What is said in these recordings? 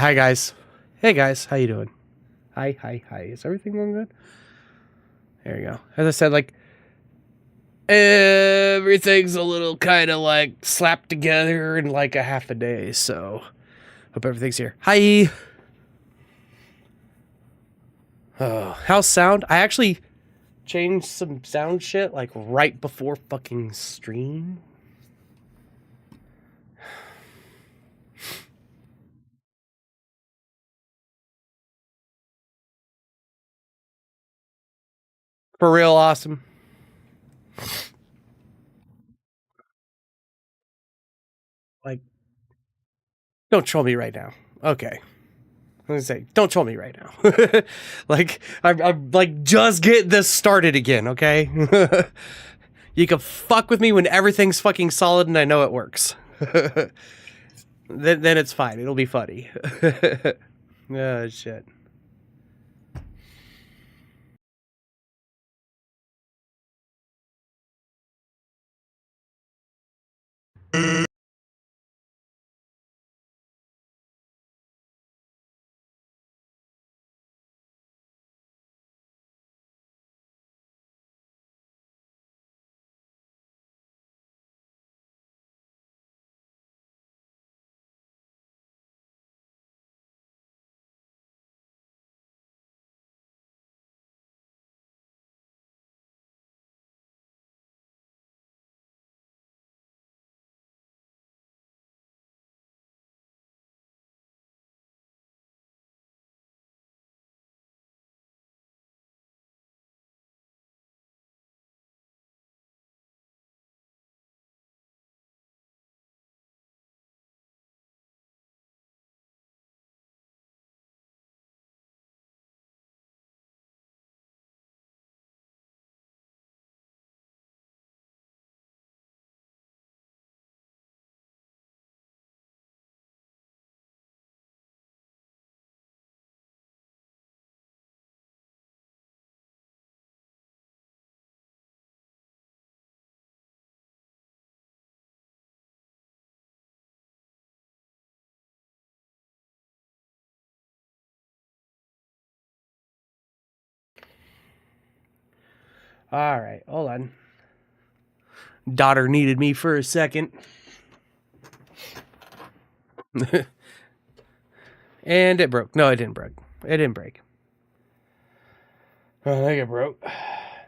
Hi guys. Hey guys, how you doing? Hi. Is everything going good? There you go. As I said, like, everything's a little kind of like slapped together in like a half a day, so hope everything's here. Hi. Oh, how's sound? I actually changed some sound shit like right before fucking stream. For real awesome. Like, don't troll me right now. Okay. I was gonna say, don't troll me right now. Like, I'm like just getting this started again, okay? You can fuck with me when everything's fucking solid and I know it works. Then it's fine. It'll be funny. Oh shit. All right, hold on. Daughter needed me for a second. And it broke. No, it didn't break. It didn't break. Oh, I think it broke.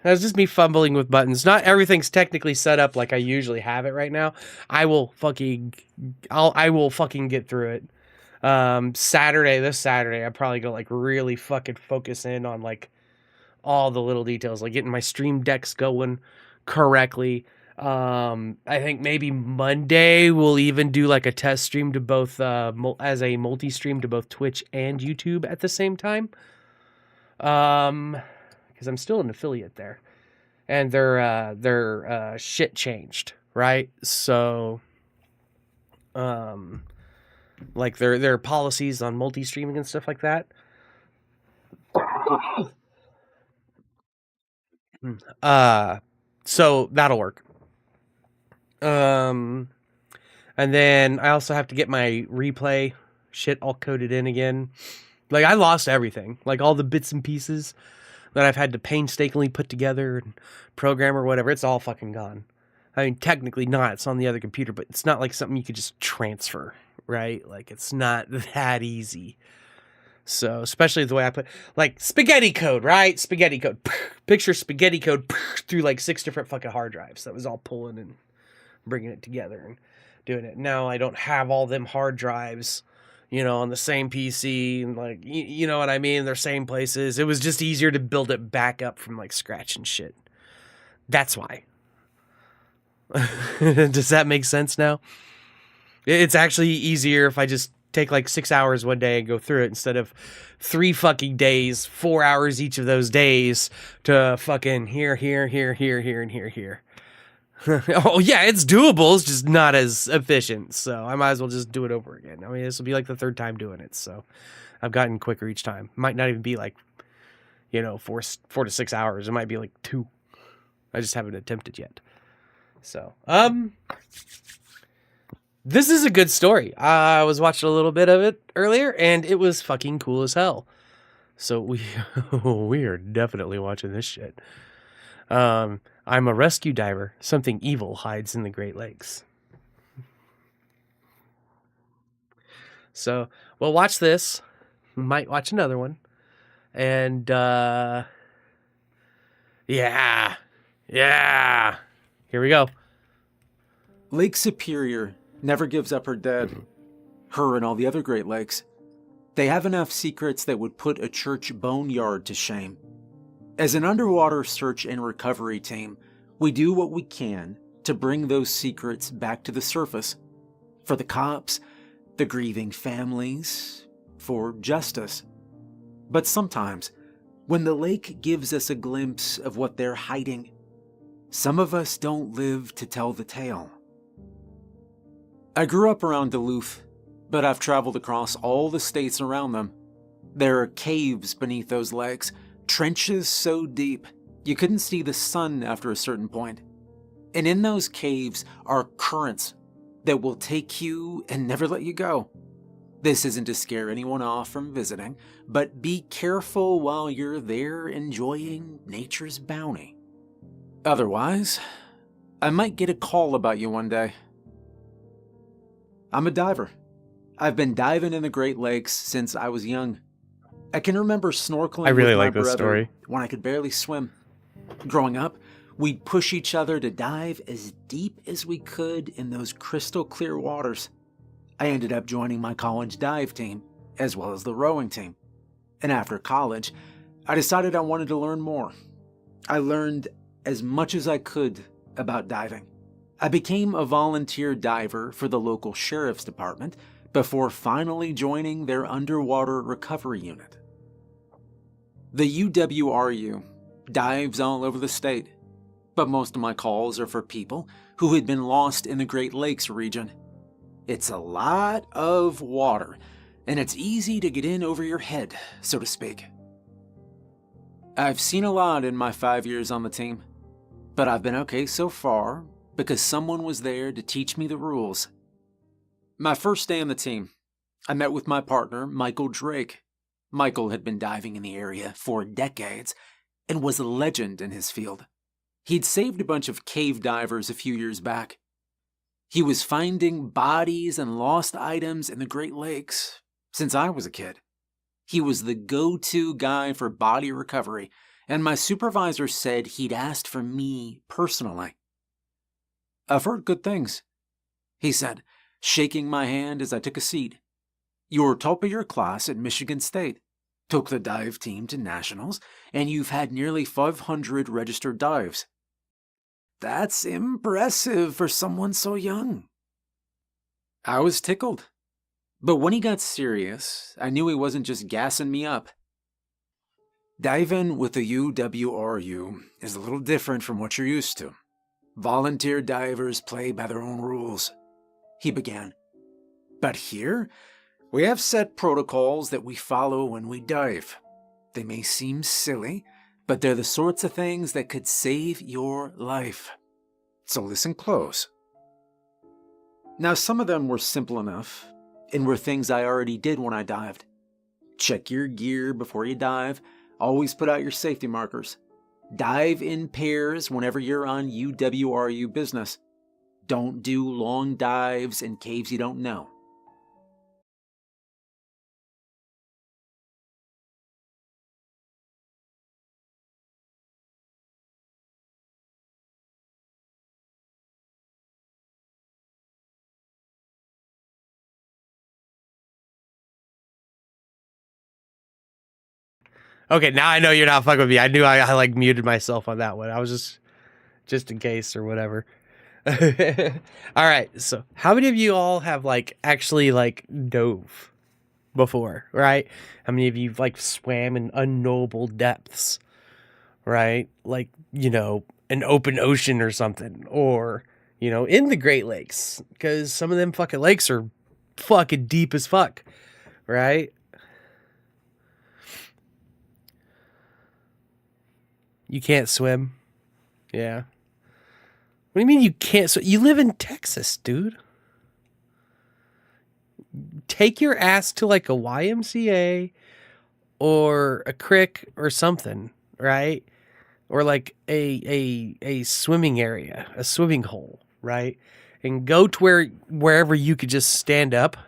That's just me fumbling with buttons. Not everything's technically set up like I usually have it right now. I will fucking get through it. This Saturday, I'm probably gonna like really fucking focus in on like all the little details, like getting my stream decks going correctly. I think maybe Monday we'll even do like a test stream to both as a multi-stream to both Twitch and YouTube at the same time. Because I'm still an affiliate there, and their shit changed, right? So, like their policies on multi-streaming and stuff like that. So that'll work. And then I also have to get my replay shit all coded in again. Like I lost everything, like all the bits and pieces that I've had to painstakingly put together and program or whatever. It's all fucking gone. I mean, technically not. It's on the other computer, but it's not like something you could just transfer, right? Like it's not that easy. So, especially the way I put, like, spaghetti code, right? Spaghetti code. Picture spaghetti code through like 6 different fucking hard drives. That was all pulling and bringing it together and doing it. Now I don't have all them hard drives, on the same PC and like, you know what I mean? They're same places. It was just easier to build it back up from like scratch and shit. That's why. Does that make sense now? It's actually easier if I just take like 6 hours one day and go through it instead of 3 fucking days, 4 hours each of those days to fucking here, and here. Oh yeah, it's doable. It's just not as efficient. So I might as well just do it over again. I mean, this will be like the 3rd time doing it. So I've gotten quicker each time. Might not even be like, 4 to 6 hours. It might be like 2. I just haven't attempted yet. So, this is a good story. I was watching a little bit of it earlier, and it was fucking cool as hell. So we are definitely watching this shit. I'm a rescue diver. Something evil hides in the Great Lakes. So we'll watch this. We might watch another one. And yeah. Here we go. Lake Superior never gives up her dead. Her and all the other Great Lakes. They have enough secrets that would put a church boneyard to shame. As an underwater search and recovery team, we do what we can to bring those secrets back to the surface. For the cops, the grieving families, for justice. But sometimes, when the lake gives us a glimpse of what they're hiding, some of us don't live to tell the tale. I grew up around Duluth, but I've traveled across all the states around them. There are caves beneath those lakes, trenches so deep you couldn't see the sun after a certain point. And in those caves are currents that will take you and never let you go. This isn't to scare anyone off from visiting, but be careful while you're there enjoying nature's bounty. Otherwise, I might get a call about you one day. I'm a diver. I've been diving in the Great Lakes since I was young. I can remember snorkeling I really with my like this brother story. when I could barely swim. Growing up, we'd push each other to dive as deep as we could in those crystal clear waters. I ended up joining my college dive team, as well as the rowing team. And after college, I decided I wanted to learn more. I learned as much as I could about diving. I became a volunteer diver for the local sheriff's department before finally joining their underwater recovery unit. The UWRU dives all over the state, but most of my calls are for people who had been lost in the Great Lakes region. It's a lot of water, and it's easy to get in over your head, so to speak. I've seen a lot in my 5 years on the team, but I've been okay so far because someone was there to teach me the rules. My first day on the team, I met with my partner, Michael Drake. Michael had been diving in the area for decades and was a legend in his field. He'd saved a bunch of cave divers a few years back. He was finding bodies and lost items in the Great Lakes since I was a kid. He was the go-to guy for body recovery, and my supervisor said he'd asked for me personally. "I've heard good things," he said, shaking my hand as I took a seat. "You're top of your class at Michigan State, took the dive team to nationals, and you've had nearly 500 registered dives. That's impressive for someone so young." I was tickled. But when he got serious, I knew he wasn't just gassing me up. "Diving with the UWRU is a little different from what you're used to. Volunteer divers play by their own rules," he began. "But here, we have set protocols that we follow when we dive. They may seem silly, but they're the sorts of things that could save your life. So listen close." Now, some of them were simple enough, and were things I already did when I dived. Check your gear before you dive. Always put out your safety markers. Dive in pairs whenever you're on UWRU business. Don't do long dives in caves you don't know. Okay, now I know you're not fucking with me. I knew I like muted myself on that one. I was just in case or whatever. All right. So, how many of you all have like actually like dove before, right? How many of you like swam in unknowable depths, right? Like, an open ocean or something, or, in the Great Lakes, because some of them fucking lakes are fucking deep as fuck, right? You can't swim. Yeah. What do you mean you can't swim? You live in Texas, dude. Take your ass to like a YMCA or a creek or something, right? Or like a swimming area, a swimming hole, right? And go to wherever you could just stand up.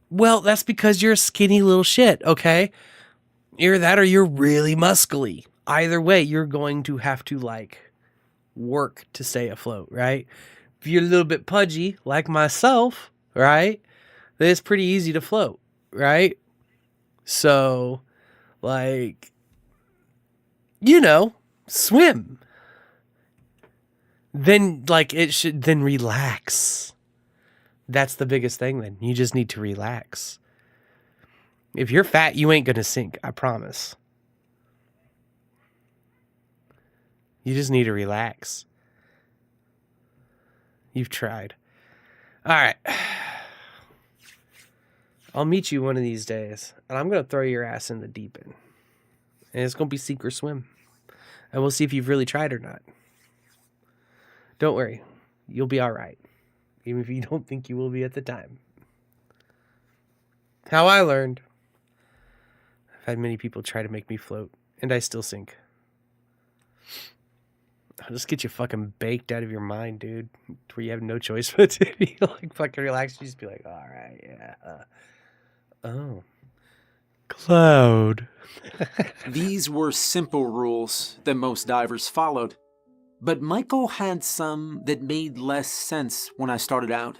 Well, that's because you're a skinny little shit, okay? Either that or you're really muscly. Either way, you're going to have to like work to stay afloat, right? If you're a little bit pudgy, like myself, right? Then it's pretty easy to float, right? So, like, You know, swim. Then, like, then relax. That's the biggest thing then. You just need to relax. If you're fat, you ain't gonna sink, I promise. You just need to relax. You've tried. All right. I'll meet you one of these days, and I'm gonna throw your ass in the deep end. And it's gonna be sink or swim. And we'll see if you've really tried or not. Don't worry. You'll be all right. Even if you don't think you will be at the time. How I learned. I've had many people try to make me float, and I still sink. I'll just get you fucking baked out of your mind, dude. Where you have no choice but to be like fucking relaxed. You just be like, all right, yeah. Oh. Cloud. These were simple rules that most divers followed, but Michael had some that made less sense when I started out.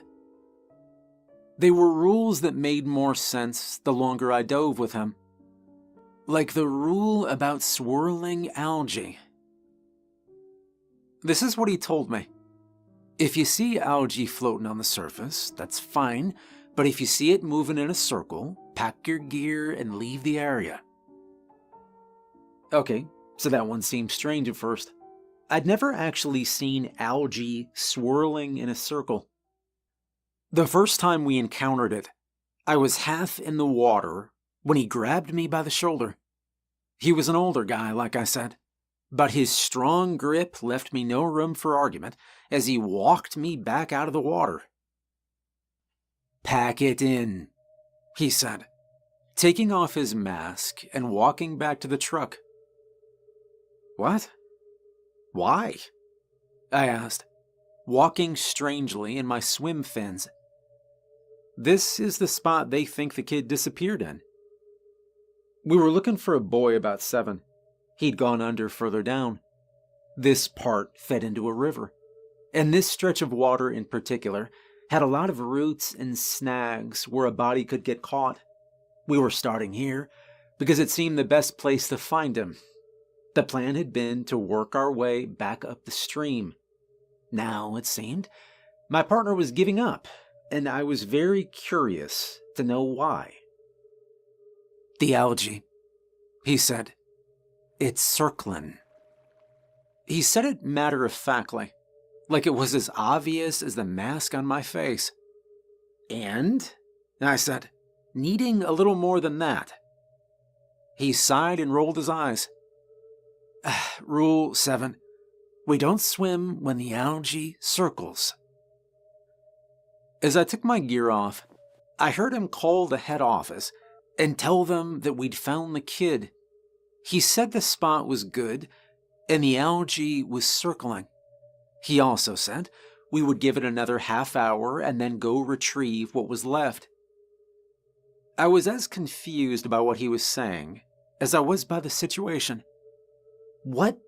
They were rules that made more sense the longer I dove with him. Like the rule about swirling algae. This is what he told me. If you see algae floating on the surface, that's fine, but if you see it moving in a circle, pack your gear and leave the area. Okay, so that one seemed strange at first. I'd never actually seen algae swirling in a circle. The first time we encountered it, I was half in the water when he grabbed me by the shoulder. He was an older guy, like I said, but his strong grip left me no room for argument as he walked me back out of the water. "Pack it in," he said, taking off his mask and walking back to the truck. "What? Why?" I asked, walking strangely in my swim fins. This is the spot they think the kid disappeared in. We were looking for a boy about 7. He'd gone under further down. This part fed into a river, and this stretch of water in particular had a lot of roots and snags where a body could get caught. We were starting here because it seemed the best place to find him. The plan had been to work our way back up the stream. Now, it seemed, my partner was giving up, and I was very curious to know why. "The algae," he said. "It's circling." He said it matter-of-factly, like it was as obvious as the mask on my face. "And?" I said, needing a little more than that. He sighed and rolled his eyes. "Rule 7. We don't swim when the algae circles." As I took my gear off, I heard him call the head office and tell them that we'd found the kid. He said the spot was good and the algae was circling. He also said we would give it another half hour and then go retrieve what was left. I was as confused about what he was saying as I was by the situation. What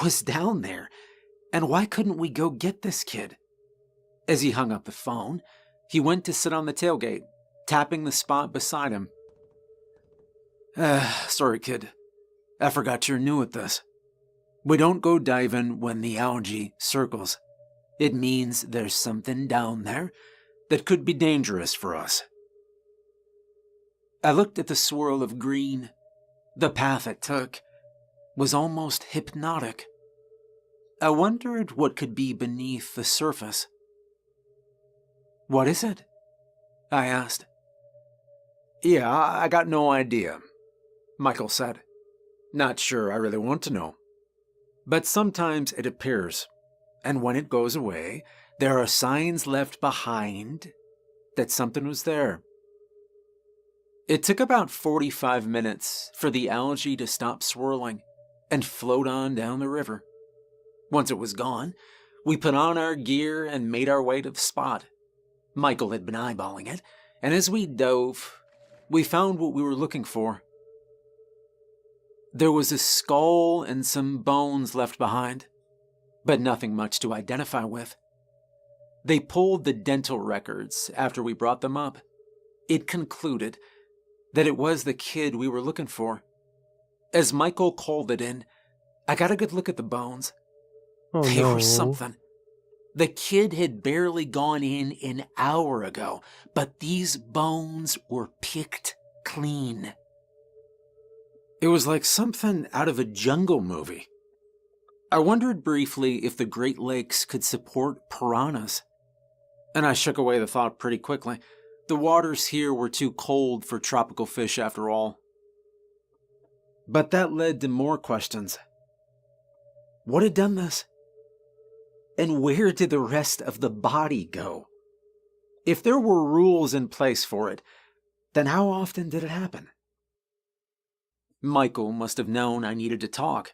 was down there, and why couldn't we go get this kid? As he hung up the phone, he went to sit on the tailgate, tapping the spot beside him. Sorry, kid. I forgot you're new at this. We don't go diving when the algae circles. It means there's something down there that could be dangerous for us." I looked at the swirl of green. The path it took was almost hypnotic. I wondered what could be beneath the surface. "What is it?" I asked. "Yeah, I got no idea," Michael said. "Not sure I really want to know. But sometimes it appears, and when it goes away, there are signs left behind that something was there." It took about 45 minutes for the algae to stop swirling and float on down the river. Once it was gone, we put on our gear and made our way to the spot. Michael had been eyeballing it, and as we dove, we found what we were looking for. There was a skull and some bones left behind, but nothing much to identify with. They pulled the dental records after we brought them up. It concluded that it was the kid we were looking for. As Michael called it in, I got a good look at the bones. Oh They no. were something. The kid had barely gone in an hour ago, but these bones were picked clean. It was like something out of a jungle movie. I wondered briefly if the Great Lakes could support piranhas, and I shook away the thought pretty quickly. The waters here were too cold for tropical fish after all. But that led to more questions. What had done this? And where did the rest of the body go? If there were rules in place for it, then how often did it happen? Michael must have known I needed to talk.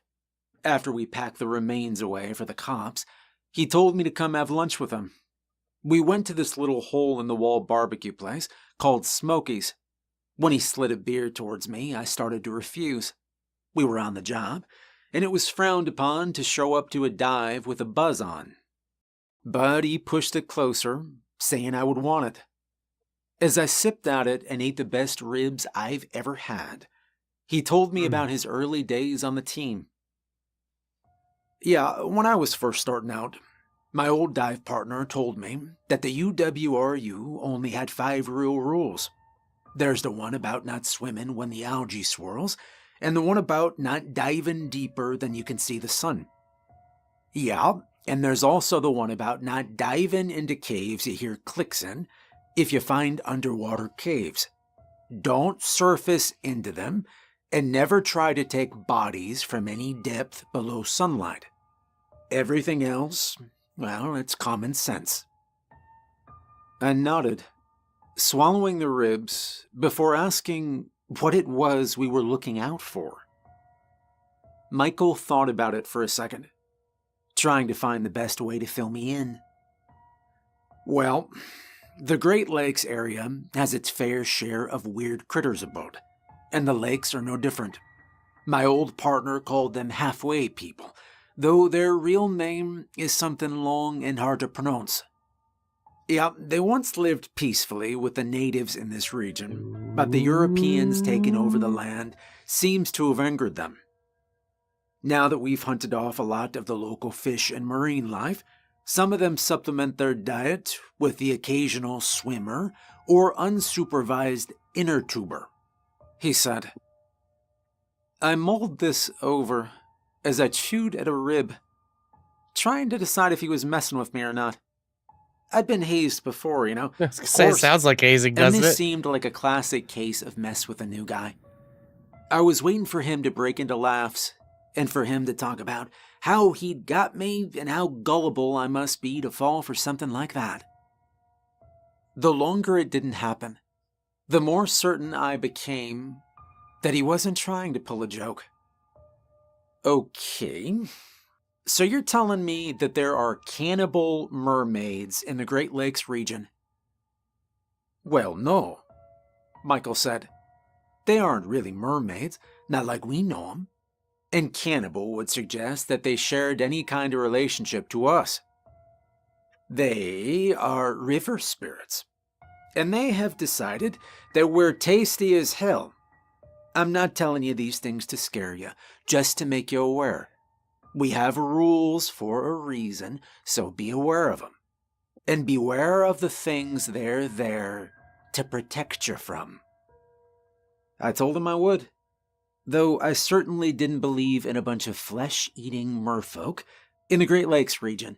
After we packed the remains away for the cops, he told me to come have lunch with him. We went to this little hole-in-the-wall barbecue place called Smoky's. When he slid a beer towards me, I started to refuse. We were on the job, and it was frowned upon to show up to a dive with a buzz on. But he pushed it closer, saying I would want it. As I sipped at it and ate the best ribs I've ever had, he told me about his early days on the team. Yeah, when I was first starting out, my old dive partner told me that the UWRU only had 5 real rules. There's the one about not swimming when the algae swirls, and the one about not diving deeper than you can see the sun. Yeah, and there's also the one about not diving into caves you hear clicks in if you find underwater caves. Don't surface into them, and never try to take bodies from any depth below sunlight. Everything else, well, it's common sense. I nodded, swallowing the ribs before asking what it was we were looking out for. Michael thought about it for a second, trying to find the best way to fill me in. Well, the Great Lakes area has its fair share of weird critters about, and the lakes are no different. My old partner called them halfway people, though their real name is something long and hard to pronounce. Yeah, they once lived peacefully with the natives in this region, but the Europeans taking over the land seems to have angered them. Now that we've hunted off a lot of the local fish and marine life, some of them supplement their diet with the occasional swimmer or unsupervised inner tuber, he said. I mulled this over as I chewed at a rib, trying to decide if he was messing with me or not. I'd been hazed before, you know. I was gonna say, it sounds like hazing, And doesn't this it? seemed like a classic case of mess with a new guy. I was waiting for him to break into laughs, and for him to talk about how he'd got me and how gullible I must be to fall for something like that. The longer it didn't happen, the more certain I became that he wasn't trying to pull a joke. Okay, so you're telling me that there are cannibal mermaids in the Great Lakes region? Well, no, Michael said. They aren't really mermaids, not like we know them. And cannibal would suggest that they shared any kind of relationship to us. They are river spirits, and they have decided that we're tasty as hell. I'm not telling you these things to scare you, just to make you aware. We have rules for a reason, so be aware of them. And beware of the things they're there to protect you from. I told him I would, though I certainly didn't believe in a bunch of flesh-eating merfolk in the Great Lakes region.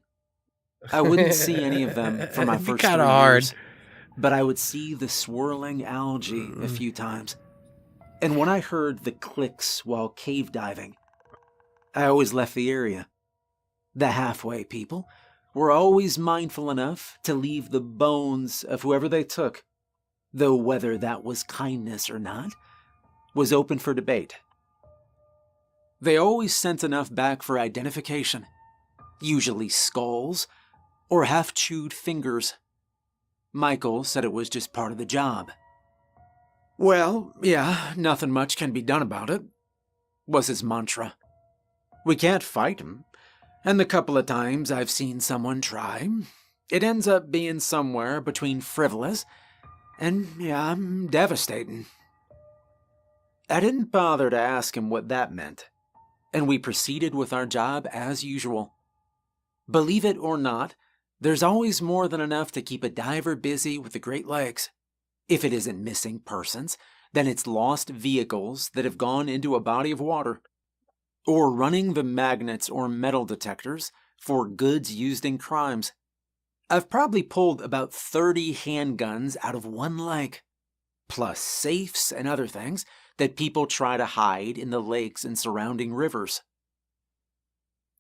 I wouldn't see any of them for my It'd be first 3 kinda hard. years, but I would see the swirling algae a few times. And when I heard the clicks while cave diving, I always left the area. The halfway people were always mindful enough to leave the bones of whoever they took, though whether that was kindness or not was open for debate. They always sent enough back for identification, usually skulls or half-chewed fingers. Michael said it was just part of the job. Well, yeah, nothing much can be done about it, was his mantra. We can't fight him, and the couple of times I've seen someone try, it ends up being somewhere between frivolous and, yeah, devastating. I didn't bother to ask him what that meant. and we proceeded with our job as usual. Believe it or not, there's always more than enough to keep a diver busy with the Great Lakes. If it isn't missing persons, then it's lost vehicles that have gone into a body of water, or running the magnets or metal detectors for goods used in crimes. I've probably pulled about 30 handguns out of one lake, plus safes and other things that people try to hide in the lakes and surrounding rivers.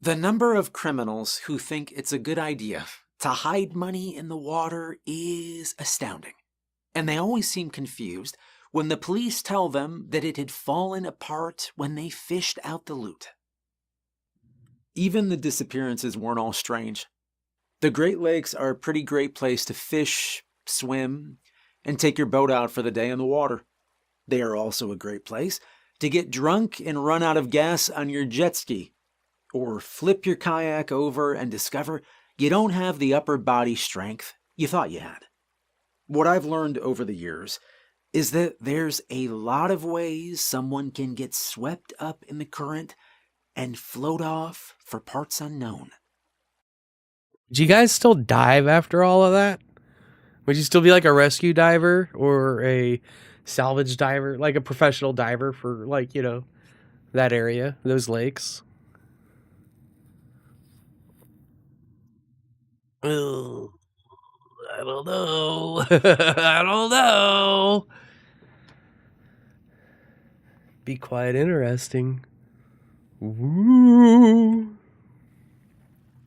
The number of criminals who think it's a good idea to hide money in the water is astounding, and they always seem confused when the police tell them that it had fallen apart when they fished out the loot. Even the disappearances weren't all strange. The Great Lakes are a pretty great place to fish, swim, and take your boat out for the day in the water. They are also a great place to get drunk and run out of gas on your jet ski, or flip your kayak over and discover you don't have the upper body strength you thought you had. What I've learned over the years is that there's a lot of ways someone can get swept up in the current and float off for parts unknown. Do you guys still dive after all of that? Would you still be like a rescue diver or a salvage diver, like a professional diver for, like, you know, that area, those lakes? Oh, I don't know. I don't know. Be quite interesting. Woo.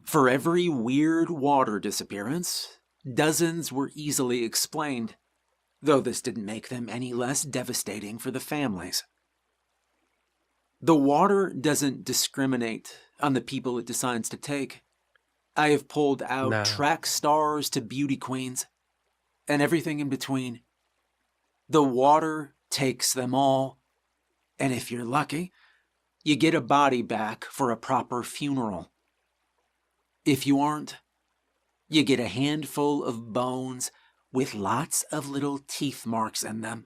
For every weird water disappearance, dozens were easily explained, though this didn't make them any less devastating for the families. The water doesn't discriminate on the people it decides to take. I have pulled out No. track stars to beauty queens, and everything in between. The water takes them all, and if you're lucky, you get a body back for a proper funeral. If you aren't, you get a handful of bones with lots of little teeth marks in them,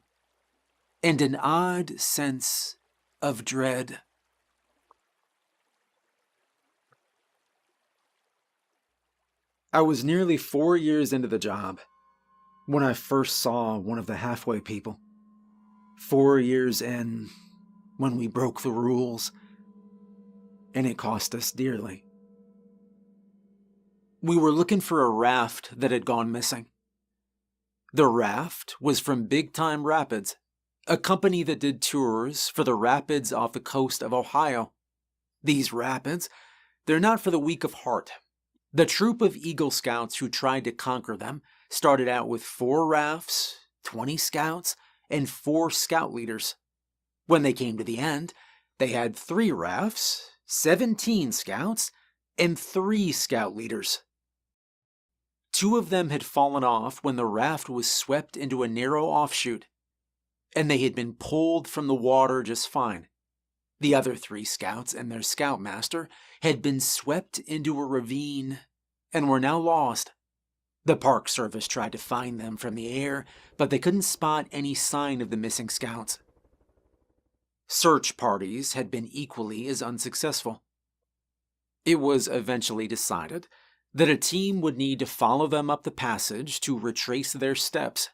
and an odd sense of dread. I was nearly 4 years into the job when I first saw one of the halfway people. 4 years in, when we broke the rules, and it cost us dearly. We were looking for a raft that had gone missing. The raft was from Big Time Rapids, a company that did tours for the rapids off the coast of Ohio. These rapids, they're not for the weak of heart. The troop of Eagle Scouts who tried to conquer them started out with 4 rafts, 20 scouts, and 4 scout leaders. When they came to the end, they had 3 rafts, 17 scouts, and 3 scout leaders. 2 of them had fallen off when the raft was swept into a narrow offshoot, and they had been pulled from the water just fine. The other 3 scouts and their scoutmaster had been swept into a ravine and were now lost. The Park Service tried to find them from the air, but they couldn't spot any sign of the missing scouts. Search parties had been equally as unsuccessful. It was eventually decided that a team would need to follow them up the passage to retrace their steps.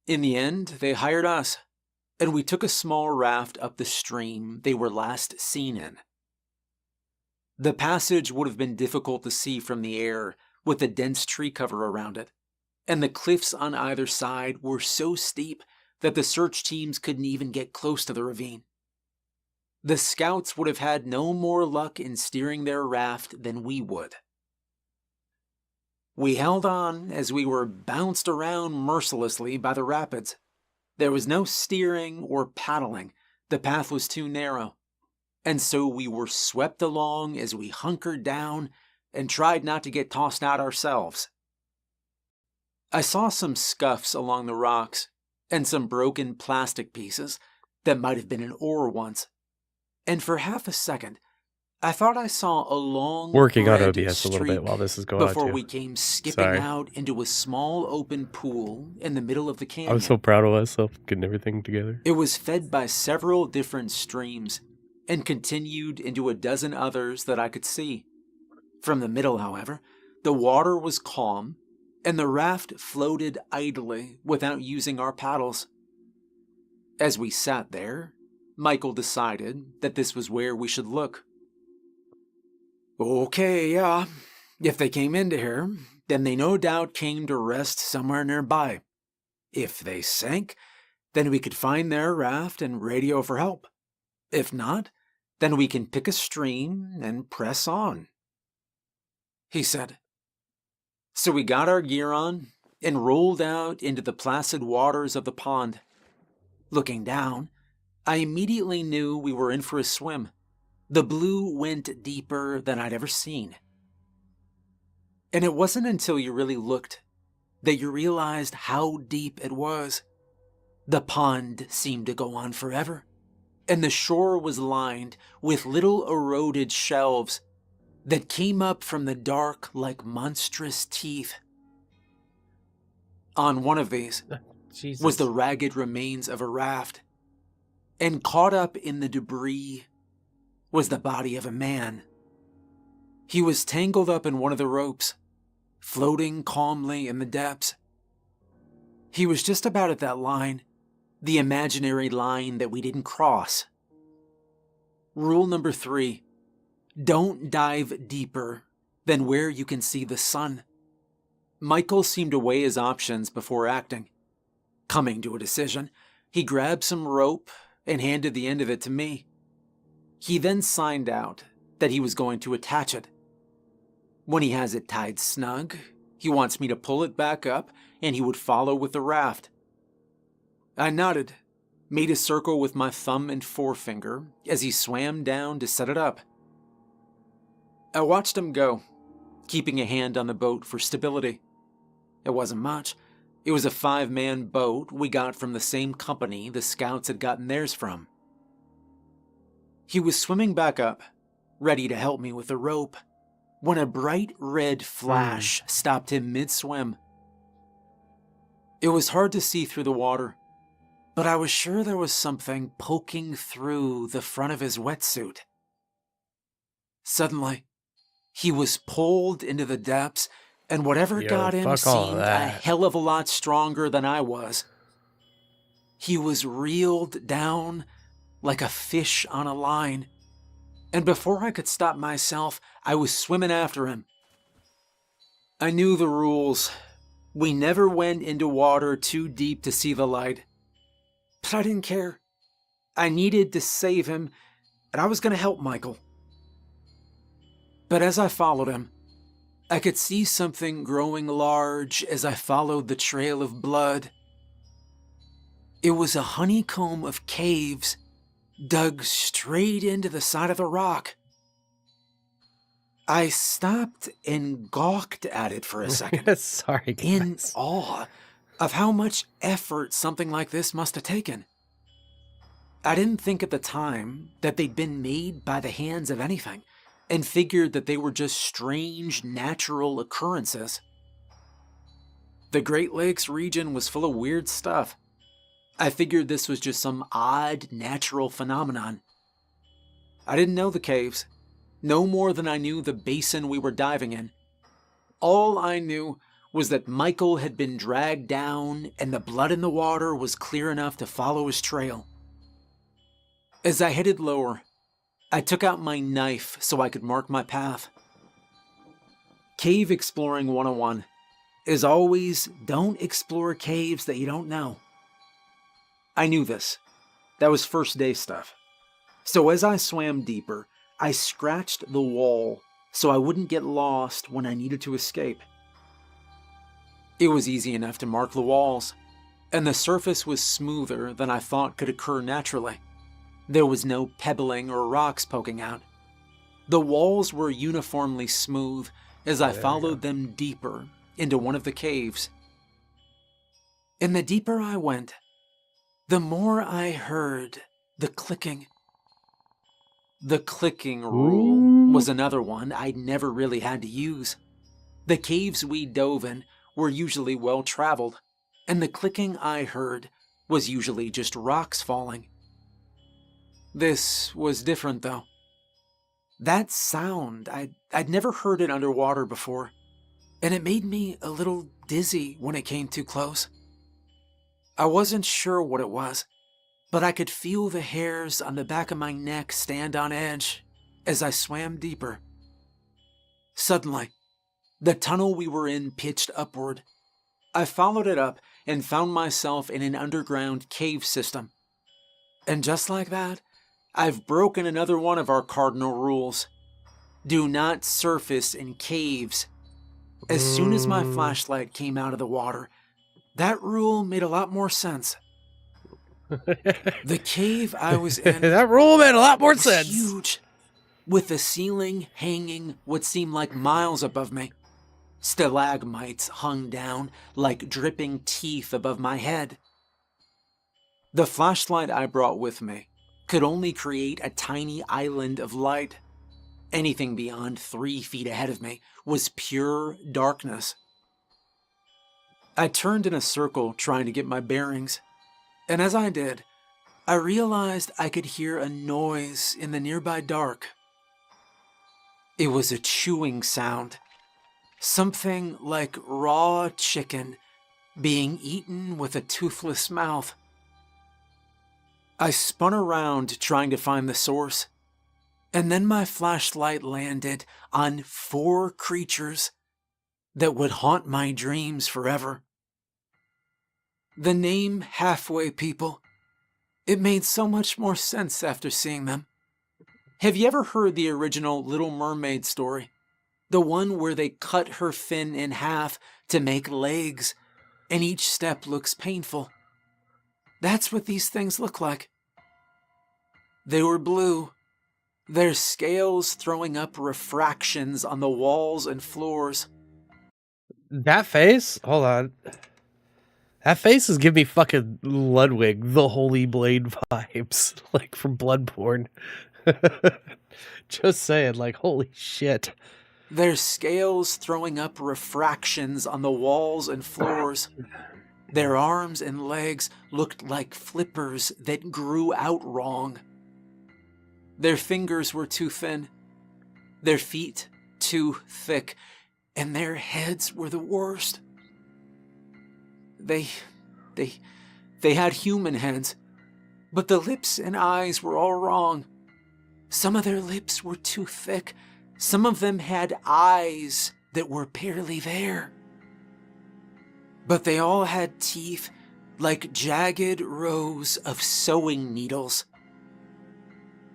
In the end, they hired us, and we took a small raft up the stream they were last seen in. The passage would have been difficult to see from the air with the dense tree cover around it, and the cliffs on either side were so steep that the search teams couldn't even get close to the ravine. The scouts would have had no more luck in steering their raft than we would. We held on as we were bounced around mercilessly by the rapids. There was no steering or paddling. The path was too narrow. And so we were swept along as we hunkered down and tried not to get tossed out ourselves. I saw some scuffs along the rocks and some broken plastic pieces that might have been an oar once. And for half a second, I thought I saw a long Working on red OBS a little bit streak while this is going on before too. we came skipping Sorry. out into a small open pool in the middle of the canyon. I was so proud of myself getting everything together. It was fed by several different streams, and continued into a dozen others that I could see. From the middle, however, the water was calm, and the raft floated idly without using our paddles. As we sat there, Michael decided that this was where we should look. Okay, yeah. If they came into here, then they no doubt came to rest somewhere nearby. If they sank, then we could find their raft and radio for help. If not, then we can pick a stream and press on, he said. So we got our gear on and rolled out into the placid waters of the pond. Looking down, I immediately knew we were in for a swim. The blue went deeper than I'd ever seen. And it wasn't until you really looked that you realized how deep it was. The pond seemed to go on forever, and the shore was lined with little eroded shelves that came up from the dark like monstrous teeth. On one of these Jesus. was the ragged remains of a raft, and caught up in the debris was the body of a man. He was tangled up in one of the ropes, floating calmly in the depths. He was just about at that line, the imaginary line that we didn't cross. Rule number 3, don't dive deeper than where you can see the sun. Michael seemed to weigh his options before acting. Coming to a decision, he grabbed some rope and handed the end of it to me. He then signed out that he was going to attach it. When he has it tied snug, he wants me to pull it back up and he would follow with the raft. I nodded, made a circle with my thumb and forefinger as he swam down to set it up. I watched him go, keeping a hand on the boat for stability. It wasn't much. It was a 5-man boat we got from the same company the scouts had gotten theirs from. He was swimming back up, ready to help me with the rope, when a bright red flash stopped him mid-swim. It was hard to see through the water, but I was sure there was something poking through the front of his wetsuit. Suddenly, he was pulled into the depths, and whatever got him seemed a hell of a lot stronger than I was. He was reeled down like a fish on a line, and before I could stop myself, I was swimming after him. I knew the rules. We never went into water too deep to see the light. But I didn't care. I needed to save him, and I was going to help Michael. But as I followed him, I could see something growing large as I followed the trail of blood. It was a honeycomb of caves dug straight into the side of the rock. I stopped and gawked at it for a second. Sorry, guys. In awe of how much effort something like this must have taken. I didn't think at the time that they'd been made by the hands of anything, and figured that they were just strange natural occurrences. The Great Lakes region was full of weird stuff. I figured this was just some odd natural phenomenon. I didn't know the caves, no more than I knew the basin we were diving in. All I knew was that Michael had been dragged down and the blood in the water was clear enough to follow his trail. As I headed lower, I took out my knife so I could mark my path. Cave Exploring 101 is always don't explore caves that you don't know. I knew this. That was first day stuff. So as I swam deeper, I scratched the wall so I wouldn't get lost when I needed to escape. It was easy enough to mark the walls, and the surface was smoother than I thought could occur naturally. There was no pebbling or rocks poking out. The walls were uniformly smooth as I followed them deeper into one of the caves. And the deeper I went, the more I heard the clicking. The clicking rule was another one I'd never really had to use. The caves we dove in were usually well-traveled, and the clicking I heard was usually just rocks falling. This was different, though. That sound, I'd never heard it underwater before, and it made me a little dizzy when it came too close. I wasn't sure what it was, but I could feel the hairs on the back of my neck stand on edge as I swam deeper. Suddenly, the tunnel we were in pitched upward. I followed it up and found myself in an underground cave system. And just like that, I've broken another one of our cardinal rules. Do not surface in caves. As soon as my flashlight came out of the water, that rule made a lot more sense. The cave I was in That rule made a lot more was sense. huge, with the ceiling hanging what seemed like miles above me. Stalagmites hung down like dripping teeth above my head. The flashlight I brought with me could only create a tiny island of light. Anything beyond 3 feet ahead of me was pure darkness. I turned in a circle trying to get my bearings, and as I did, I realized I could hear a noise in the nearby dark. It was a chewing sound, something like raw chicken being eaten with a toothless mouth. I spun around trying to find the source, and then my flashlight landed on 4 creatures that would haunt my dreams forever. The name Halfway People, it made so much more sense after seeing them. Have you ever heard the original Little Mermaid story? The one where they cut her fin in half to make legs, and each step looks painful. That's what these things look like. They were blue, their scales throwing up refractions on the walls and floors. That face? Hold on. That face is giving me fucking Ludwig, the Holy Blade vibes, like from Bloodborne. Just saying, like, holy shit. Their scales throwing up refractions on the walls and floors. Their arms and legs looked like flippers that grew out wrong. Their fingers were too thin, their feet too thick, and their heads were the worst. They had human heads, but the lips and eyes were all wrong. Some of their lips were too thick. Some of them had eyes that were barely there. But they all had teeth like jagged rows of sewing needles.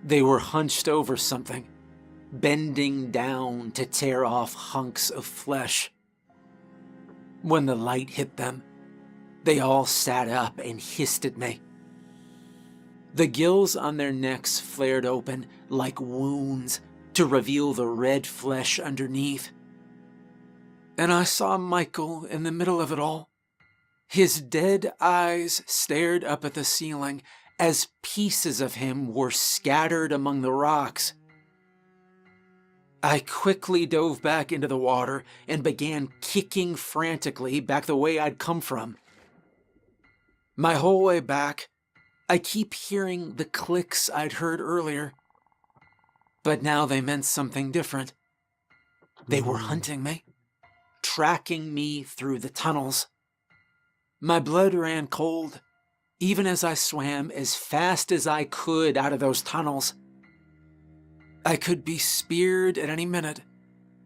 They were hunched over something, bending down to tear off hunks of flesh. When the light hit them, they all sat up and hissed at me. The gills on their necks flared open like wounds to reveal the red flesh underneath. And I saw Michael in the middle of it all. His dead eyes stared up at the ceiling as pieces of him were scattered among the rocks. I quickly dove back into the water and began kicking frantically back the way I'd come from. My whole way back, I keep hearing the clicks I'd heard earlier, but now they meant something different. They were hunting me, tracking me through the tunnels. My blood ran cold, even as I swam as fast as I could out of those tunnels. I could be speared at any minute.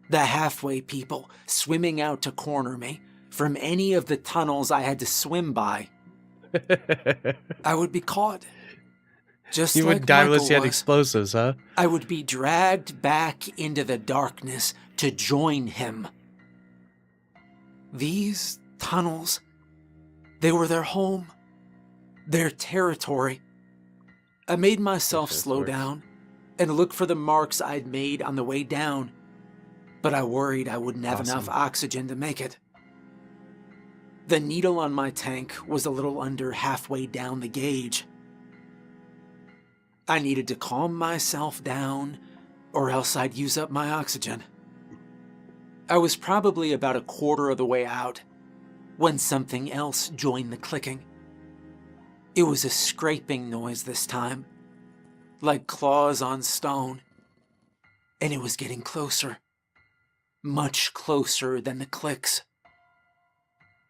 The Halfway People swimming out to corner me from any of the tunnels I had to swim by. I would be caught. Just You like would die Michael unless you had was. explosives, huh? I would be dragged back into the darkness to join him. These tunnels, they were their home, their territory. I made myself slow down and look for the marks I'd made on the way down, but I worried I wouldn't have enough oxygen to make it. The needle on my tank was a little under halfway down the gauge. I needed to calm myself down, or else I'd use up my oxygen. I was probably about a quarter of the way out when something else joined the clicking. It was a scraping noise this time, like claws on stone. And it was getting closer. Much closer than the clicks.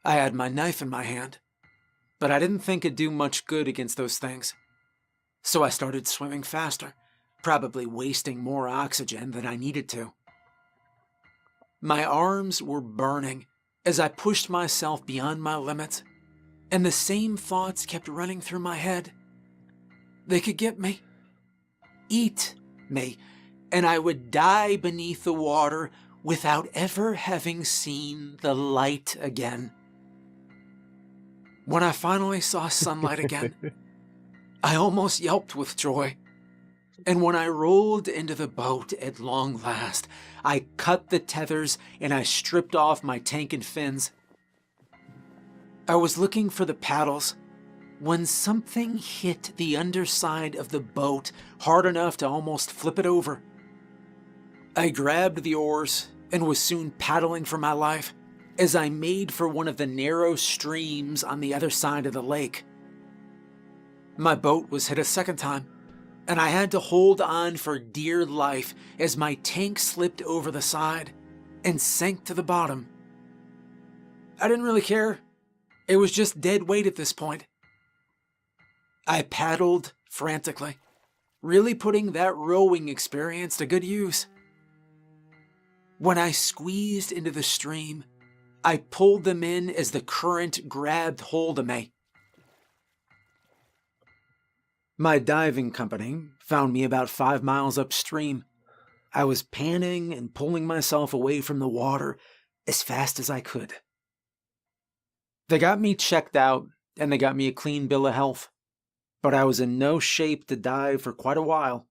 I had my knife in my hand, but I didn't think it'd do much good against those things. So I started swimming faster, probably wasting more oxygen than I needed to. My arms were burning as I pushed myself beyond my limits, and the same thoughts kept running through my head. They could get me, eat me, and I would die beneath the water without ever having seen the light again. When I finally saw sunlight again, I almost yelped with joy. And when I rolled into the boat at long last, I cut the tethers and I stripped off my tank and fins. I was looking for the paddles when something hit the underside of the boat hard enough to almost flip it over. I grabbed the oars and was soon paddling for my life as I made for one of the narrow streams on the other side of the lake. My boat was hit a second time, and I had to hold on for dear life as my tank slipped over the side and sank to the bottom. I didn't really care. It was just dead weight at this point. I paddled frantically, really putting that rowing experience to good use. When I squeezed into the stream, I pulled them in as the current grabbed hold of me. My diving company found me about 5 miles upstream. I was panning and pulling myself away from the water as fast as I could. They got me checked out and they got me a clean bill of health, but I was in no shape to dive for quite a while.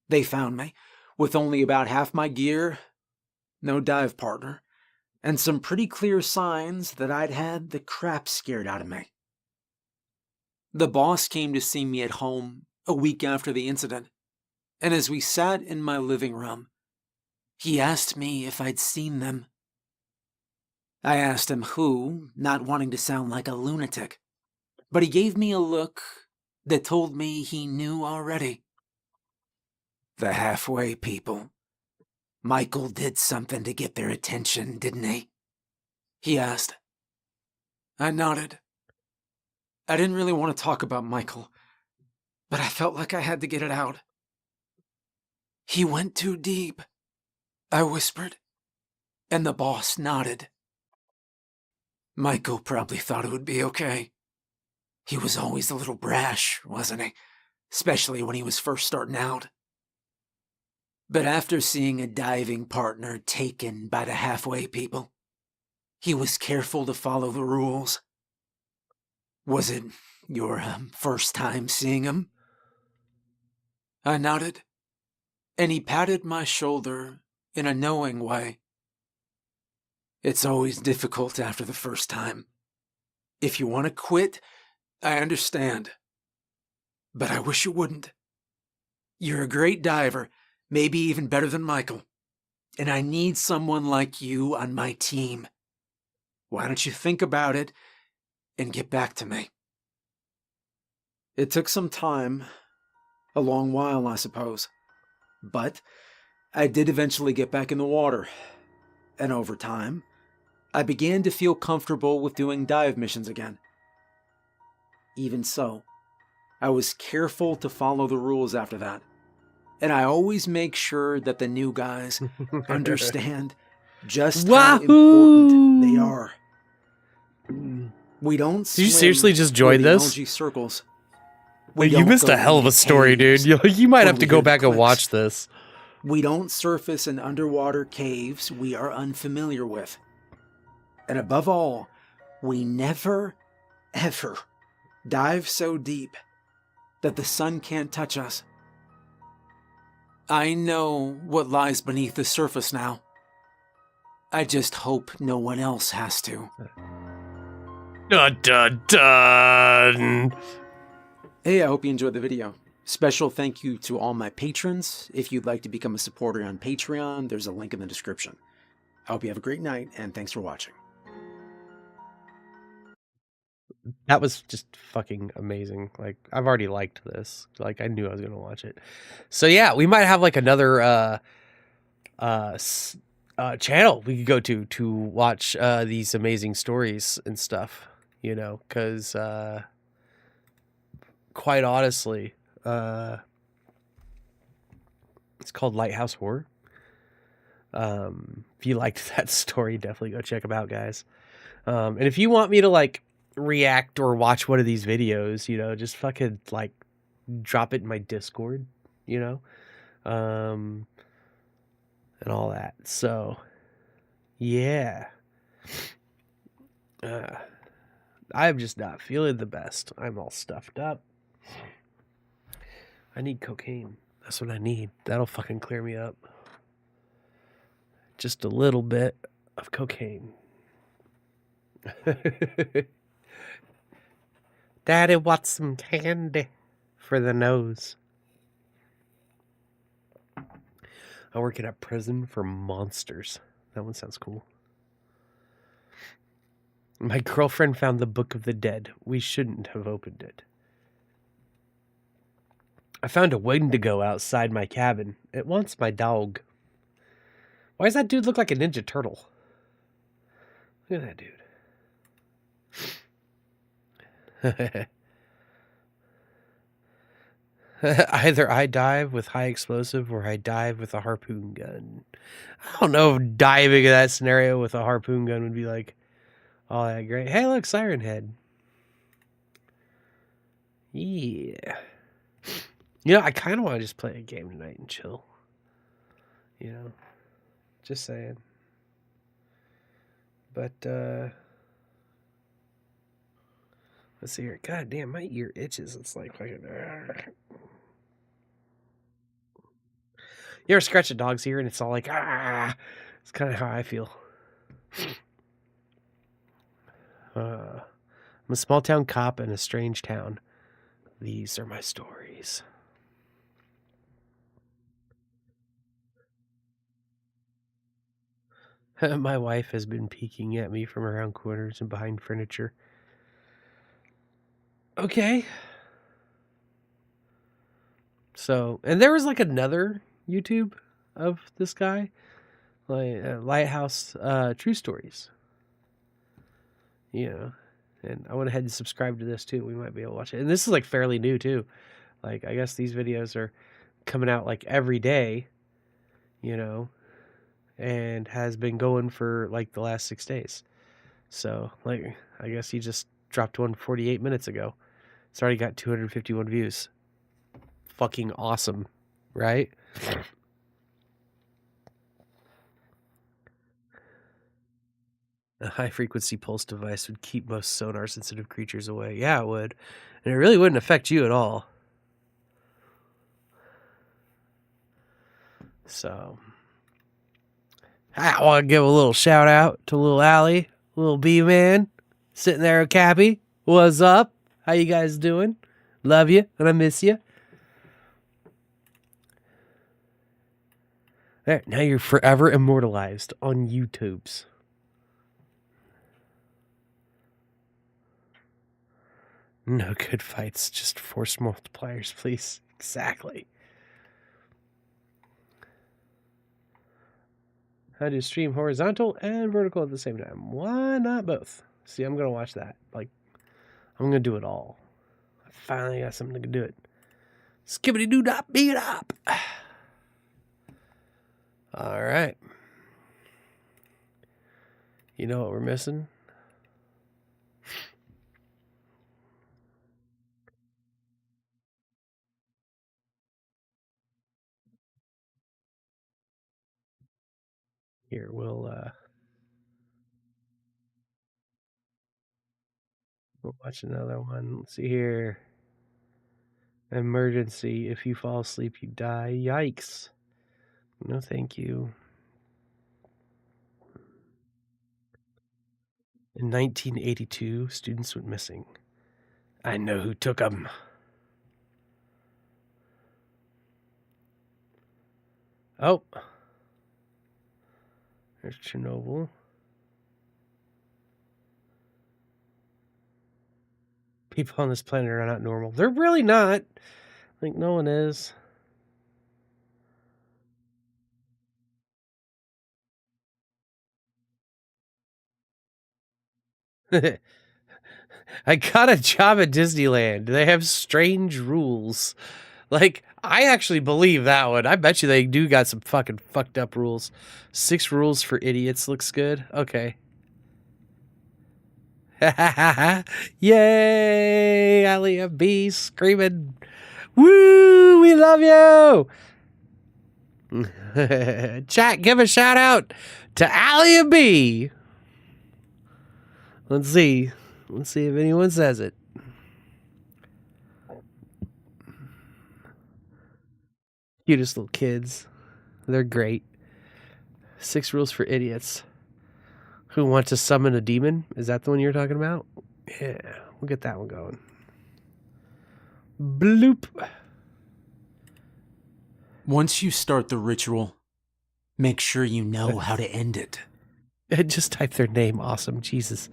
They found me with only about half my gear, no dive partner, and some pretty clear signs that I'd had the crap scared out of me. The boss came to see me at home a week after the incident, and as we sat in my living room, he asked me if I'd seen them. I asked him who, not wanting to sound like a lunatic, but he gave me a look that told me he knew already. The halfway people. Michael did something to get their attention, didn't he? He asked. I nodded. I didn't really want to talk about Michael, but I felt like I had to get it out. He went too deep, I whispered, and the boss nodded. Michael probably thought it would be okay. He was always a little brash, wasn't he? Especially when he was first starting out. But after seeing a diving partner taken by the halfway people, he was careful to follow the rules. Was it your first time seeing him? I nodded, and he patted my shoulder in a knowing way. It's always difficult after the first time. If you want to quit, I understand. But I wish you wouldn't. You're a great diver, maybe even better than Michael. And I need someone like you on my team. Why don't you think about it and get back to me? It took some time, a long while, I suppose. But I did eventually get back in the water. And over time, I began to feel comfortable with doing dive missions again. Even so, I was careful to follow the rules after that. And I always make sure that the new guys understand just how important they are. We don't swim. Did you seriously just join this? Algae circles. You missed a hell of a story, dude. You might have to go back and watch this. We don't surface in underwater caves we are unfamiliar with. And above all, we never, ever dive so deep that the sun can't touch us. I know what lies beneath the surface now. I just hope no one else has to. Dun, dun, dun. Hey, I hope you enjoyed the video. Special thank you to all my patrons. If you'd like to become a supporter on Patreon, there's a link in the description. I hope you have a great night, and thanks for watching. That was just fucking amazing. Like, I've already liked this. Like, I knew I was gonna watch it. So yeah, we might have like another uh, channel we could go to watch these amazing stories and stuff. You know, because quite honestly, it's called Lighthouse Horror. If you liked that story, definitely go check them out, guys. And if you want me to like react or watch one of these videos, you know, just fucking like drop it in my Discord, you know, um, and all that. So yeah, uh, I'm just not feeling the best. I'm all stuffed up. I need cocaine. That's what I need. That'll fucking clear me up. Just a little bit of cocaine. Daddy wants some candy for the nose. I work in a prison for monsters. That one sounds cool. My girlfriend found the Book of the Dead. We shouldn't have opened it. I found a Wendigo outside my cabin. It wants my dog. Why does that dude look like a Ninja Turtle? Look at that dude. Either I dive with high explosive or I dive with a harpoon gun. I don't know if diving in that scenario with a harpoon gun would be like all that great. Hey, look, Siren Head. Yeah. You know, I kind of want to just play a game tonight and chill. You know, just saying. But, let's see here. God damn, my ear itches. It's like fucking. You ever scratch a dog's ear and it's all like, ah? It's kind of how I feel. I'm a small town cop in a strange town. These are my stories. My wife has been peeking at me from around corners and behind furniture. Okay. So, and there was like another YouTube of this guy, like Lighthouse True Stories. You know, and I went ahead and subscribed to this too. We might be able to watch it. And this is like fairly new too. Like, I guess these videos are coming out like every day, you know, and has been going for like the last 6 days. So, like, I guess he just dropped one 48 minutes ago. It's already got 251 views. Fucking awesome, right? A high-frequency pulse device would keep most sonar-sensitive creatures away. Yeah, it would. And it really wouldn't affect you at all. So, I want to give a little shout-out to little Allie, little B-Man, sitting there with Cappy. What's up? How you guys doing? Love you, and I miss you. There, now you're forever immortalized on YouTube's. No good fights, just force multipliers, please. Exactly. How to stream horizontal and vertical at the same time. Why not both? See, I'm going to watch that. Like, I'm going to do it all. I finally got something to do it. Skibbity doo dop, beat up. All right. You know what we're missing? Here, we'll watch another one. Let's see here. Emergency. If you fall asleep, you die. Yikes. No, thank you. In 1982, students went missing. I know who took them. Oh. There's Chernobyl. People on this planet are not normal. They're really not. Like, no one is. I got a job at Disneyland. They have strange rules. Like, I actually believe that one. I bet you they do got some fucking fucked up rules. 6 rules for idiots looks good. Okay. Yay! Allie B screaming, "Woo! We love you!" Chat, give a shout out to Allie B. Let's see. Let's see if anyone says it. Cutest little kids. They're great. 6 rules for idiots who want to summon a demon. Is that the one you're talking about? Yeah, we'll get that one going. Bloop. Once you start the ritual, make sure you know how to end it. Just type their name. Awesome. Jesus.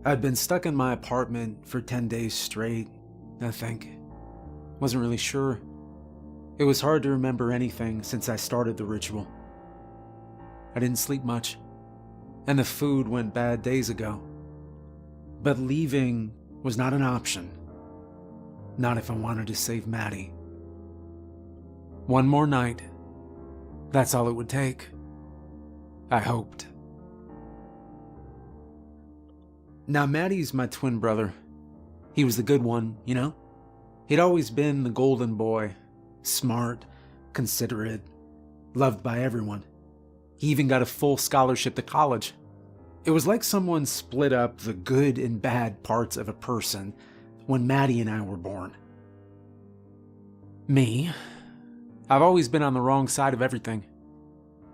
I'd been stuck in my apartment for 10 days straight, I think. Wasn't really sure. It was hard to remember anything since I started the ritual. I didn't sleep much, and the food went bad days ago. But leaving was not an option. Not if I wanted to save Maddie. One more night. That's all it would take. I hoped. Now, Maddie's my twin brother. He was the good one, you know? He'd always been the golden boy. Smart, considerate, loved by everyone. He even got a full scholarship to college. It was like someone split up the good and bad parts of a person when Maddie and I were born. Me, I've always been on the wrong side of everything.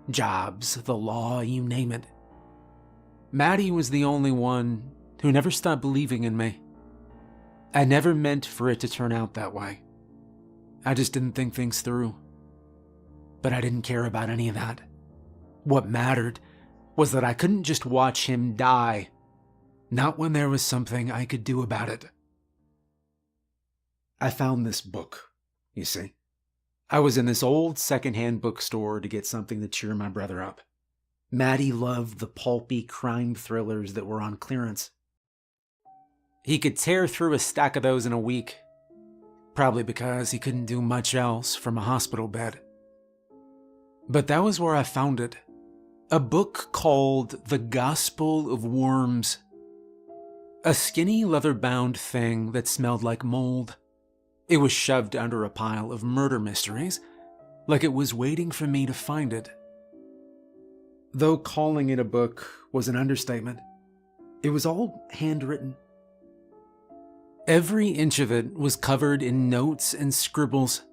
Jobs, the law, you name it. Maddie was the only one who never stopped believing in me. I never meant for it to turn out that way. I just didn't think things through. But I didn't care about any of that. What mattered was that I couldn't just watch him die, not when there was something I could do about it. I found this book, you see. I was in this old secondhand bookstore to get something to cheer my brother up. Maddie loved the pulpy crime thrillers that were on clearance. He could tear through a stack of those in a week, probably because he couldn't do much else from a hospital bed. But that was where I found it. A book called The Gospel of Worms. A skinny leather-bound thing that smelled like mold. It was shoved under a pile of murder mysteries, like it was waiting for me to find it. Though calling it a book was an understatement, it was all handwritten. Every inch of it was covered in notes and scribbles.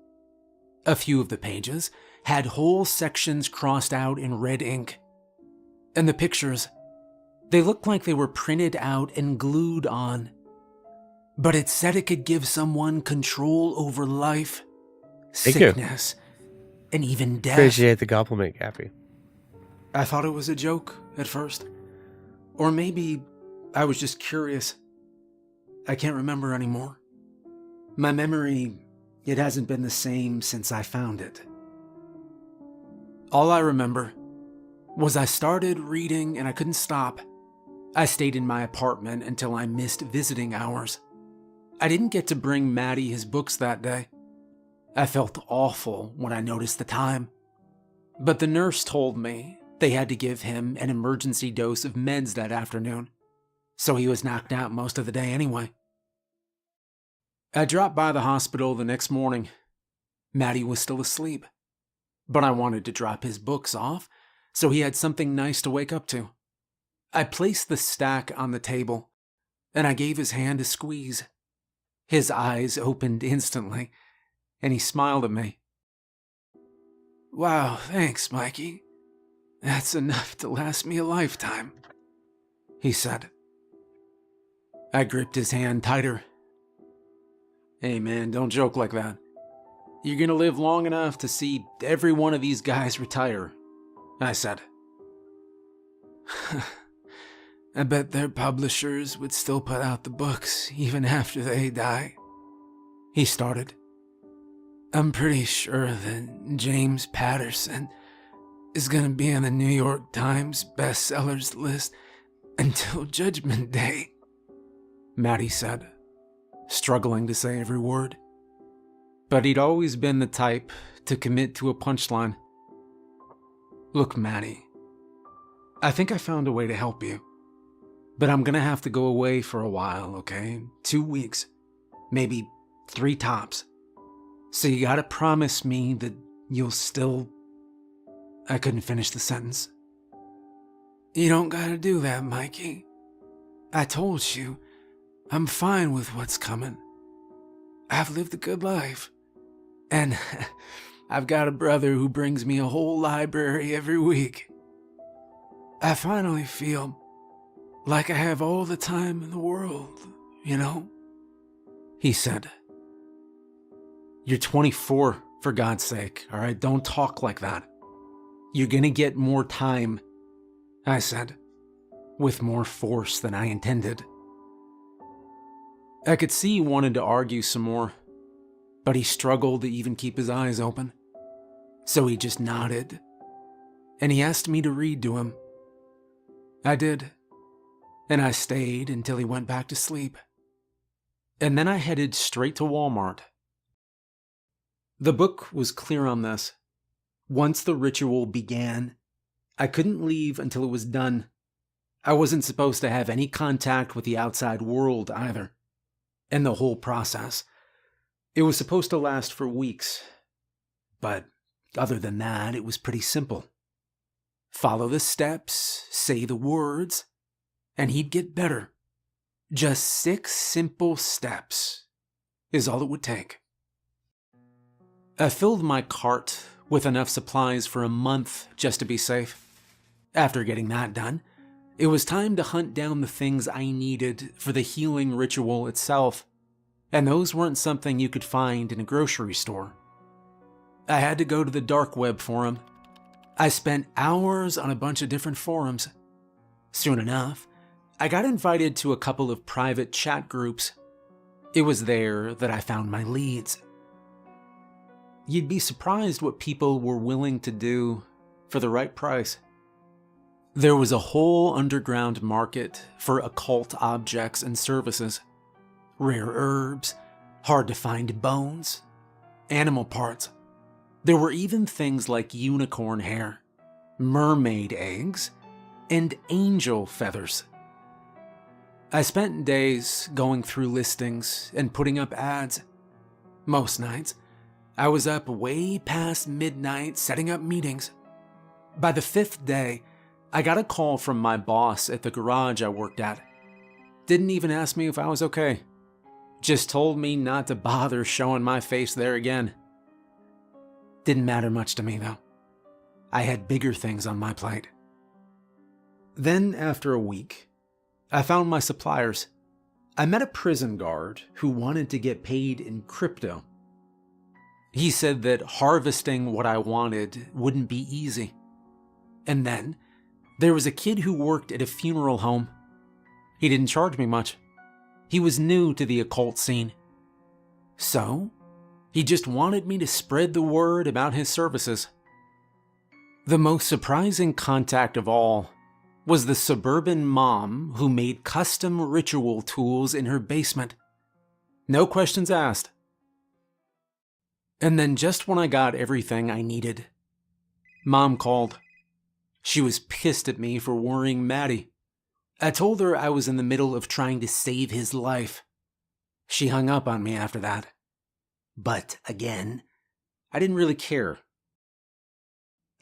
A few of the pages had whole sections crossed out in red ink. And the pictures, they looked like they were printed out and glued on. But it said it could give someone control over life, sickness, and even death. Appreciate the compliment, Cappy. I thought it was a joke at first. Or maybe I was just curious. I can't remember anymore. My memory, it hasn't been the same since I found it. All I remember was I started reading and I couldn't stop. I stayed in my apartment until I missed visiting hours. I didn't get to bring Maddie his books that day. I felt awful when I noticed the time. But the nurse told me they had to give him an emergency dose of meds that afternoon, so he was knocked out most of the day anyway. I dropped by the hospital the next morning. Maddie was still asleep, but I wanted to drop his books off so he had something nice to wake up to. I placed the stack on the table, and I gave his hand a squeeze. His eyes opened instantly, and he smiled at me. "Wow, thanks, Mikey. That's enough to last me a lifetime," he said. I gripped his hand tighter. "Hey man, don't joke like that. You're gonna live long enough to see every one of these guys retire," I said. I bet their publishers would still put out the books even after they die. He started. I'm pretty sure that James Patterson is gonna be on the New York Times bestsellers list until Judgment Day, Maddie said, struggling to say every word. But he'd always been the type to commit to a punchline. Look, Maddie, I think I found a way to help you. But I'm gonna have to go away for a while, okay? 2 weeks. Maybe 3 tops. So you gotta promise me that you'll still... I couldn't finish the sentence. You don't gotta do that, Mikey. I told you, I'm fine with what's coming. I've lived a good life. And I've got a brother who brings me a whole library every week. I finally feel like I have all the time in the world, you know? He said. You're 24, for God's sake, all right? Don't talk like that. You're gonna get more time, I said, with more force than I intended. I could see he wanted to argue some more, but he struggled to even keep his eyes open. So he just nodded, and he asked me to read to him. I did, and I stayed until he went back to sleep. And then I headed straight to Walmart. The book was clear on this. Once the ritual began, I couldn't leave until it was done. I wasn't supposed to have any contact with the outside world either. And the whole process, it was supposed to last for weeks. But other than that, it was pretty simple. Follow the steps, say the words, and he'd get better. Just 6 simple steps is all it would take. I filled my cart with enough supplies for a month just to be safe. After getting that done, it was time to hunt down the things I needed for the healing ritual itself, and those weren't something you could find in a grocery store. I had to go to the dark web for them. I spent hours on a bunch of different forums. Soon enough, I got invited to a couple of private chat groups. It was there that I found my leads. You'd be surprised what people were willing to do for the right price. There was a whole underground market for occult objects and services. Rare herbs, hard-to-find bones, animal parts. There were even things like unicorn hair, mermaid eggs, and angel feathers. I spent days going through listings and putting up ads. Most nights, I was up way past midnight setting up meetings. By the 5th day, I got a call from my boss at the garage I worked at. Didn't even ask me if I was okay. Just told me not to bother showing my face there again. Didn't matter much to me, though. I had bigger things on my plate. Then, after a week, I found my suppliers. I met a prison guard who wanted to get paid in crypto. He said that harvesting what I wanted wouldn't be easy. And then, there was a kid who worked at a funeral home. He didn't charge me much. He was new to the occult scene. So, he just wanted me to spread the word about his services. The most surprising contact of all was the suburban mom who made custom ritual tools in her basement. No questions asked. And then just when I got everything I needed, Mom called. She was pissed at me for worrying Maddie. I told her I was in the middle of trying to save his life. She hung up on me after that. But again, I didn't really care.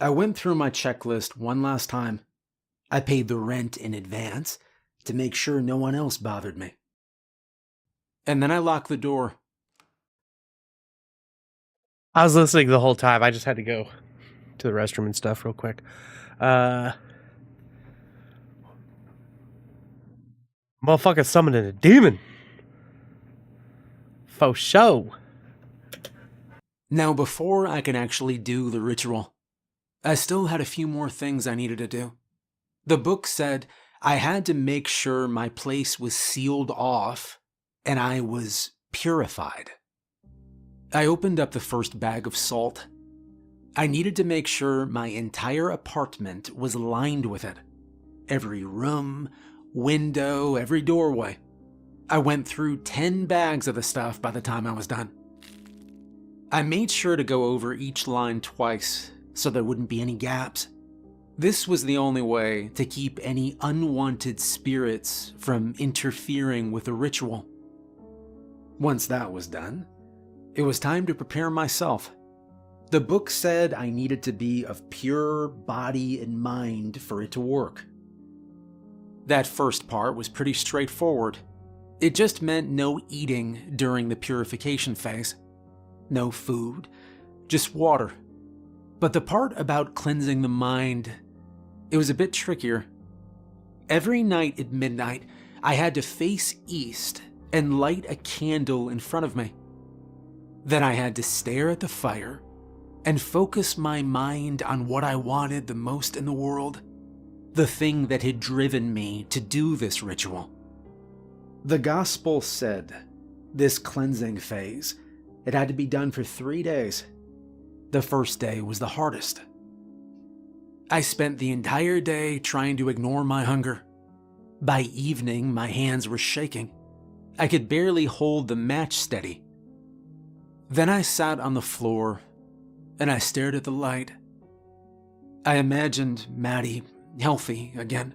I went through my checklist one last time. I paid the rent in advance to make sure no one else bothered me. And then I locked the door. I was listening the whole time. I just had to go to the restroom and stuff real quick. Motherfucker summoning a demon. Faux show. Now, before I could actually do the ritual, I still had a few more things I needed to do. The book said I had to make sure my place was sealed off and I was purified. I opened up the first bag of salt. I needed to make sure my entire apartment was lined with it. Every room, window, every doorway. I went through 10 bags of the stuff by the time I was done. I made sure to go over each line twice so there wouldn't be any gaps. This was the only way to keep any unwanted spirits from interfering with the ritual. Once that was done, it was time to prepare myself. The book said I needed to be of pure body and mind for it to work. That first part was pretty straightforward. It just meant no eating during the purification phase. No food, just water. But the part about cleansing the mind, it was a bit trickier. Every night at midnight, I had to face east and light a candle in front of me. Then I had to stare at the fire and focus my mind on what I wanted the most in the world, the thing that had driven me to do this ritual. The gospel said this cleansing phase, it had to be done for 3 days. The first day was the hardest. I spent the entire day trying to ignore my hunger. By evening, my hands were shaking. I could barely hold the match steady. Then I sat on the floor and I stared at the light. I imagined Matty healthy again.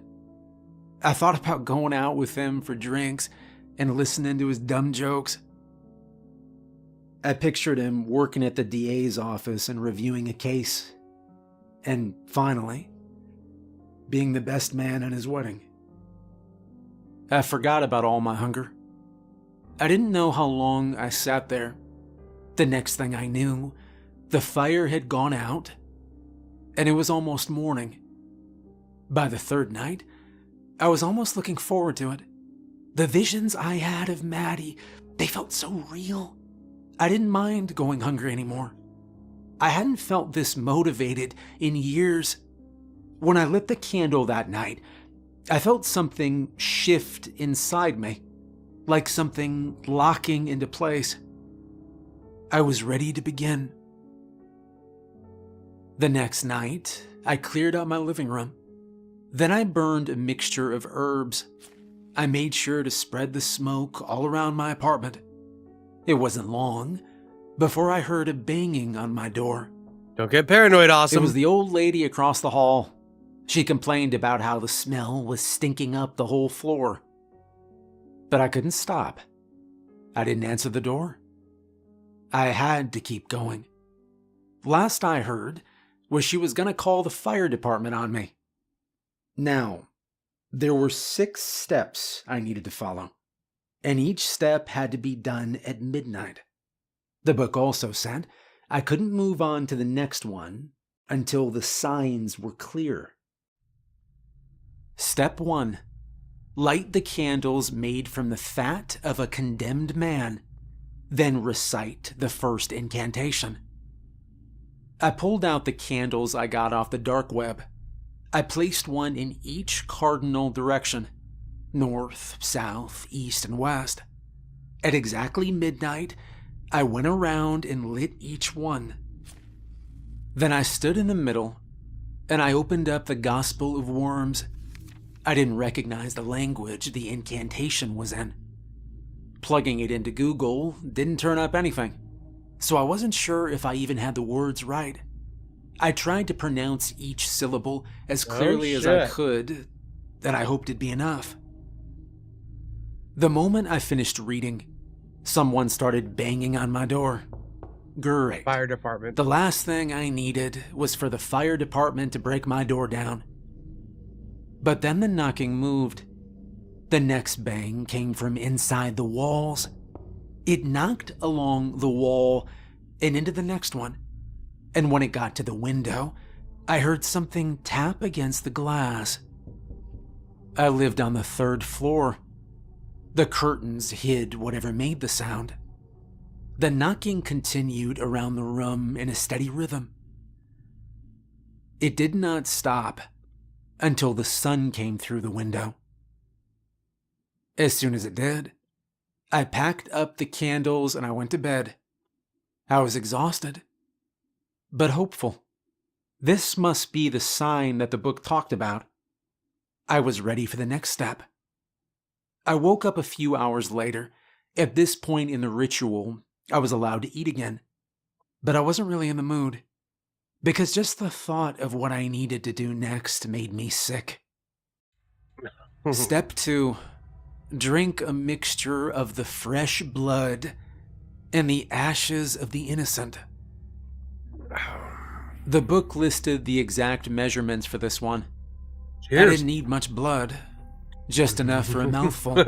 I thought about going out with him for drinks and listening to his dumb jokes. I pictured him working at the DA's office and reviewing a case. And finally, being the best man at his wedding. I forgot about all my hunger. I didn't know how long I sat there. The next thing I knew, the fire had gone out, and it was almost morning. By the third night, I was almost looking forward to it. The visions I had of Maddie, they felt so real. I didn't mind going hungry anymore. I hadn't felt this motivated in years. When I lit the candle that night, I felt something shift inside me, like something locking into place. I was ready to begin. The next night, I cleared out my living room. Then I burned a mixture of herbs. I made sure to spread the smoke all around my apartment. It wasn't long before I heard a banging on my door. Don't get paranoid, Awesome. It was the old lady across the hall. She complained about how the smell was stinking up the whole floor. But I couldn't stop. I didn't answer the door. I had to keep going. Last I heard was she was going to call the fire department on me. Now, there were 6 steps I needed to follow, and each step had to be done at midnight. The book also said I couldn't move on to the next one until the signs were clear. Step 1. Light the candles made from the fat of a condemned man, then recite the first incantation. I pulled out the candles I got off the dark web. I placed one in each cardinal direction, north, south, east, and west. At exactly midnight, I went around and lit each one. Then I stood in the middle, and I opened up the Gospel of Worms. I didn't recognize the language the incantation was in. Plugging it into Google didn't turn up anything, so I wasn't sure if I even had the words right. I tried to pronounce each syllable as clearly as I could, and I hoped it'd be enough. The moment I finished reading, someone started banging on my door. Great. Fire department. The last thing I needed was for the fire department to break my door down. But then the knocking moved. The next bang came from inside the walls. It knocked along the wall and into the next one. And when it got to the window, I heard something tap against the glass. I lived on the 3rd floor. The curtains hid whatever made the sound. The knocking continued around the room in a steady rhythm. It did not stop until the sun came through the window. As soon as it did, I packed up the candles and I went to bed. I was exhausted, but hopeful. This must be the sign that the book talked about. I was ready for the next step. I woke up a few hours later. At this point in the ritual, I was allowed to eat again. But I wasn't really in the mood, because just the thought of what I needed to do next made me sick. Step 2. Drink a mixture of the fresh blood and the ashes of the innocent. The book listed the exact measurements for this one. I Cheers. didn't need much blood, just enough for a mouthful.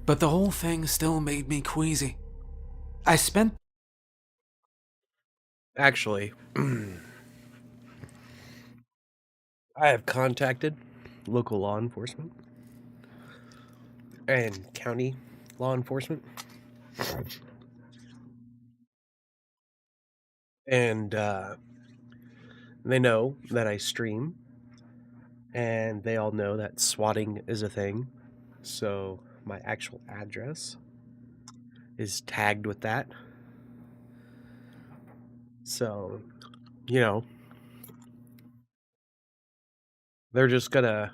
But the whole thing still made me queasy. I spent Actually, I have contacted local law enforcement and county law enforcement. And they know that I stream, and they all know that swatting is a thing. So my actual address is tagged with that. So, you know, they're just gonna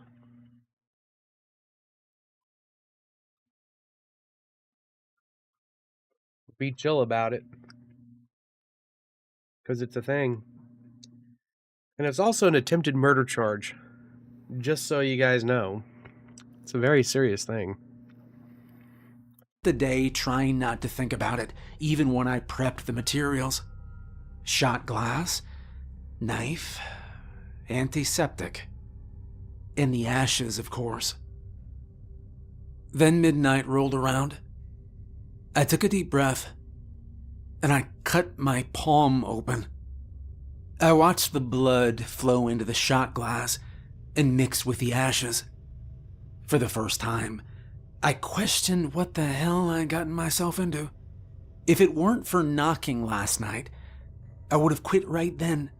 be chill about it because it's a thing. And it's also an attempted murder charge, just so you guys know. It's a very serious thing. the day trying not to think about it, even when I prepped the materials. Shot glass, knife, antiseptic, and the ashes, of course. Then midnight rolled around. I took a deep breath, and I cut my palm open. I watched the blood flow into the shot glass and mix with the ashes. For the first time, I questioned what the hell I'd gotten myself into. If it weren't for knocking last night, I would have quit right then.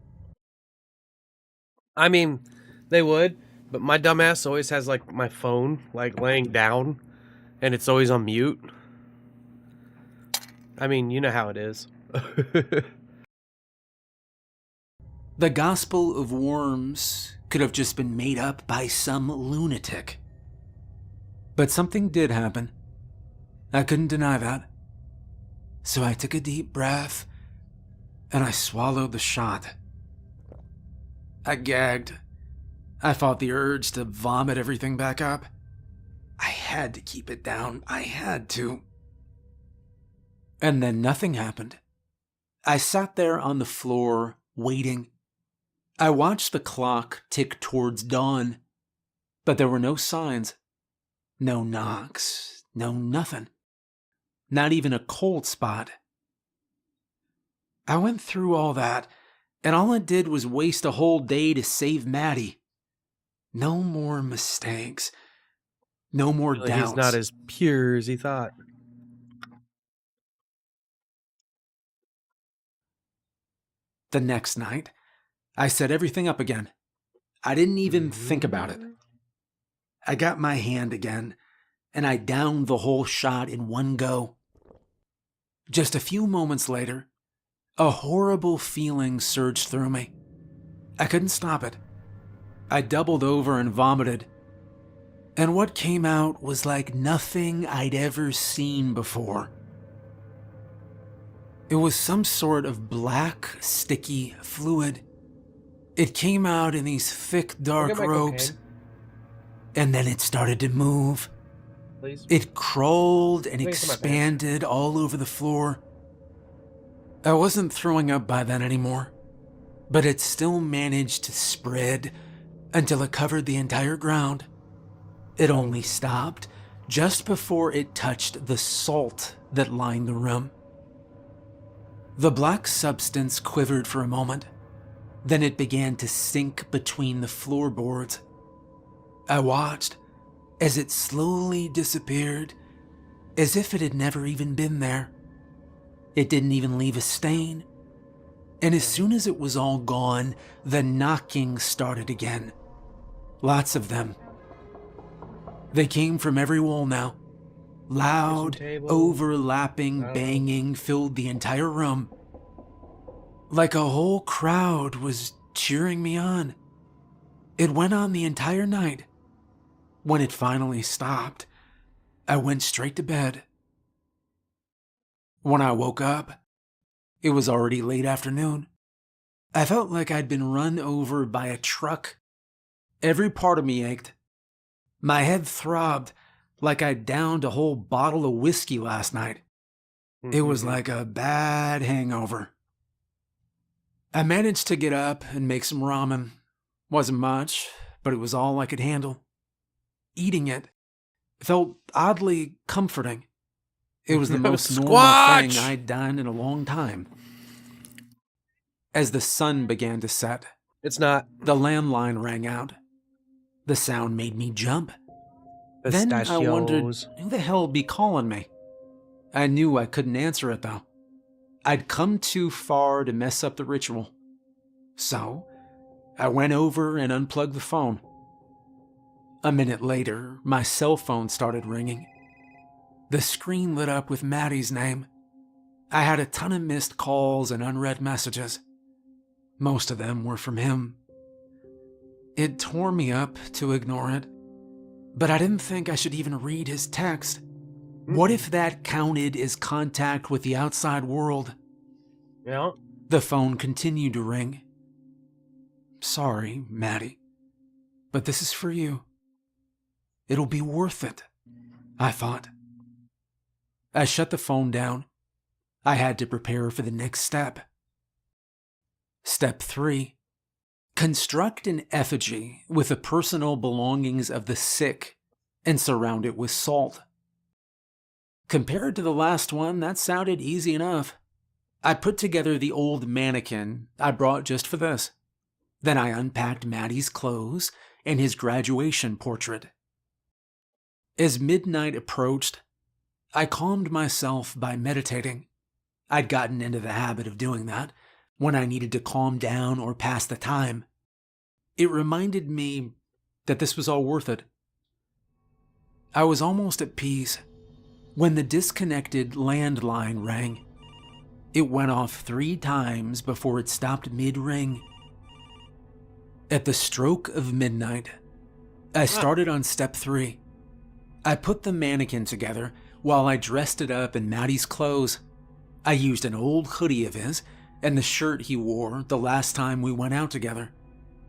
I mean, they would, but my dumbass always has like my phone like laying down, and it's always on mute. I mean, you know how it is. The Gospel of Worms could have just been made up by some lunatic. But something did happen. I couldn't deny that. So I took a deep breath and I swallowed the shot. I gagged. I fought the urge to vomit everything back up. I had to keep it down. I had to. And then nothing happened. I sat there on the floor, waiting. I watched the clock tick towards dawn, but there were no signs. No knocks, no nothing. Not even a cold spot. I went through all that, and all it did was waste a whole day to save Maddie. No more mistakes. No more Really, doubts. he's not as pure as he thought. The next night, I set everything up again. I didn't even think about it. I got my hand again, and I downed the whole shot in one go. Just a few moments later, a horrible feeling surged through me. I couldn't stop it. I doubled over and vomited. And what came out was like nothing I'd ever seen before. It was some sort of black, sticky fluid. It came out in these thick, dark Look at my ropes, cocaine, and then it started to move. please. It crawled and Wait for my pants. expanded all over the floor. I wasn't throwing up by then anymore, but it still managed to spread until it covered the entire ground. It only stopped just before it touched the salt that lined the room. The black substance quivered for a moment. Then it began to sink between the floorboards. I watched as it slowly disappeared, as if it had never even been there. It didn't even leave a stain. And as soon as it was all gone, the knocking started again. Lots of them. They came from every wall now. Loud, table. overlapping Oh. banging filled the entire room. Like a whole crowd was cheering me on. It went on the entire night. When it finally stopped, I went straight to bed. When I woke up, it was already late afternoon. I felt like I'd been run over by a truck. Every part of me ached. My head throbbed like I'd downed a whole bottle of whiskey last night. It was like a bad hangover. I managed to get up and make some ramen. Wasn't much, but it was all I could handle. Eating it felt oddly comforting. It was the most normal thing Squatch! I'd done in a long time. As the sun began to set, It's not. the landline rang out. The sound made me jump. Then I wondered Pistachios. who the hell would be calling me. I knew I couldn't answer it though. I'd come too far to mess up the ritual. So I went over and unplugged the phone. A minute later, my cell phone started ringing. The screen lit up with Maddie's name. I had a ton of missed calls and unread messages. Most of them were from him. It tore me up to ignore it, but I didn't think I should even read his text. What if that counted as contact with the outside world? Yeah. The phone continued to ring. Sorry, Maddie, but this is for you. It'll be worth it, I thought. I shut the phone down. I had to prepare for the next step. Step 3. Construct an effigy with the personal belongings of the sick and surround it with salt. Compared to the last one, that sounded easy enough. I put together the old mannequin I brought just for this. Then I unpacked Maddie's clothes and his graduation portrait. As midnight approached, I calmed myself by meditating. I'd gotten into the habit of doing that when I needed to calm down or pass the time. It reminded me that this was all worth it. I was almost at peace when the disconnected landline rang. It went off 3 times before it stopped mid-ring. At the stroke of midnight, I started on step 3. I put the mannequin together while I dressed it up in Maddie's clothes. I used an old hoodie of his and the shirt he wore the last time we went out together.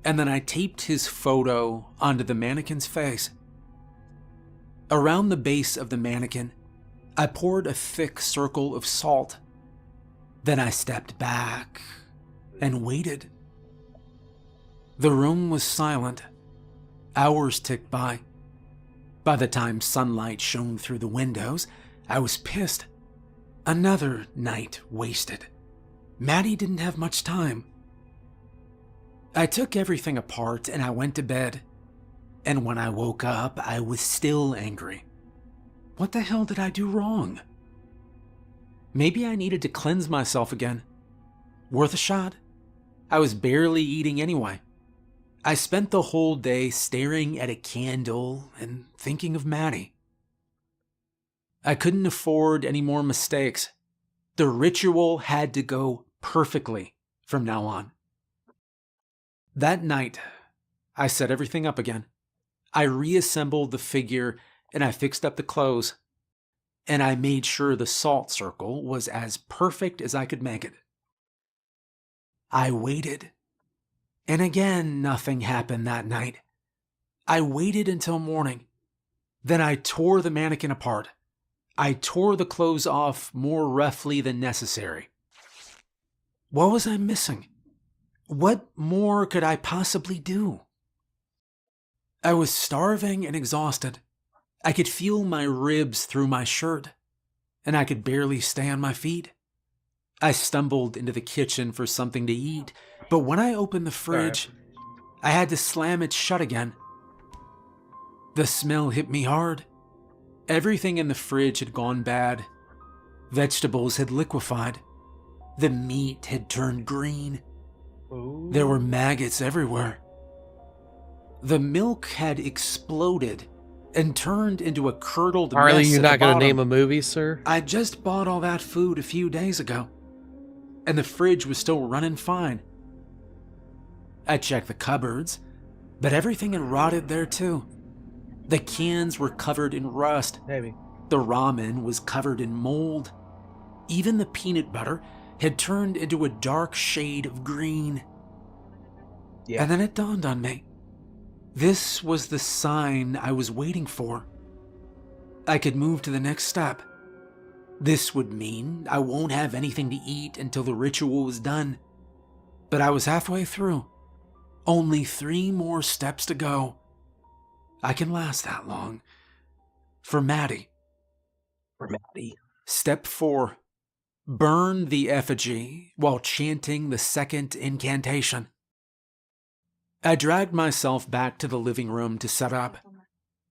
And then I taped his photo onto the mannequin's face. Around the base of the mannequin, I poured a thick circle of salt. Then I stepped back and waited. The room was silent. Hours ticked by. By the time sunlight shone through the windows, I was pissed. Another night wasted. Maddie didn't have much time. I took everything apart and I went to bed. And when I woke up, I was still angry. What the hell did I do wrong? Maybe I needed to cleanse myself again. Worth a shot? I was barely eating anyway. I spent the whole day staring at a candle and thinking of Maddie. I couldn't afford any more mistakes. The ritual had to go perfectly from now on. That night, I set everything up again. I reassembled the figure and I fixed up the clothes. And I made sure the salt circle was as perfect as I could make it. I waited. And again, nothing happened that night. I waited until morning. Then I tore the mannequin apart. I tore the clothes off more roughly than necessary. What was I missing? What more could I possibly do? I was starving and exhausted. I could feel my ribs through my shirt, and I could barely stay on my feet. I stumbled into the kitchen for something to eat, but when I opened the fridge, I had to slam it shut again. The smell hit me hard. Everything in the fridge had gone bad. Vegetables had liquefied. The meat had turned green. Ooh. There were maggots everywhere. The milk had exploded and turned into a curdled Harley, mess you're at not the going to bottom. name a movie, sir? I just bought all that food a few days ago, and the fridge was still running fine. I checked the cupboards, but everything had rotted there too. The cans were covered in rust. Maybe. The ramen was covered in mold. Even the peanut butter had turned into a dark shade of green. Yeah. And then it dawned on me. This was the sign I was waiting for. I could move to the next step. This would mean I won't have anything to eat until the ritual was done. But I was halfway through. Only 3 more steps to go. I can last that long. For Maddie. For Maddie. Step 4. Burn the effigy while chanting the second incantation. I dragged myself back to the living room to set up.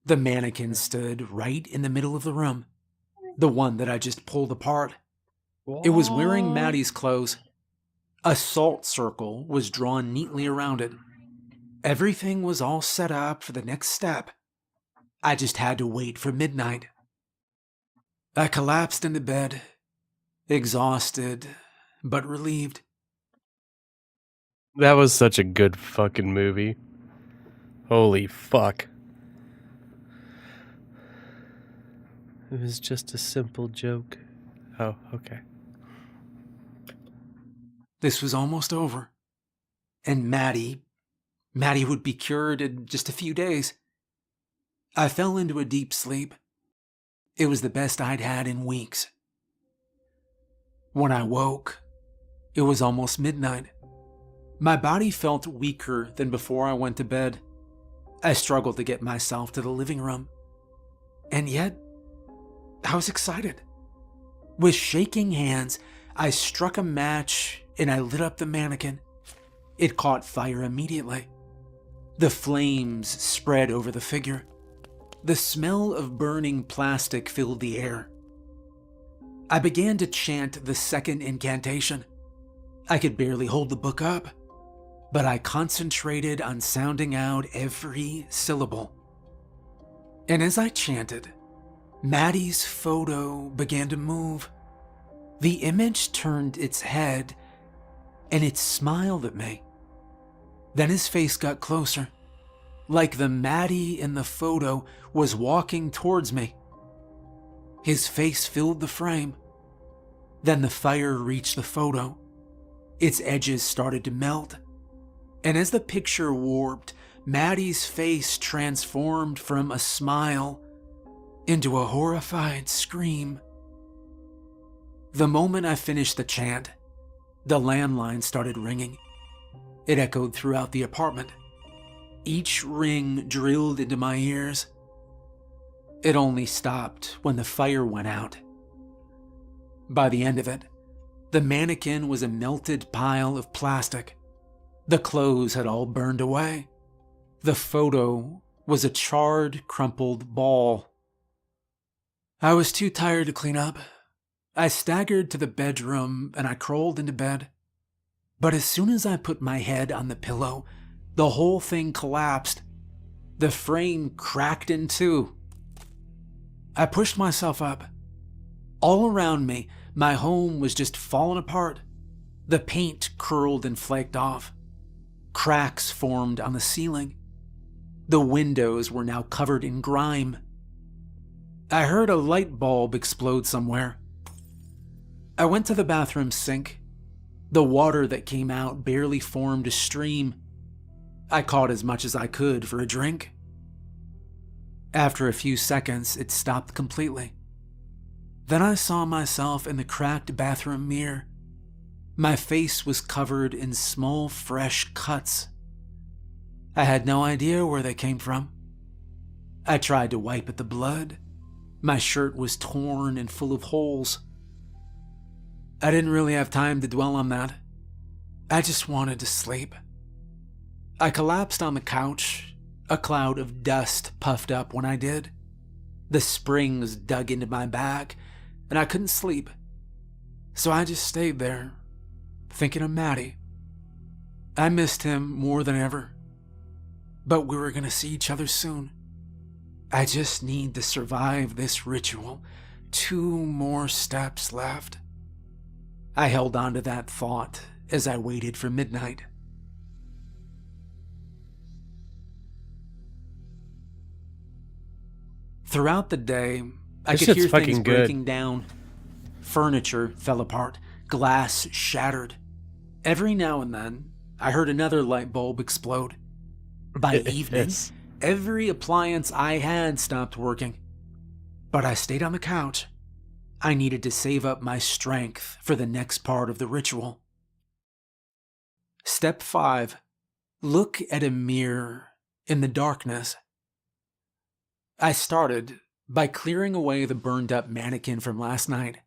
The mannequin stood right in the middle of the room, the one that I just pulled apart. It was wearing Maddie's clothes. A salt circle was drawn neatly around it. Everything was all set up for the next step. I just had to wait for midnight. I collapsed into bed, exhausted but relieved. That was such a good fucking movie. Holy fuck. It was just a simple joke. Oh, okay. This was almost over. And Maddie would be cured in just a few days. I fell into a deep sleep. It was the best I'd had in weeks. When I woke, it was almost midnight. My body felt weaker than before I went to bed. I struggled to get myself to the living room. And yet, I was excited. With shaking hands, I struck a match and I lit up the mannequin. It caught fire immediately. The flames spread over the figure. The smell of burning plastic filled the air. I began to chant the second incantation. I could barely hold the book up, but I concentrated on sounding out every syllable. And as I chanted, Maddie's photo began to move. The image turned its head and it smiled at me. Then his face got closer, like the Maddie in the photo was walking towards me. His face filled the frame. Then the fire reached the photo. Its edges started to melt. And as the picture warped, Maddie's face transformed from a smile into a horrified scream. The moment I finished the chant, the landline started ringing. It echoed throughout the apartment. Each ring drilled into my ears. It only stopped when the fire went out. By the end of it, the mannequin was a melted pile of plastic. The clothes had all burned away. The photo was a charred, crumpled ball. I was too tired to clean up. I staggered to the bedroom and I crawled into bed. But as soon as I put my head on the pillow, the whole thing collapsed. The frame cracked in two. I pushed myself up. All around me, my home was just falling apart. The paint curled and flaked off. Cracks formed on the ceiling. The windows were now covered in grime. I heard a light bulb explode somewhere. I went to the bathroom sink. The water that came out barely formed a stream. I caught as much as I could for a drink. After a few seconds, it stopped completely. Then I saw myself in the cracked bathroom mirror. My face was covered in small, fresh cuts. I had no idea where they came from. I tried to wipe at the blood. My shirt was torn and full of holes. I didn't really have time to dwell on that. I just wanted to sleep. I collapsed on the couch. A cloud of dust puffed up when I did. The springs dug into my back, and I couldn't sleep. So I just stayed there, thinking of Maddie. I missed him more than ever. But we were going to see each other soon. I just need to survive this ritual. 2 more steps left. I held on to that thought as I waited for midnight. Throughout the day, I This could shit's hear things fucking good. breaking down. Furniture fell apart, glass shattered. Every now and then, I heard another light bulb explode. By evening, Yes. every appliance I had stopped working. But I stayed on the couch. I needed to save up my strength for the next part of the ritual. Step 5. Look at a mirror in the darkness. I started by clearing away the burned up mannequin from last night.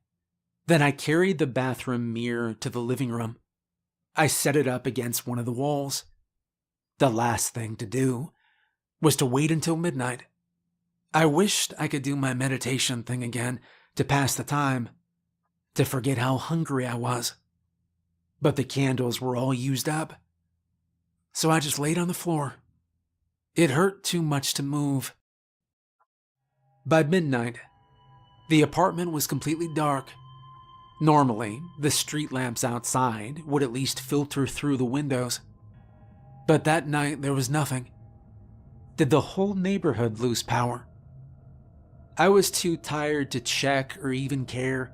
Then I carried the bathroom mirror to the living room. I set it up against one of the walls. The last thing to do was to wait until midnight. I wished I could do my meditation thing again to pass the time, to forget how hungry I was. But the candles were all used up. So I just laid on the floor. It hurt too much to move. By midnight, the apartment was completely dark. Normally, the street lamps outside would at least filter through the windows. But that night, there was nothing. Did the whole neighborhood lose power? I was too tired to check or even care.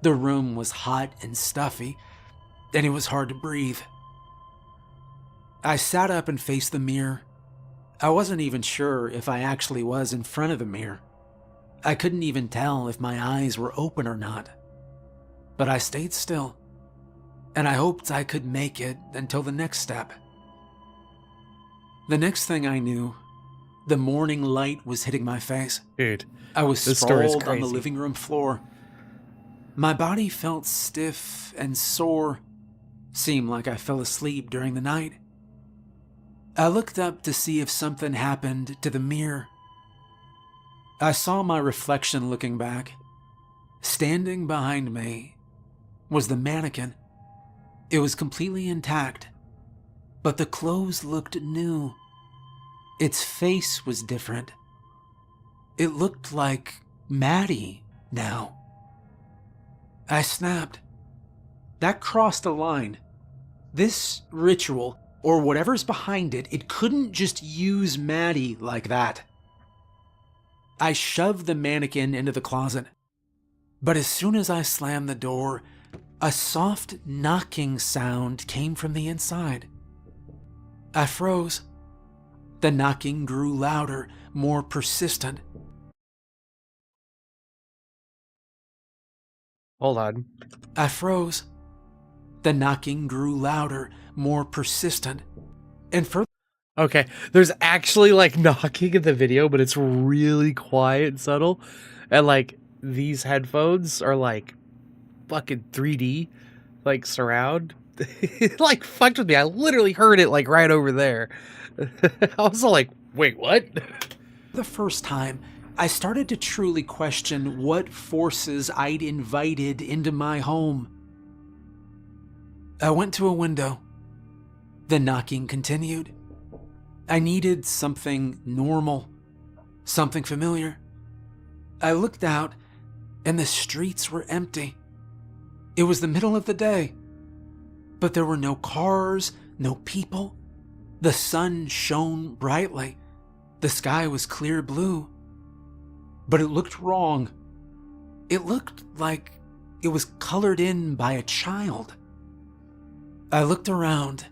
The room was hot and stuffy, and it was hard to breathe. I sat up and faced the mirror. I wasn't even sure if I actually was in front of the mirror. I couldn't even tell if my eyes were open or not. But I stayed still, and I hoped I could make it until the next step. The next thing I knew, the morning light was hitting my face. Dude, I was this story is sprawled on the crazy. living room floor. My body felt stiff and sore. Seemed like I fell asleep during the night. I looked up to see if something happened to the mirror. I saw my reflection looking back. Standing behind me was the mannequin. It was completely intact, but the clothes looked new. Its face was different. It looked like Maddie now. I snapped. That crossed a line. This ritual, or whatever's behind it, it couldn't just use Maddie like that. I shoved the mannequin into the closet. But as soon as I slammed the door, a soft knocking sound came from the inside. I froze. The knocking grew louder, more persistent. Hold on. I froze. The knocking grew louder, more persistent. And further, Okay, there's actually like knocking in the video, but it's really quiet and subtle. And like these headphones are like fucking 3D, like surround. It like fucked with me. I literally heard it like right over there. I was all like, wait, what? the first time, I started to truly question what forces I'd invited into my home. I went to a window. The knocking continued. I needed something normal, something familiar. I looked out, and the streets were empty. It was the middle of the day, but there were no cars, no people. The sun shone brightly. The sky was clear blue. But it looked wrong. It looked like it was colored in by a child. I looked around,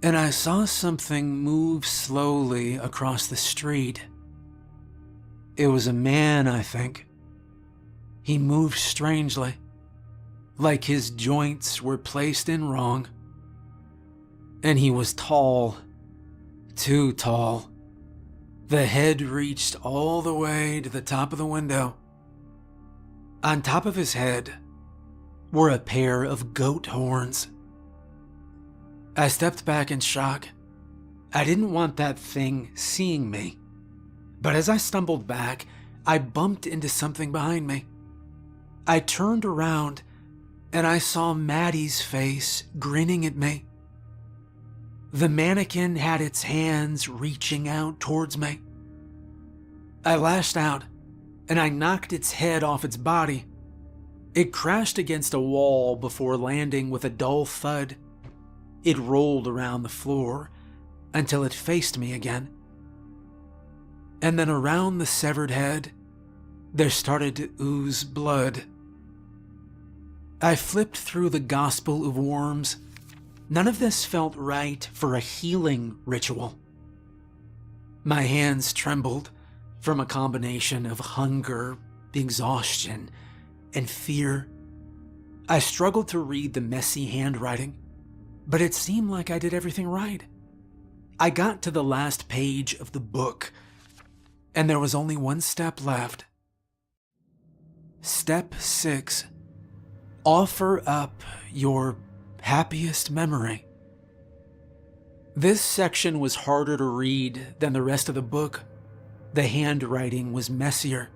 and I saw something move slowly across the street. It was a man, I think. He moved strangely, like his joints were placed in wrong. And he was tall, too tall. The head reached all the way to the top of the window. On top of his head were a pair of goat horns. I stepped back in shock. I didn't want that thing seeing me. But as I stumbled back, I bumped into something behind me. I turned around, and I saw Maddie's face grinning at me. The mannequin had its hands reaching out towards me. I lashed out, and I knocked its head off its body. It crashed against a wall before landing with a dull thud. It rolled around the floor until it faced me again. And then around the severed head, there started to ooze blood. I flipped through the Gospel of Worms. None of this felt right for a healing ritual. My hands trembled from a combination of hunger, exhaustion, and fear. I struggled to read the messy handwriting, but it seemed like I did everything right. I got to the last page of the book, and there was only one step left. Step 6. Offer up your happiest memory. This section was harder to read than the rest of the book. The handwriting was messier,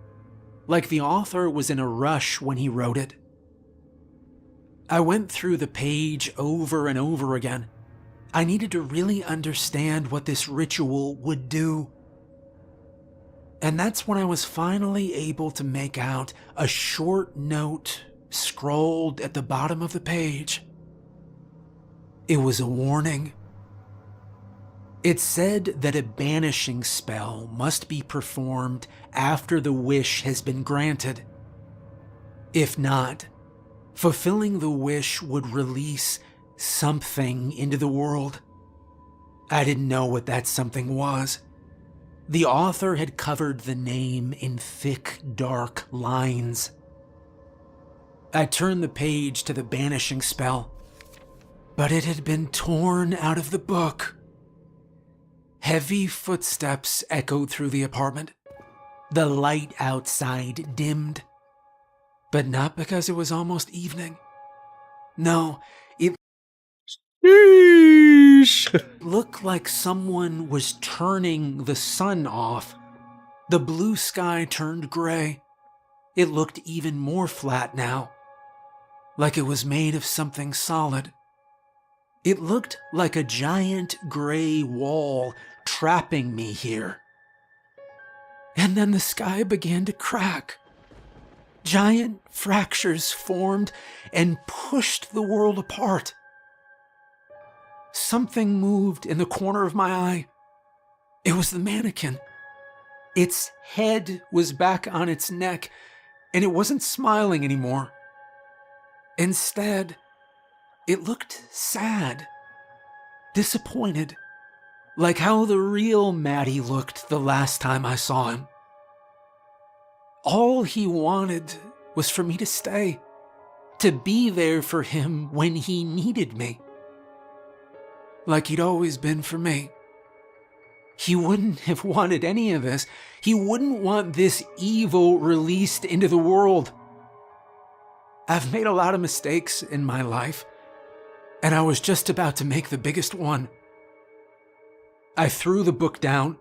like the author was in a rush when he wrote it. I went through the page over and over again. I needed to really understand what this ritual would do. And that's when I was finally able to make out a short note scrawled at the bottom of the page. It was a warning. It said that a banishing spell must be performed after the wish has been granted. If not, fulfilling the wish would release something into the world. I didn't know what that something was. The author had covered the name in thick, dark lines. I turned the page to the banishing spell, but it had been torn out of the book. Heavy footsteps echoed through the apartment. The light outside dimmed, but not because it was almost evening. No, it Sheesh. looked like someone was turning the sun off. The blue sky turned gray. It looked even more flat now, like it was made of something solid. It looked like a giant gray wall trapping me here. And then the sky began to crack. Giant fractures formed and pushed the world apart. Something moved in the corner of my eye. It was the mannequin. Its head was back on its neck, and it wasn't smiling anymore. Instead, it looked sad, disappointed, like how the real Matty looked the last time I saw him. All he wanted was for me to stay, to be there for him when he needed me. Like he'd always been for me. He wouldn't have wanted any of this. He wouldn't want this evil released into the world. I've made a lot of mistakes in my life, and I was just about to make the biggest one. I threw the book down.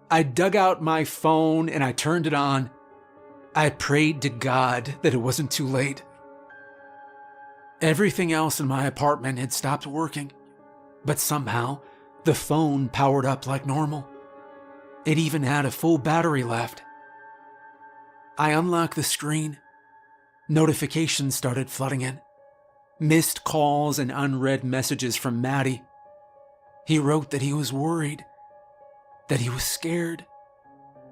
I dug out my phone and I turned it on. I prayed to God that it wasn't too late. Everything else in my apartment had stopped working, but somehow the phone powered up like normal. It even had a full battery left. I unlocked the screen. Notifications started flooding in. Missed calls and unread messages from Matty. He wrote that he was worried, that he was scared.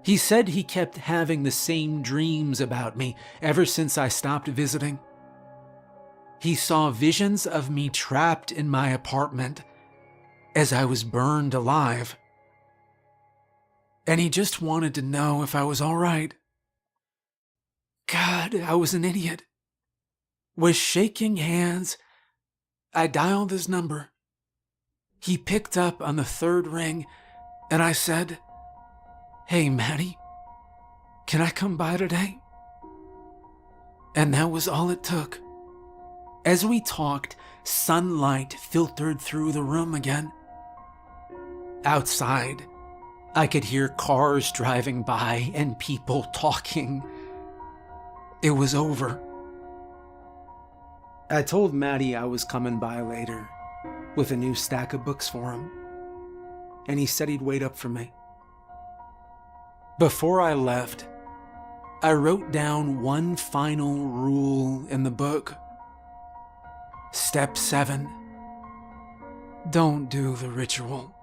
He said he kept having the same dreams about me ever since I stopped visiting. He saw visions of me trapped in my apartment as I was burned alive. And he just wanted to know if I was all right. God, I was an idiot. With shaking hands, I dialed his number. He picked up on the third ring, and I said, "Hey, Matty, can I come by today?" And that was all it took. As we talked, sunlight filtered through the room again. Outside, I could hear cars driving by and people talking. It was over. I told Matty I was coming by later with a new stack of books for him, and he said he'd wait up for me. Before I left, I wrote down one final rule in the book. Step 7. Don't do the ritual.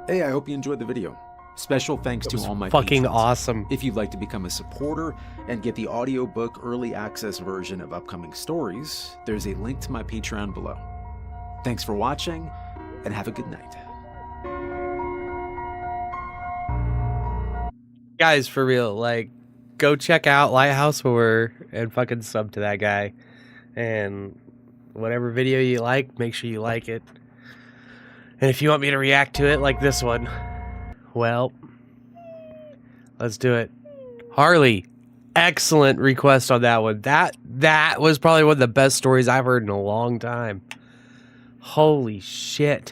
Hey, I hope you enjoyed the video. Special thanks to all my Fucking patrons. awesome. If you'd like to become a supporter and get the audiobook early access version of upcoming stories, there's a link to my Patreon below. Thanks for watching, and have a good night. Guys, for real, like, go check out Lighthouse Horror and fucking sub to that guy. And whatever video you like, make sure you like it. And if you want me to react to it like this one, well, let's do it. Harley, excellent request on that one. That was probably one of the best stories I've heard in a long time. Holy shit.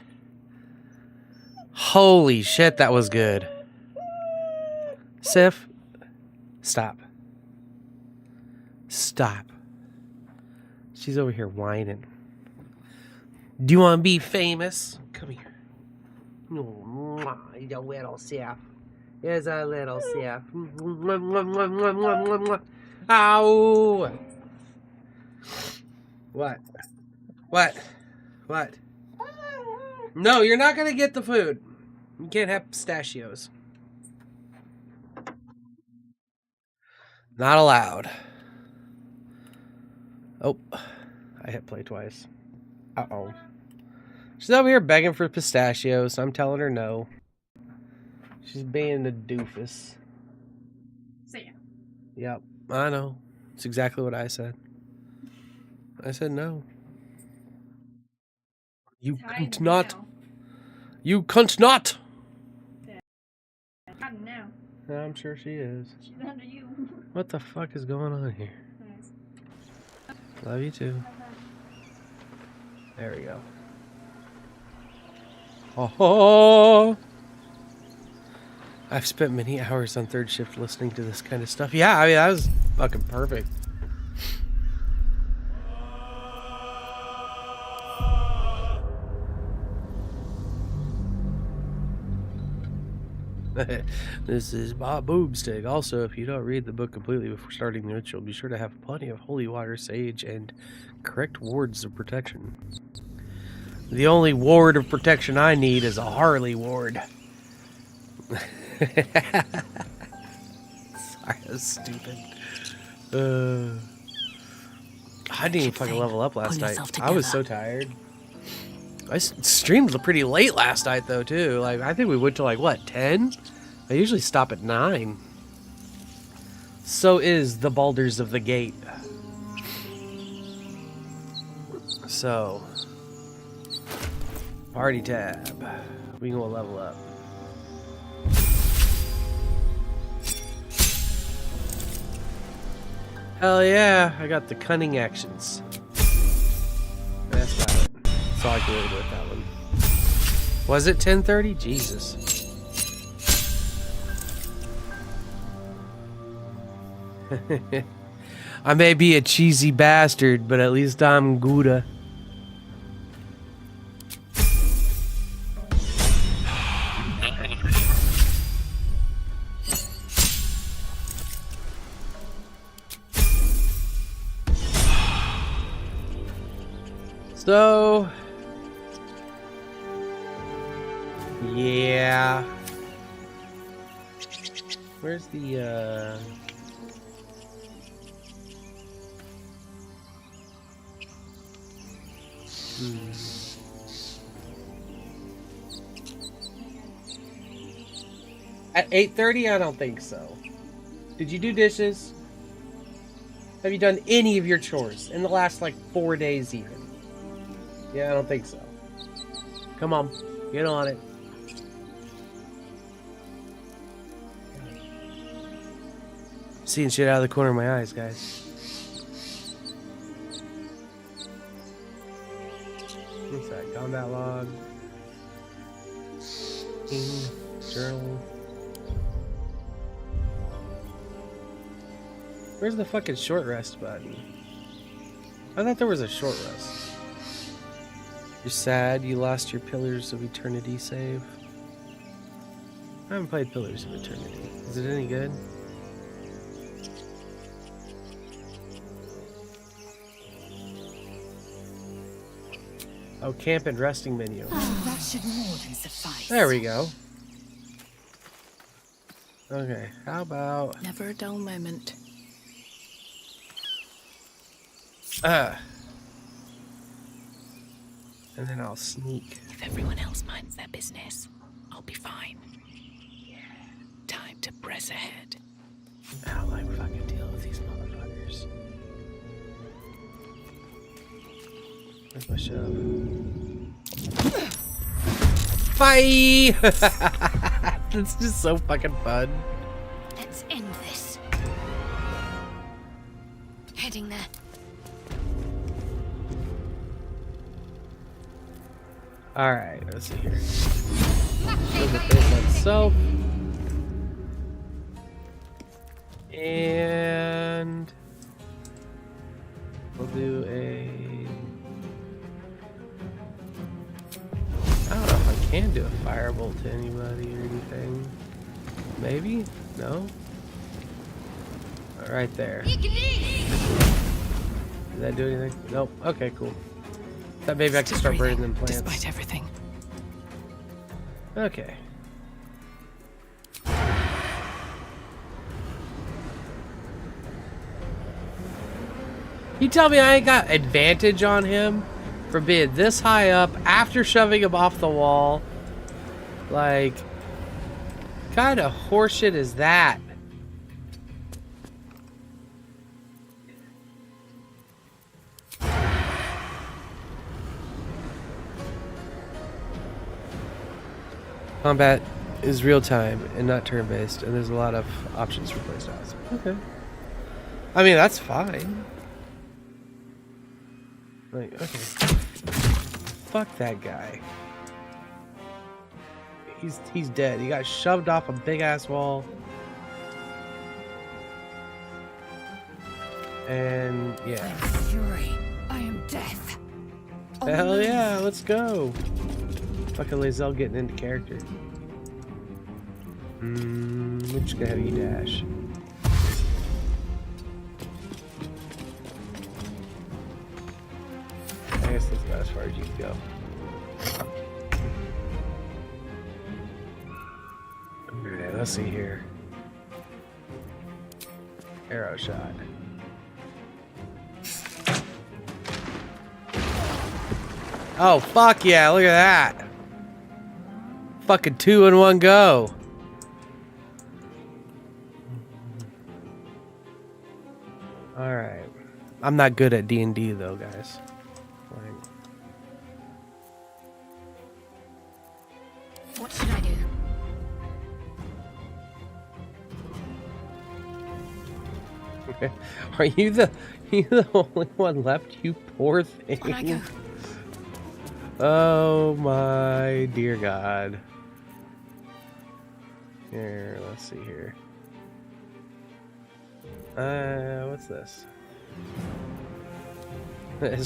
Holy shit, that was good. Sif, stop. Stop. She's over here whining. Do you want to be famous? Come here. Oh, you little Sif. Here's a little Sif. Ow! What? What? What? No, you're not going to get the food. You can't have pistachios. Not allowed. Oh, I hit play twice. Uh-oh. She's over here begging for pistachios. I'm telling her no. She's being a doofus. See ya. Yep, I know. It's exactly what I said. I said no. You Hiding cunt not. now. You cunt not. Hiding now. I'm sure she is. She's under you. What the fuck is going on here? Love you too. There we go. Oh, I've spent many hours on third shift listening to this kind of stuff. Yeah, I mean, that was fucking perfect. This is Bob Boomstick. Also, if you don't read the book completely before starting the ritual, be sure to have plenty of holy water, sage, and correct wards of protection. The only ward of protection I need is a Harley ward. Sorry, that's stupid. I didn't even fucking level up last night. I was so tired. I streamed pretty late last night, though, too. Like, I think we went to, like, what, 10? I usually stop at 9. So is the Baldur's of the Gate. So, party tab. We can go level up. Hell yeah, I got the cunning actions. That's about it. That's all I can really do with that one. Was it 10:30? Jesus. I may be a cheesy bastard, but at least I'm Gouda. So, yeah. Where's the, At 8:30? I don't think so. Did you do dishes? Have you done any of your chores in the last, like, 4 days even? Yeah, I don't think so. Come on, get on it. Seeing shit out of the corner of my eyes, guys. What's that? Combat log. Journal. Where's the fucking short rest button? I thought there was a short rest. You're sad you lost your Pillars of Eternity save. I haven't played Pillars of Eternity. Is it any good? Oh, camp and resting menu. Oh, that should more than suffice. There we go. Okay, how about... Never a dull moment. And then I'll sneak. If everyone else minds their business, I'll be fine. Time to press ahead. I'll like fucking deal with these motherfuckers. Where's my shove? Bye! It's just so fucking fun. Let's end this. Heading there. Alright, let's see here. Overface myself. And we'll do a... I don't know if I can do a firebolt to anybody or anything. Maybe? No? Right there. Did that do anything? Nope. Okay, cool. Thought maybe I could start burning them plants. Despite everything. Okay. You tell me I ain't got advantage on him for being this high up after shoving him off the wall? Like, kind of horseshit is that? Combat is real time and not turn based, and there's a lot of options for playstyles. Okay. I mean, that's fine. Like, okay. Fuck that guy. He's dead. He got shoved off a big ass wall. And I yeah. am fury. I am death. Hell yeah, let's go. Fucking Lae'zel getting into character. We're just gonna have you dash. I guess that's about as far as you can go. Alright, let's see here. Arrow shot. Oh, fuck yeah, look at that. Fucking 2 in 1 go. Alright. I'm not good at D&D though, guys. Like, What should I do? okay. Are you the only one left, you poor thing? On I go. Oh my dear God. Here, let's see here. What's this?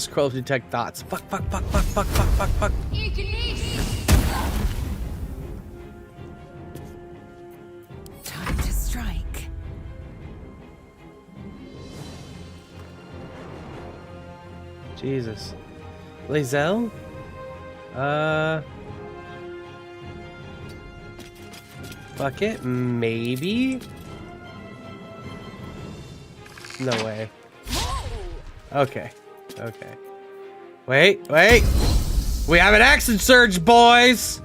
Scroll to detect thoughts. Fuck. Time to strike. Jesus. Lae'zel? Fuck it, maybe? No way. Okay. Wait. We have an action surge, boys!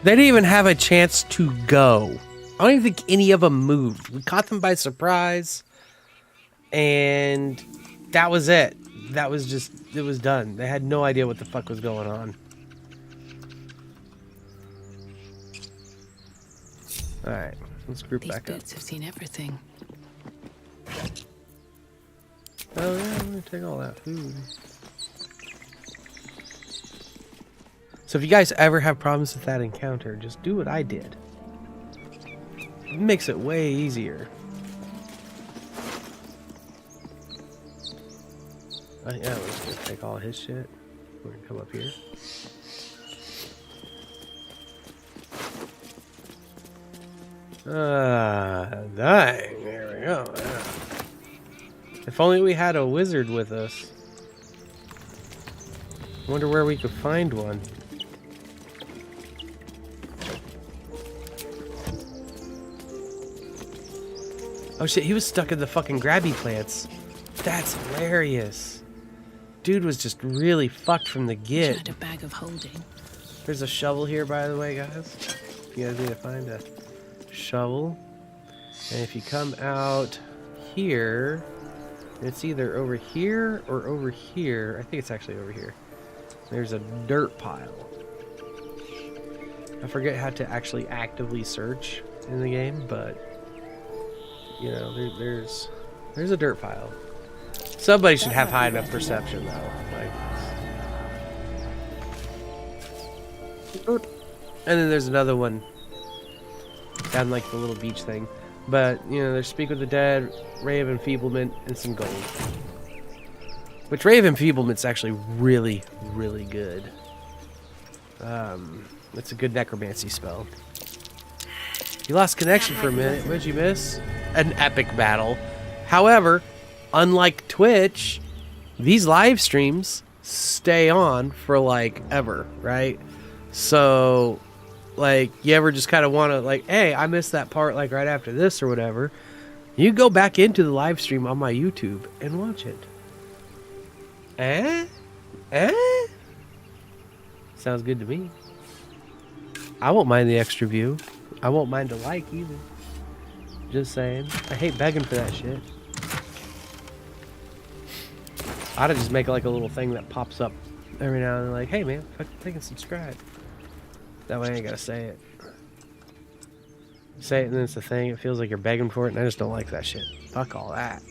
They didn't even have a chance to go. I don't even think any of them moved. We caught them by surprise. And that was it. That was just, it was done. They had no idea what the fuck was going on. Alright, let's group These back up. boots have seen everything. Oh yeah, I'm gonna take all that food. So if you guys ever have problems with that encounter, just do what I did. It makes it way easier. Yeah, we're just gonna take all his shit. We're gonna come up here. Dang. There we go. Yeah. If only we had a wizard with us. Wonder where we could find one. Oh shit, he was stuck in the fucking grabby plants. That's hilarious. Dude was just really fucked from the get. Had a bag of holding. There's a shovel here, by the way, guys. You guys need to find a shovel. And if you come out here, it's either over here or over here. I think it's actually over here. There's a dirt pile. I forget how to actually actively search in the game, but you know, there's a dirt pile. Somebody should have high enough perception, though. Like, and then there's another one down like the little beach thing. But you know, there's Speak with the Dead, Ray of Enfeeblement, and some gold. Which Ray of Enfeeblement's actually really, really good. It's a good necromancy spell. You lost connection for a minute. What did you miss? An epic battle. However, unlike Twitch, these live streams stay on for like ever, right? So, like, you ever just kind of want to, like, hey, I missed that part, like, right after this or whatever. You go back into the live stream on my YouTube and watch it. Sounds good to me. I won't mind the extra view. I won't mind a like either. Just saying. I hate begging for that shit. I'd just make like a little thing that pops up every now and then, like, hey man, fucking subscribe. That way I ain't gotta say it. Say it and then it's a thing. It feels like you're begging for it, and I just don't like that shit. Fuck all that.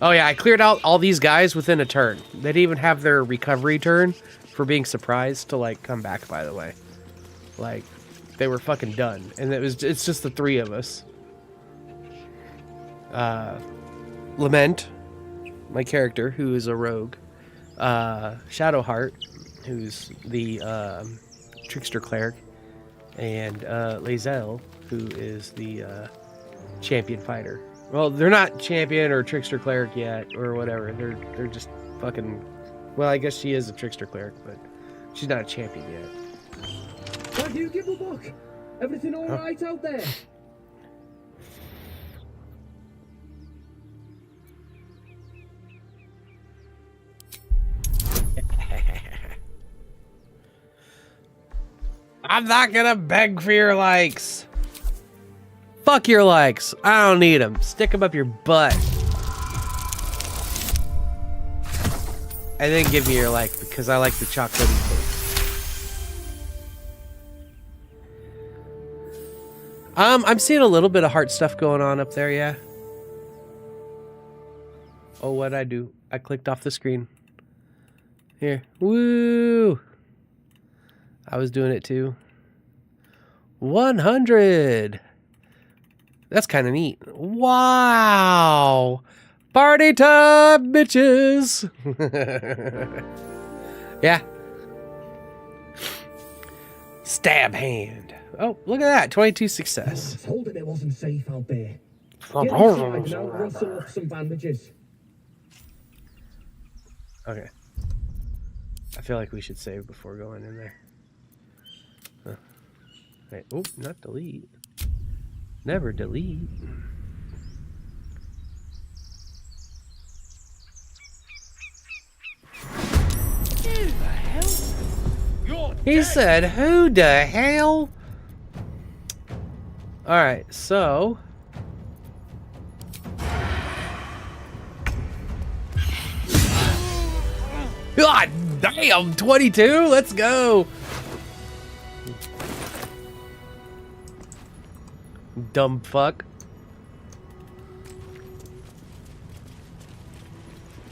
Oh yeah, I cleared out all these guys within a turn. They didn't even have their recovery turn for being surprised to like come back, by the way. Like, they were fucking done. And it's just the three of us. Lament, my character, who is a rogue. Shadowheart, who's the trickster cleric. And Lae'zel, who is the champion fighter. Well, they're not champion or trickster cleric yet, or whatever. They're just fucking... Well, I guess she is a trickster cleric, but she's not a champion yet. Why do you give a fuck? Everything all right out there? I'm not gonna beg for your likes. Fuck your likes. I don't need them. Stick them up your butt. And then give me your like, because I like the chocolatey taste. I'm seeing a little bit of heart stuff going on up there, yeah. Oh, what'd I do? I clicked off the screen. Here. Woo! I was doing it too. 100! That's kind of neat. Wow! Party time, bitches! Yeah. Stab hand. Oh, look at that. 22 success. I told it wasn't safe out there. Get inside now, rustle up some bandages. Okay. I feel like we should save before going in there. Huh. Wait, oh, not delete. Never delete. Who the hell? You're He dead. said, who the hell? Alright, so... God damn, 22? Let's go! Dumb fuck.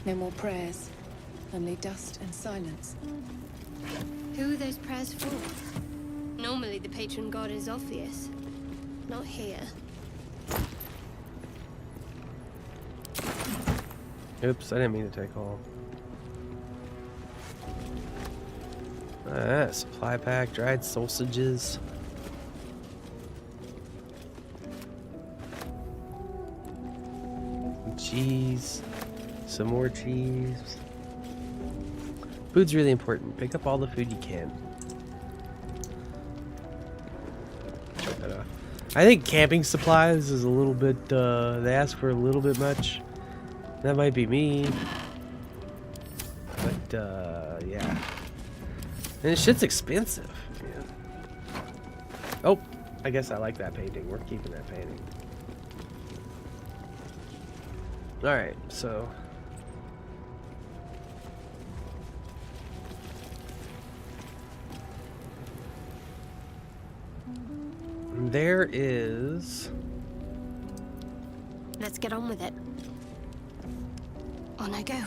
No more prayers, only dust and silence. Who are those prayers for? Normally the patron god is obvious. Not here. Oops, I didn't mean to take all. Supply pack, dried sausages. Some cheese. Some more cheese. Food's really important. Pick up all the food you can. I think camping supplies is a little bit, they ask for a little bit much. That might be me. But, yeah. And this shit's expensive. Yeah. Oh, I guess I like that painting. We're keeping that painting. Alright, so... there is... Let's get on with it. On I go.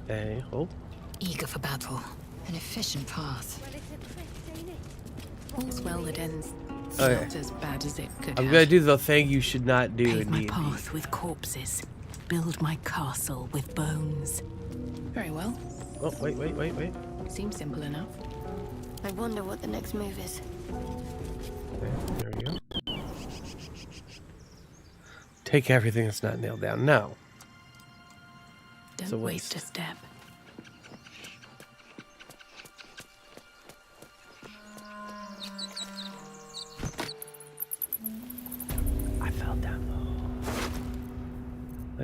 Hey, oh. Eager for battle. An efficient path. Well, it's a trick, ain't it? All's well that ends. Okay. Not as bad as it could I'm have. gonna do the thing you should not do Pave in my D&D. path with corpses. Build my castle with bones. Very well. Oh, wait. Seems simple enough. I wonder what the next move is. Okay, there we go. Take everything that's not nailed down. No. It's a Don't waste waste. a step. I fell down low.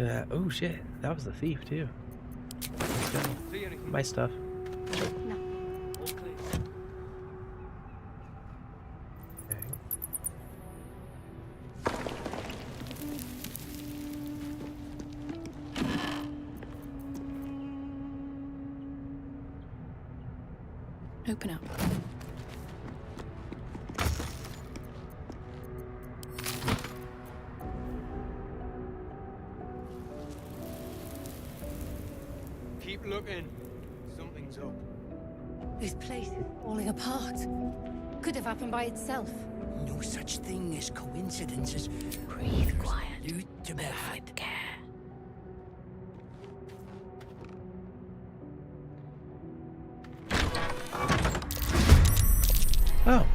Look at that. Oh shit. That was the thief too. Let's go. See anything? My stuff. No. All clear. Okay. Open up. Keep looking. Something's up. This place is falling apart. Could have happened by itself. No such thing as coincidences. Breathe quiet. You to Move bed. with care. Oh.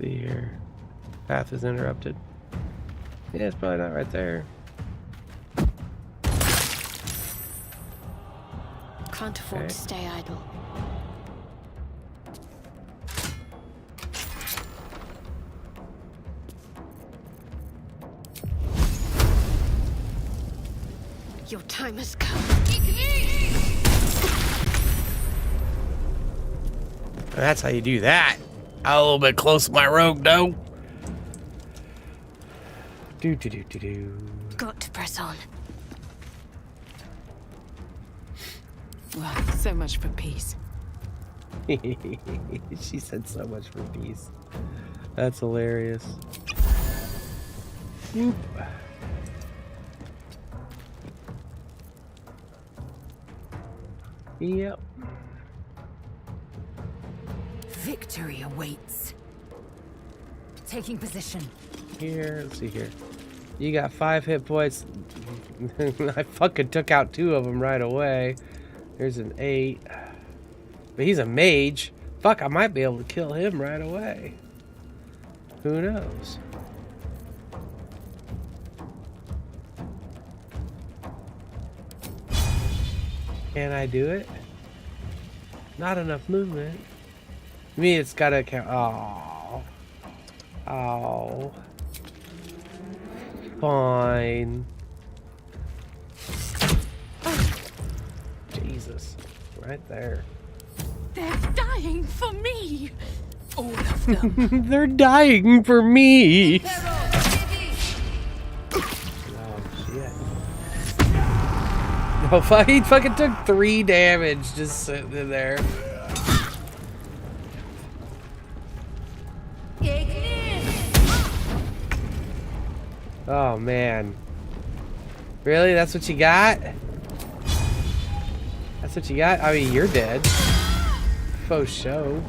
See here. Path is interrupted. Yeah, it's probably not right there. Can't afford Okay. to stay idle. Your time has come. That's how you do that. A little bit close to my rogue, though. Do. Got to press on. Well, so much for peace. She said so much for peace. That's hilarious. Whoop. Yep. Victory awaits. Taking position. Here, let's see here. You got 5 hit points. I fucking took out 2 of them right away. There's an 8. But he's a mage. Fuck, I might be able to kill him right away. Who knows? Can I do it? Not enough movement. I mean, it's gotta count. Oh. Oh. Fine. Jesus. Right there. They're dying for me. All of them. They're dying for me. Oh, shit. Oh, fuck. He fucking took 3 damage just sitting in there. Oh, man. Really? That's what you got? That's what you got? I mean, you're dead. Faux show.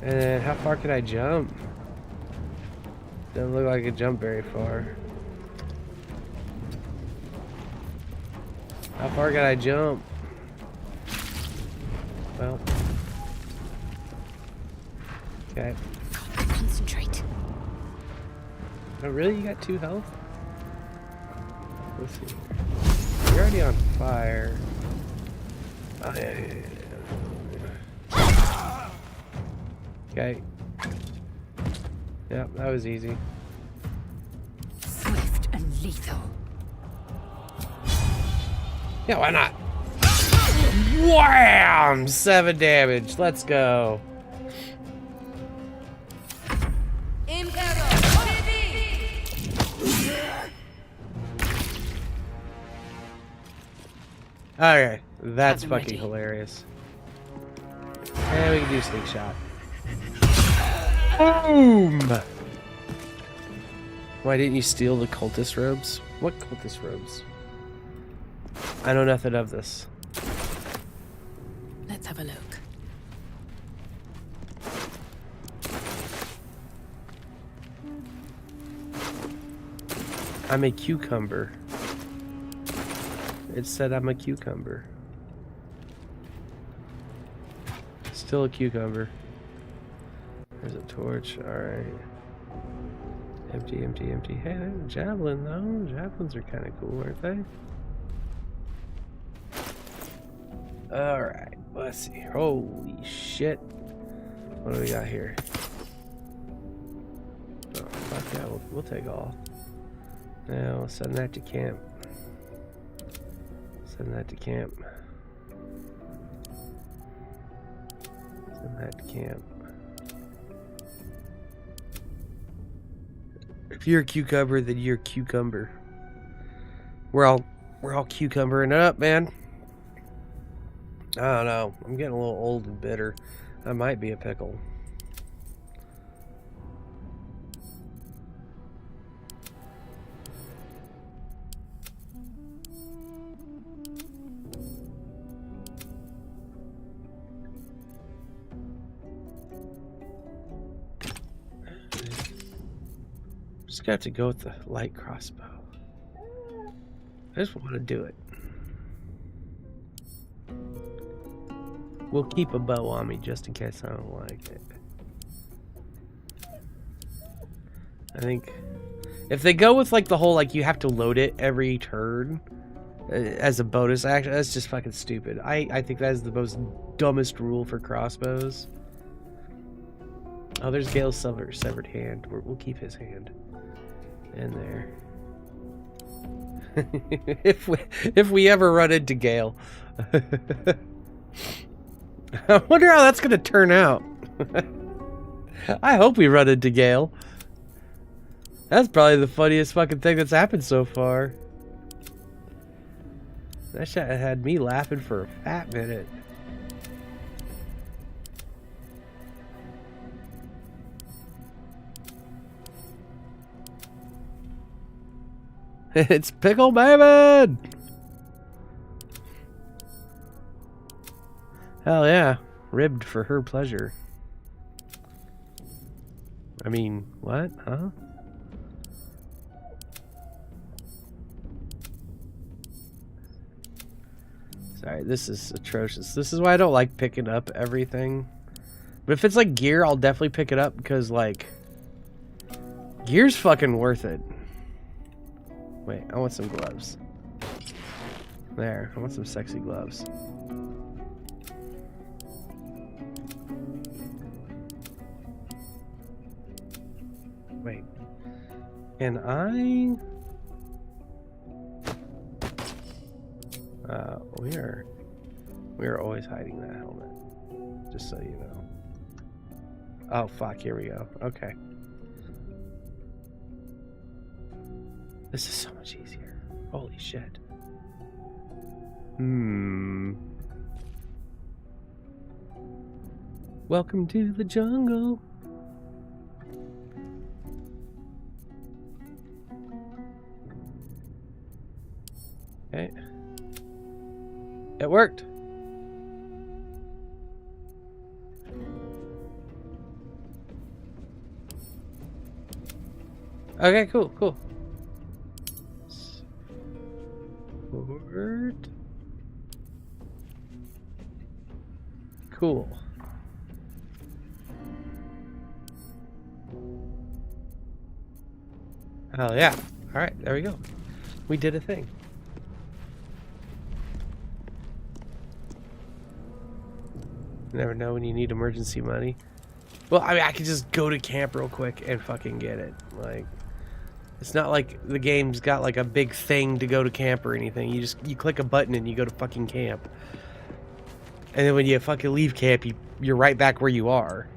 And then how far can I jump? Doesn't look like I can jump very far. How far can I jump? Well. Okay. Concentrate. Oh, really? You got 2 health? Let's see. You're already on fire. Oh, yeah. Okay. Yep, that was easy. Swift and lethal. Yeah, why not? Wham! 7 damage. Let's go. Okay, that's Have them fucking ready. hilarious. And we can do sneak shot. Boom! Why didn't you steal the cultist robes? What cultist robes? I know nothing of this. Let's have a look. I'm a cucumber. It said I'm a cucumber. Still a cucumber. There's a torch. Alright. Empty, empty, empty. Hey, there's a javelin though. Javelins are kind of cool, aren't they? Alright. Let's see. Holy shit. What do we got here? Oh, fuck yeah. We'll take all. Now, we'll send that to camp. Send that to camp. Send that to camp. If you're a cucumber, then you're a cucumber. We're all cucumbering it up, man. I don't know. I'm getting a little old and bitter. I might be a pickle. Just got to go with the light crossbow. I just want to do it. We'll keep a bow on me just in case I don't like it. I think if they go with like the whole like you have to load it every turn as a bonus action, that's just fucking stupid. I think that is the most dumbest rule for crossbows. Oh, there's Gale's severed hand. We'll keep his hand in there. if we ever run into Gale. I wonder how that's gonna turn out. I hope we run into Gale. That's probably the funniest fucking thing that's happened so far. That shit had me laughing for a fat minute. It's Pickle Mammon! Hell yeah. Ribbed for her pleasure. I mean, what? Huh? Sorry, this is atrocious. This is why I don't like picking up everything. But if it's like gear, I'll definitely pick it up because, like, gear's fucking worth it. Wait, I want some gloves. There, I want some sexy gloves. Wait, can I? We are always hiding that helmet. Just so you know. Oh fuck! Here we go. Okay. This is so much easier. Holy shit. Welcome to the jungle. Okay. It worked. Okay, cool, cool. Forward. Cool. Oh yeah. All right, there we go. We did a thing. You never know when you need emergency money. Well, I mean, I could just go to camp real quick and fucking get it. Like, it's not like the game's got like a big thing to go to camp or anything. You click a button and you go to fucking camp. And then when you fucking leave camp, you're right back where you are.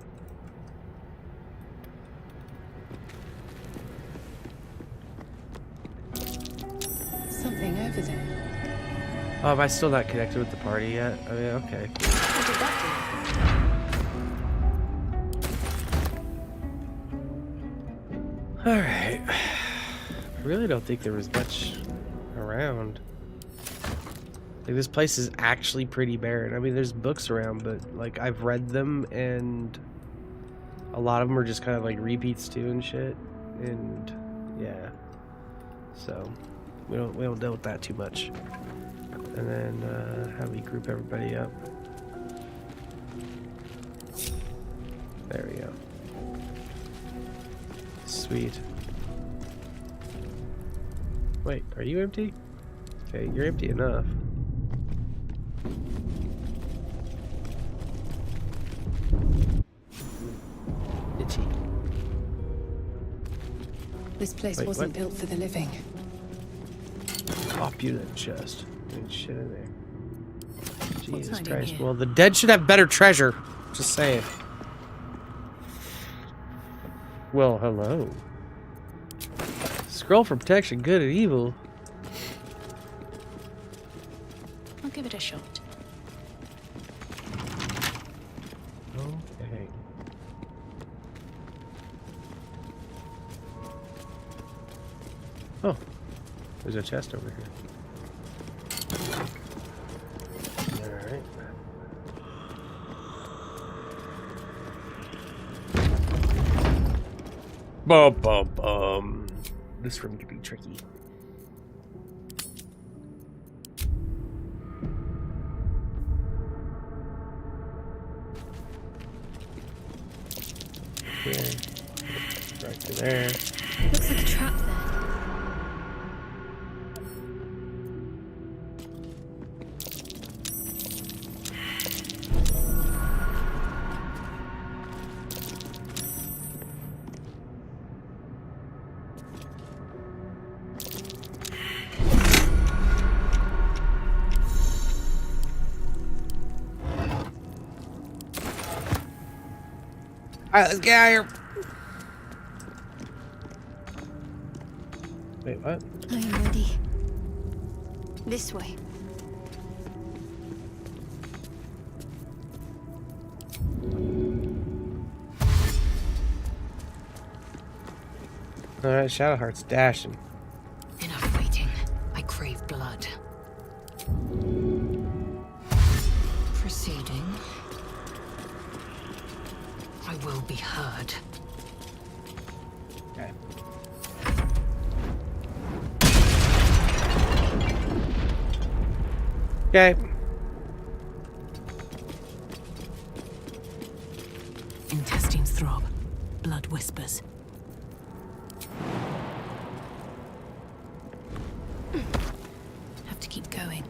Something over there. Oh, am I still not connected with the party yet? I mean, okay. What did that Alright. I really don't think there was much around. Like, this place is actually pretty barren. I mean, there's books around, but, like, I've read them, and a lot of them are just kind of, like, repeats, too, and shit. And, yeah. So, we don't deal with that too much. And then, how do we group everybody up? There we go. Sweet. Wait, are you empty? Okay, you're empty enough. Itchy. This place Wait, wasn't what? built for the living. Opulent chest. Ain't shit in there. Jesus hiding Christ. here? Well, the dead should have better treasure. Just saying. Well, hello. Scroll for protection, good and evil. I'll give it a shot. Okay. Oh, there's a chest over here. Alright. Bum, bum, bum. This room could be tricky. Okay. Right to there. Looks like a trap there. Alright, let's get out of here. Wait, what? I am ready. This way. Alright, Shadowheart's dashing. Enough waiting. I crave blood. Proceeding. I will be heard. Okay. Okay. Intestines throb. Blood whispers. Have to keep going.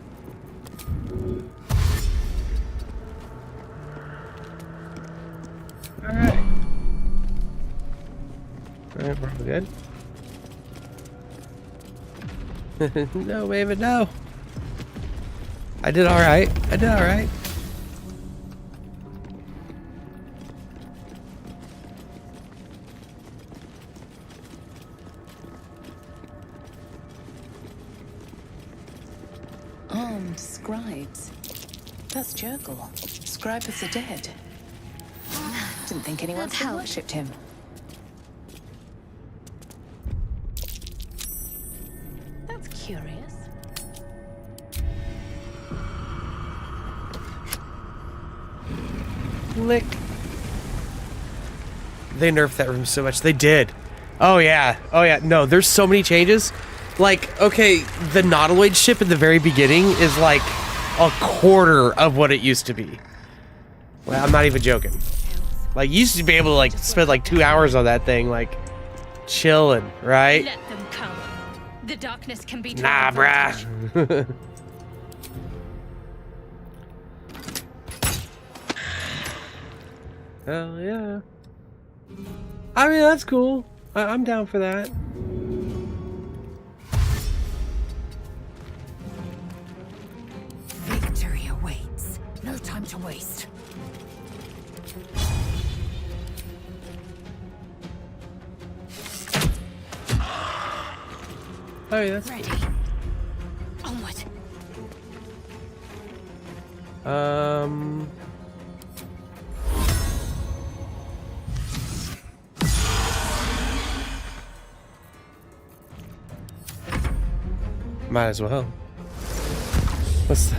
Alright. Alright, we're good. No, Maven, no. I did alright. I did alright. Armed scribes. That's Jurgle, scribe of the dead. Didn't think anyone That's still how- worshipped him. That's curious. Click. They nerfed that room so much. They did. Oh yeah. Oh yeah. No, there's so many changes. Like, okay, the Nautiloid ship in the very beginning is like a quarter of what it used to be. Well, I'm not even joking. Like, you used to be able to like spend like 2 hours on that thing, like chilling, right? Let them come. The darkness can be Nah, bruh. Hell yeah. I mean, that's cool. I'm down for that. Victory awaits. No time to waste. Oh yeah, that's Ready. Onward. Might as well. What's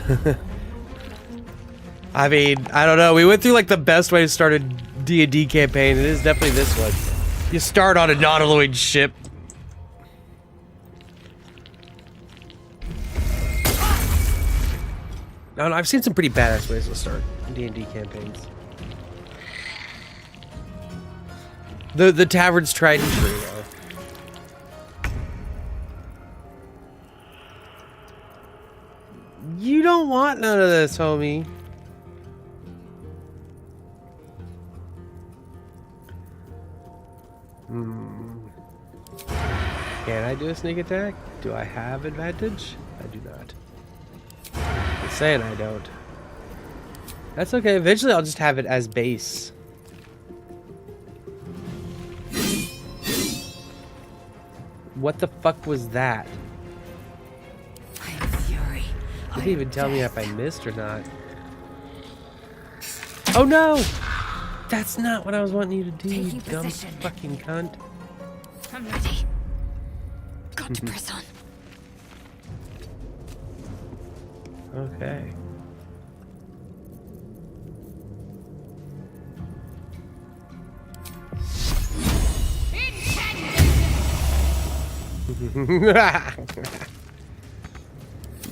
I mean, I don't know. We went through like the best way to start a D&D campaign. It is definitely this one. You start on a Nautiloid ship. I don't know, I've seen some pretty badass ways to start D&D campaigns. The tavern's tried and true, though. You don't want none of this, homie. Can I do a sneak attack? Do I have advantage? I do not. I'm saying I don't. That's okay. Eventually I'll just have it as base. What the fuck was that? I am fury. You didn't even tell me if I missed or not. Oh no! That's not what I was wanting you to do, you Taking dumb position. fucking cunt. I'm ready. Got to press on. Okay.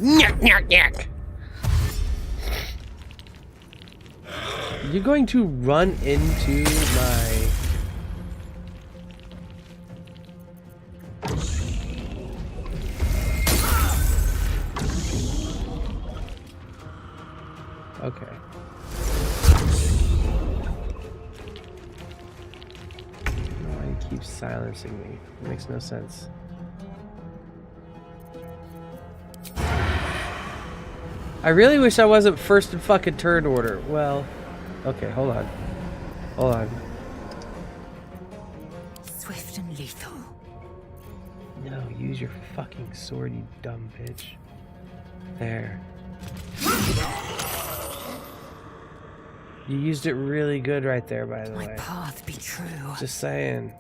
Nyuk, nyuk, nyuk. You're going to run into my... Okay. Why you keep silencing me? It makes no sense. I really wish I wasn't first in fucking turn order. Well, okay, hold on. Hold on. Swift and lethal. No, use your fucking sword, you dumb bitch. There. You used it really good right there, by the My way. path be true. Just saying.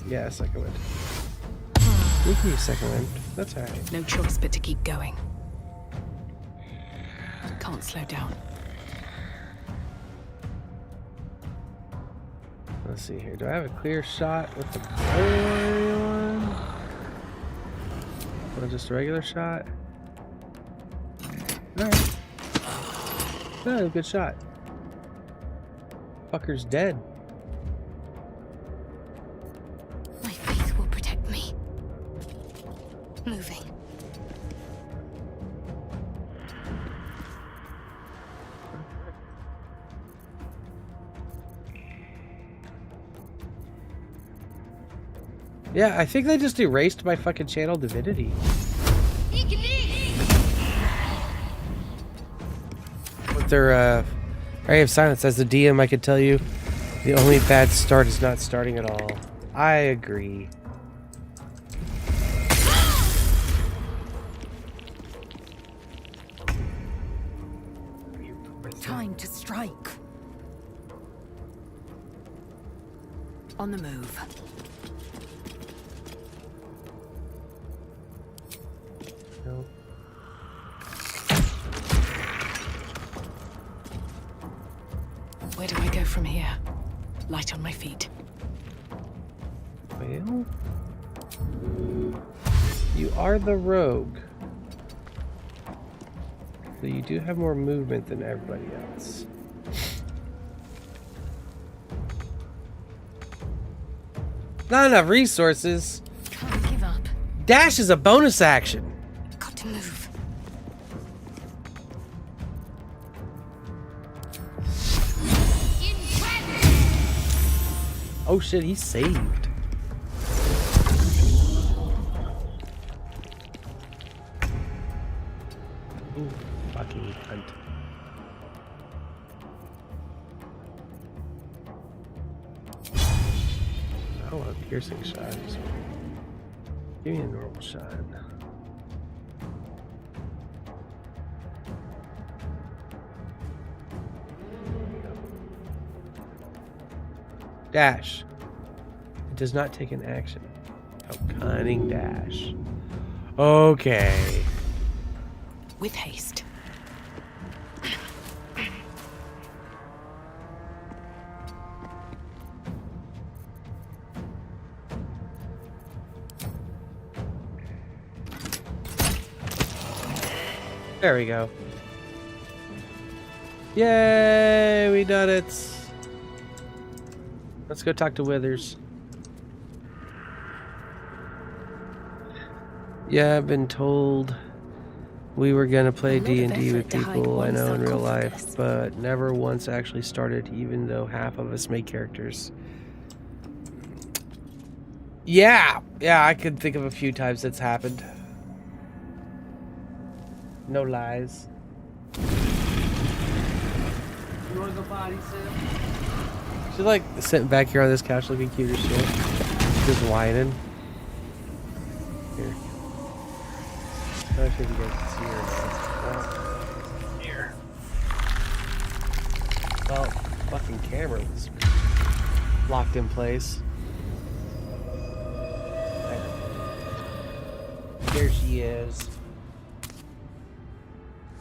Yeah, second wind. We can use second wind. That's alright. No choice but to keep going. Can't slow down. Let's see here. Do I have a clear shot with the bow on? Or just a regular shot? Alright. No, good shot. Fucker's dead. My faith will protect me. Moving. Yeah, I think they just erased my fucking channel divinity. With their area of silence, as the DM, I could tell you, the only bad start is not starting at all. I agree. Time to strike. On the move. No. Where do I go from here? Light on my feet. Well, you are the rogue. So you do have more movement than everybody else. Not enough resources. Can't give up. Dash is a bonus action. Got to move. Oh shit, he's saved. Ooh, fucking cunt. I don't want a piercing shot. Just give me a normal shot. Dash. It does not take an action. Oh, cunning dash. Okay. With haste. There we go. Yay, we done it. Let's go talk to Withers. Yeah, I've been told we were gonna play A lot of D&D with effort to hide people I one's know in real life, sarcophagus. but never once actually started, even though half of us made characters. Yeah, I could think of a few times that's happened. No lies. You wanna go potty, Sam? She's like sitting back here on this couch looking cute as shit. Just whining. Here. I'm not sure if you guys can see her now. Oh. Here. Well, fucking camera was locked in place. There she is.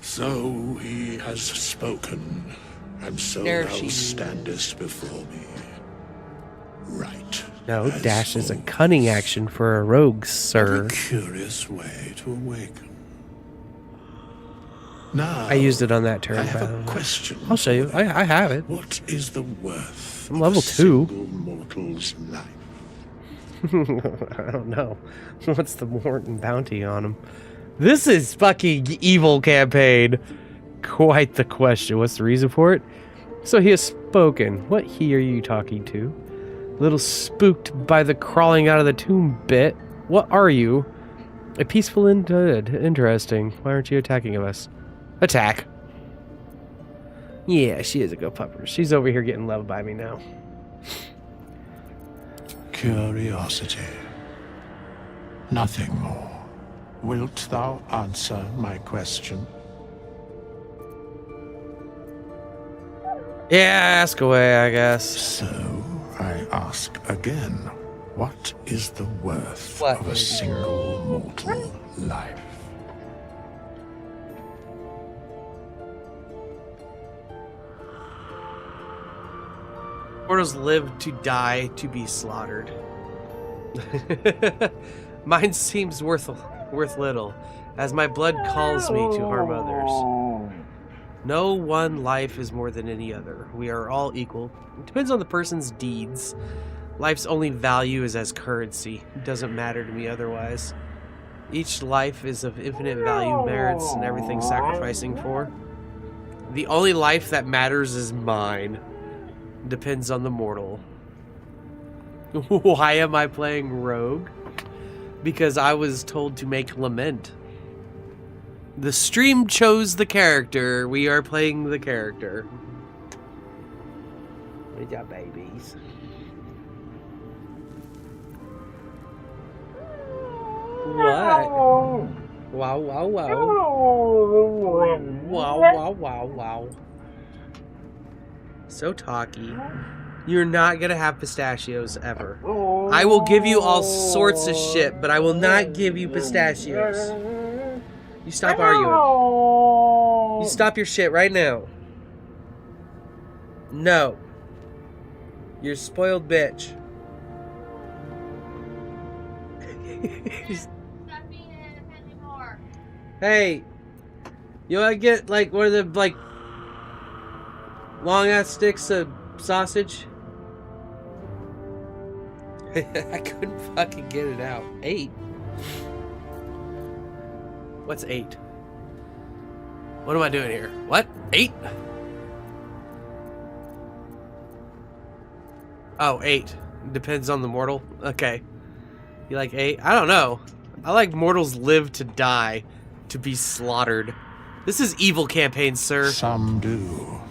So he has spoken, and so There thou she is. standest before me. Right. No, as dash is a thought. cunning action for a rogue, What sir. a curious way to awaken. Now, I used it on that I turn, by have the a way. question. I'll show you. for I have it. What is the worth I'm of level a 2. single mortal's life? I don't know. What's the Morton bounty on him? This is fucking evil campaign. Quite the question. What's the reason for it? So he has spoken. What he are you talking to? Little spooked by the crawling out of the tomb bit. What are you? A peaceful undead. Interesting. Why aren't you attacking us? Attack. Yeah, she is a good pupper. She's over here getting loved by me now. Curiosity. Nothing more. Wilt thou answer my question? Yeah, ask away, I guess. So, I ask again, what is the worth What of a is single mortal life? Mortals live to die to be slaughtered. Mine seems worth little, as my blood calls me to harm others. No one life is more than any other. We are all equal. It depends on the person's deeds. Life's only value is as currency. It doesn't matter to me otherwise. Each life is of infinite value, merits, and everything sacrificing for. The only life that matters is mine. Depends on the mortal. Why am I playing rogue? Because I was told to make lament. The stream chose the character. We are playing the character. Good job, babies. What? Wow, wow, wow. Wow, wow, wow, wow. So talky. You're not gonna have pistachios ever. I will give you all sorts of shit, but I will not give you pistachios. You stop arguing. You stop your shit right now. No. You're a spoiled bitch. Stop being independent more. Hey, you wanna get like one of the like long ass sticks of sausage? I couldn't fucking get it out. 8? What's 8? What am I doing here? What? 8? Oh, 8. Depends on the mortal. Okay. You like 8? I don't know. I like mortals live to die, to be slaughtered. This is evil campaign, sir. Some do.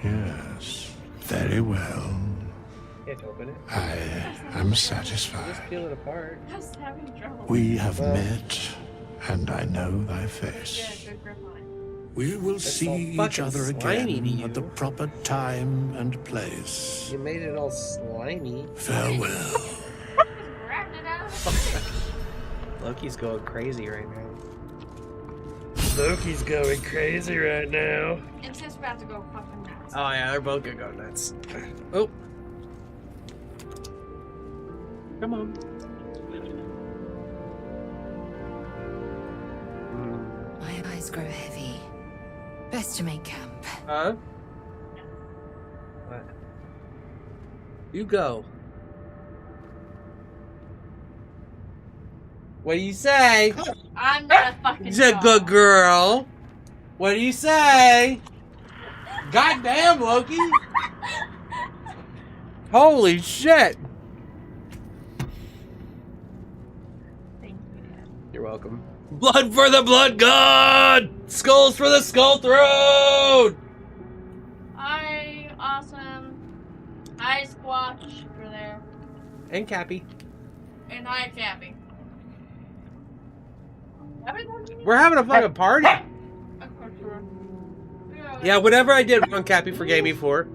Yes. Very well. Can't open it. I am satisfied. Just peel it apart. I was having trouble. We have met, and I know thy face. Yeah, good grip on it. We will It's all see each fucking other slimy to again you. at the proper time and place. You made it all slimy. Farewell. Just grabbed it out of the Loki's going crazy right now. Loki's going crazy right now. And Sis about to go fucking nuts. Oh yeah, they're both gonna go nuts. Oh. Come on. My eyes grow heavy. Best to make camp. Huh? What? You go. What do you say? I'm not a fucking You're a dog. good girl. What do you say? Goddamn, Loki. Holy shit. Thank you, Dad. You're welcome. Blood for the blood god! Skulls for the skull throne! Hi, awesome. Hi, Squatch. You're there. And Cappy. And hi, Cappy. We're having a fucking party. Of course you are. Yeah, whatever I did wrong, Cappy forgave me for.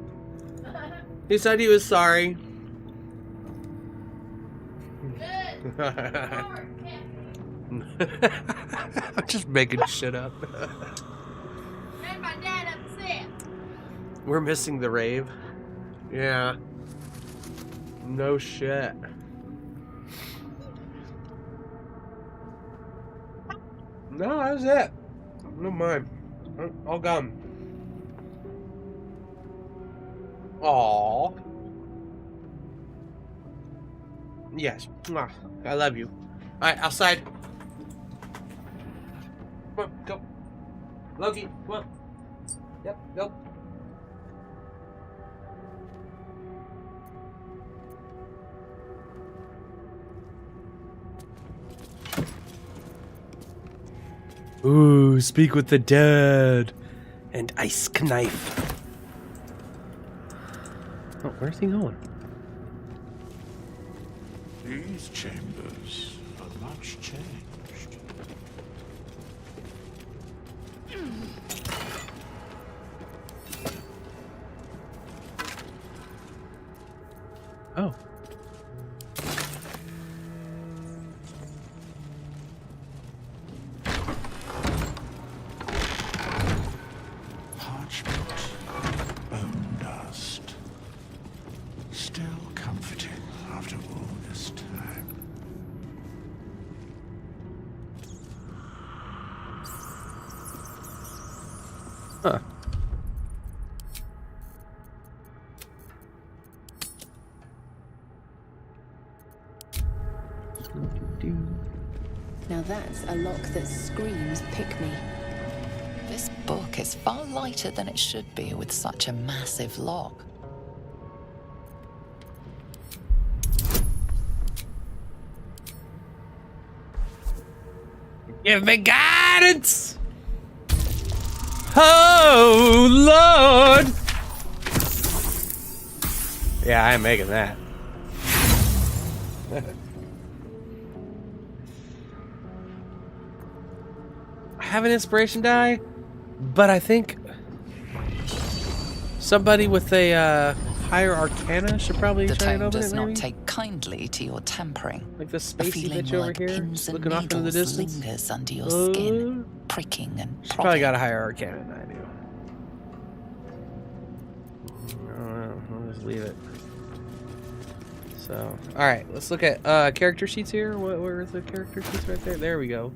He said he was sorry. Good. Smart, Cappy. I'm just making shit up. Made my dad upset. We're missing the rave. Yeah. No shit. No, that was it. No mind. All gone. Aww. Yes. Mwah. I love you. Alright, outside. Come on, go. Loki, come on. Yep, go. Ooh, speak with the dead. And ice knife. Oh, where's he going? These chambers are much changed. Oh. Parchment, bone dust. Still comforting after all this time. Huh. Now that's a lock that screams pick me. This book is far lighter than it should be with such a massive lock. Give me guidance! Oh, Lord! Yeah, I am making that. I have an inspiration die, but I think somebody with a higher arcana should probably The try and tome open does it, not maybe? take kindly to your tempering. Like the A spacey feeling bitch over like here, pins and looking off into the needles distance. lingers under your skin, pricking and She's prodding. probably got a higher arcana than I do. I don't know. I'll just leave it. So, alright, let's look at character sheets here. Where is the character sheets right there? There we go.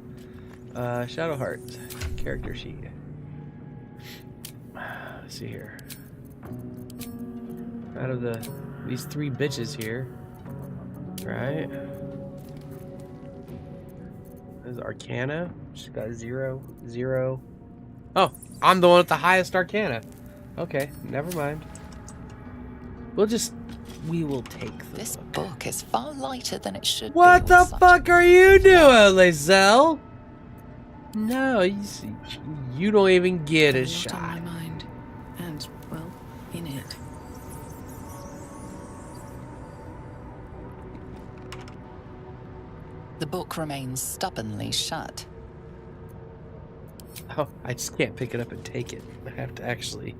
Shadowheart. Character sheet. Let's see here. Out of these 3 bitches here. Right? There's Arcana. She's got 0, 0. Oh, I'm the one with the highest Arcana. Okay, never mind. We will take This book is far lighter than it should be. What with the such fuck are you doing, Lizelle? No, you don't even get a shot. On my mind, and well, in it. The book remains stubbornly shut. Oh, I just can't pick it up and take it. I have to actually.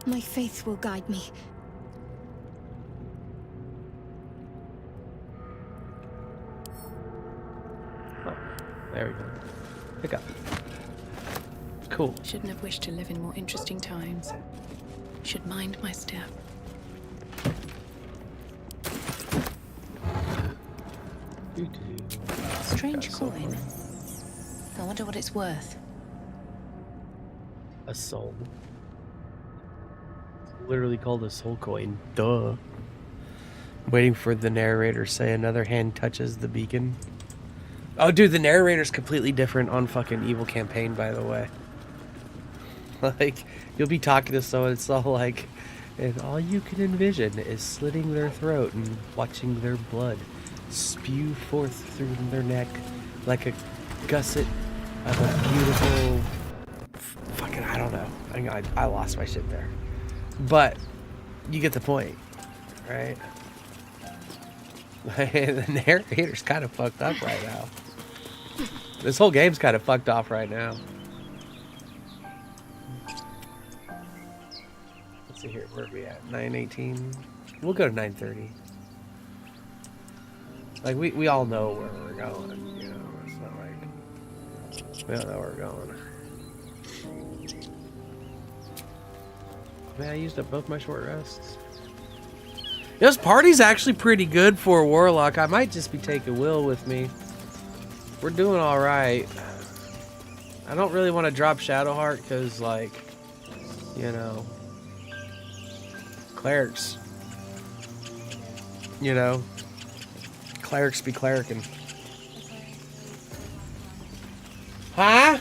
My faith will guide me. Oh, there we go. Pick up. Cool. Shouldn't have wished to live in more interesting times. Should mind my step. Strange coin. I wonder what it's worth. A soul. It's literally called a soul coin. Duh. Waiting for the narrator to say another hand touches the beacon. Oh, dude, the narrator's completely different on fucking Evil Campaign, by the way. Like, you'll be talking to someone, it's all like, and all you can envision is slitting their throat and watching their blood spew forth through their neck like a gusset of a beautiful fucking, I don't know. I lost my shit there. But you get the point, right? The narrator's kind of fucked up right now. This whole game's kind of fucked off right now. Let's see here, where are we at? 9:18. We'll go to 9:30. Like we all know where we're going, you know. It's not like we don't know where we're going. Man, I used up both my short rests. This party's actually pretty good for a warlock. I might just be taking Will with me. We're doing all right. I don't really want to drop Shadowheart because, like, you know, clerics. You know, clerics be clericing. Huh?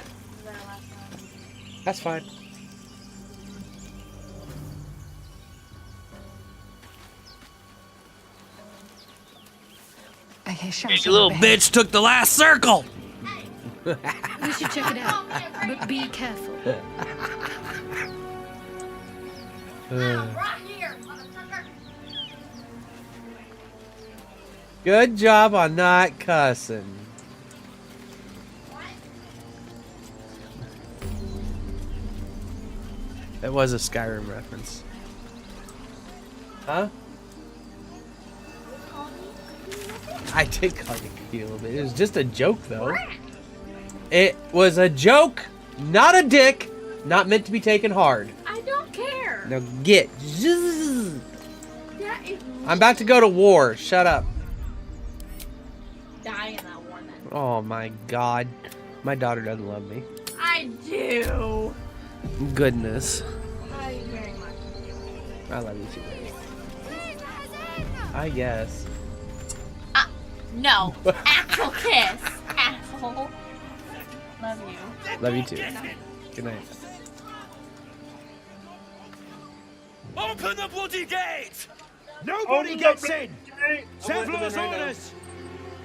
That's fine. You little bitch took the last circle! We should check it out, but be careful. Good job on not cussing. That was a Skyrim reference. Huh? I did call you a little bit. It was just a joke, though. It was a joke, not a dick, not meant to be taken hard. I don't care. Now get. That is I'm about to go to war. Shut up. die in that war then. Oh my god. My daughter doesn't love me. I do. Goodness. I very much do. I love you too, baby. I guess. No. Actual kiss. Asshole. Love you. Love you too. Good night. Open the bloody gate! Nobody gets in! Zevlor's orders!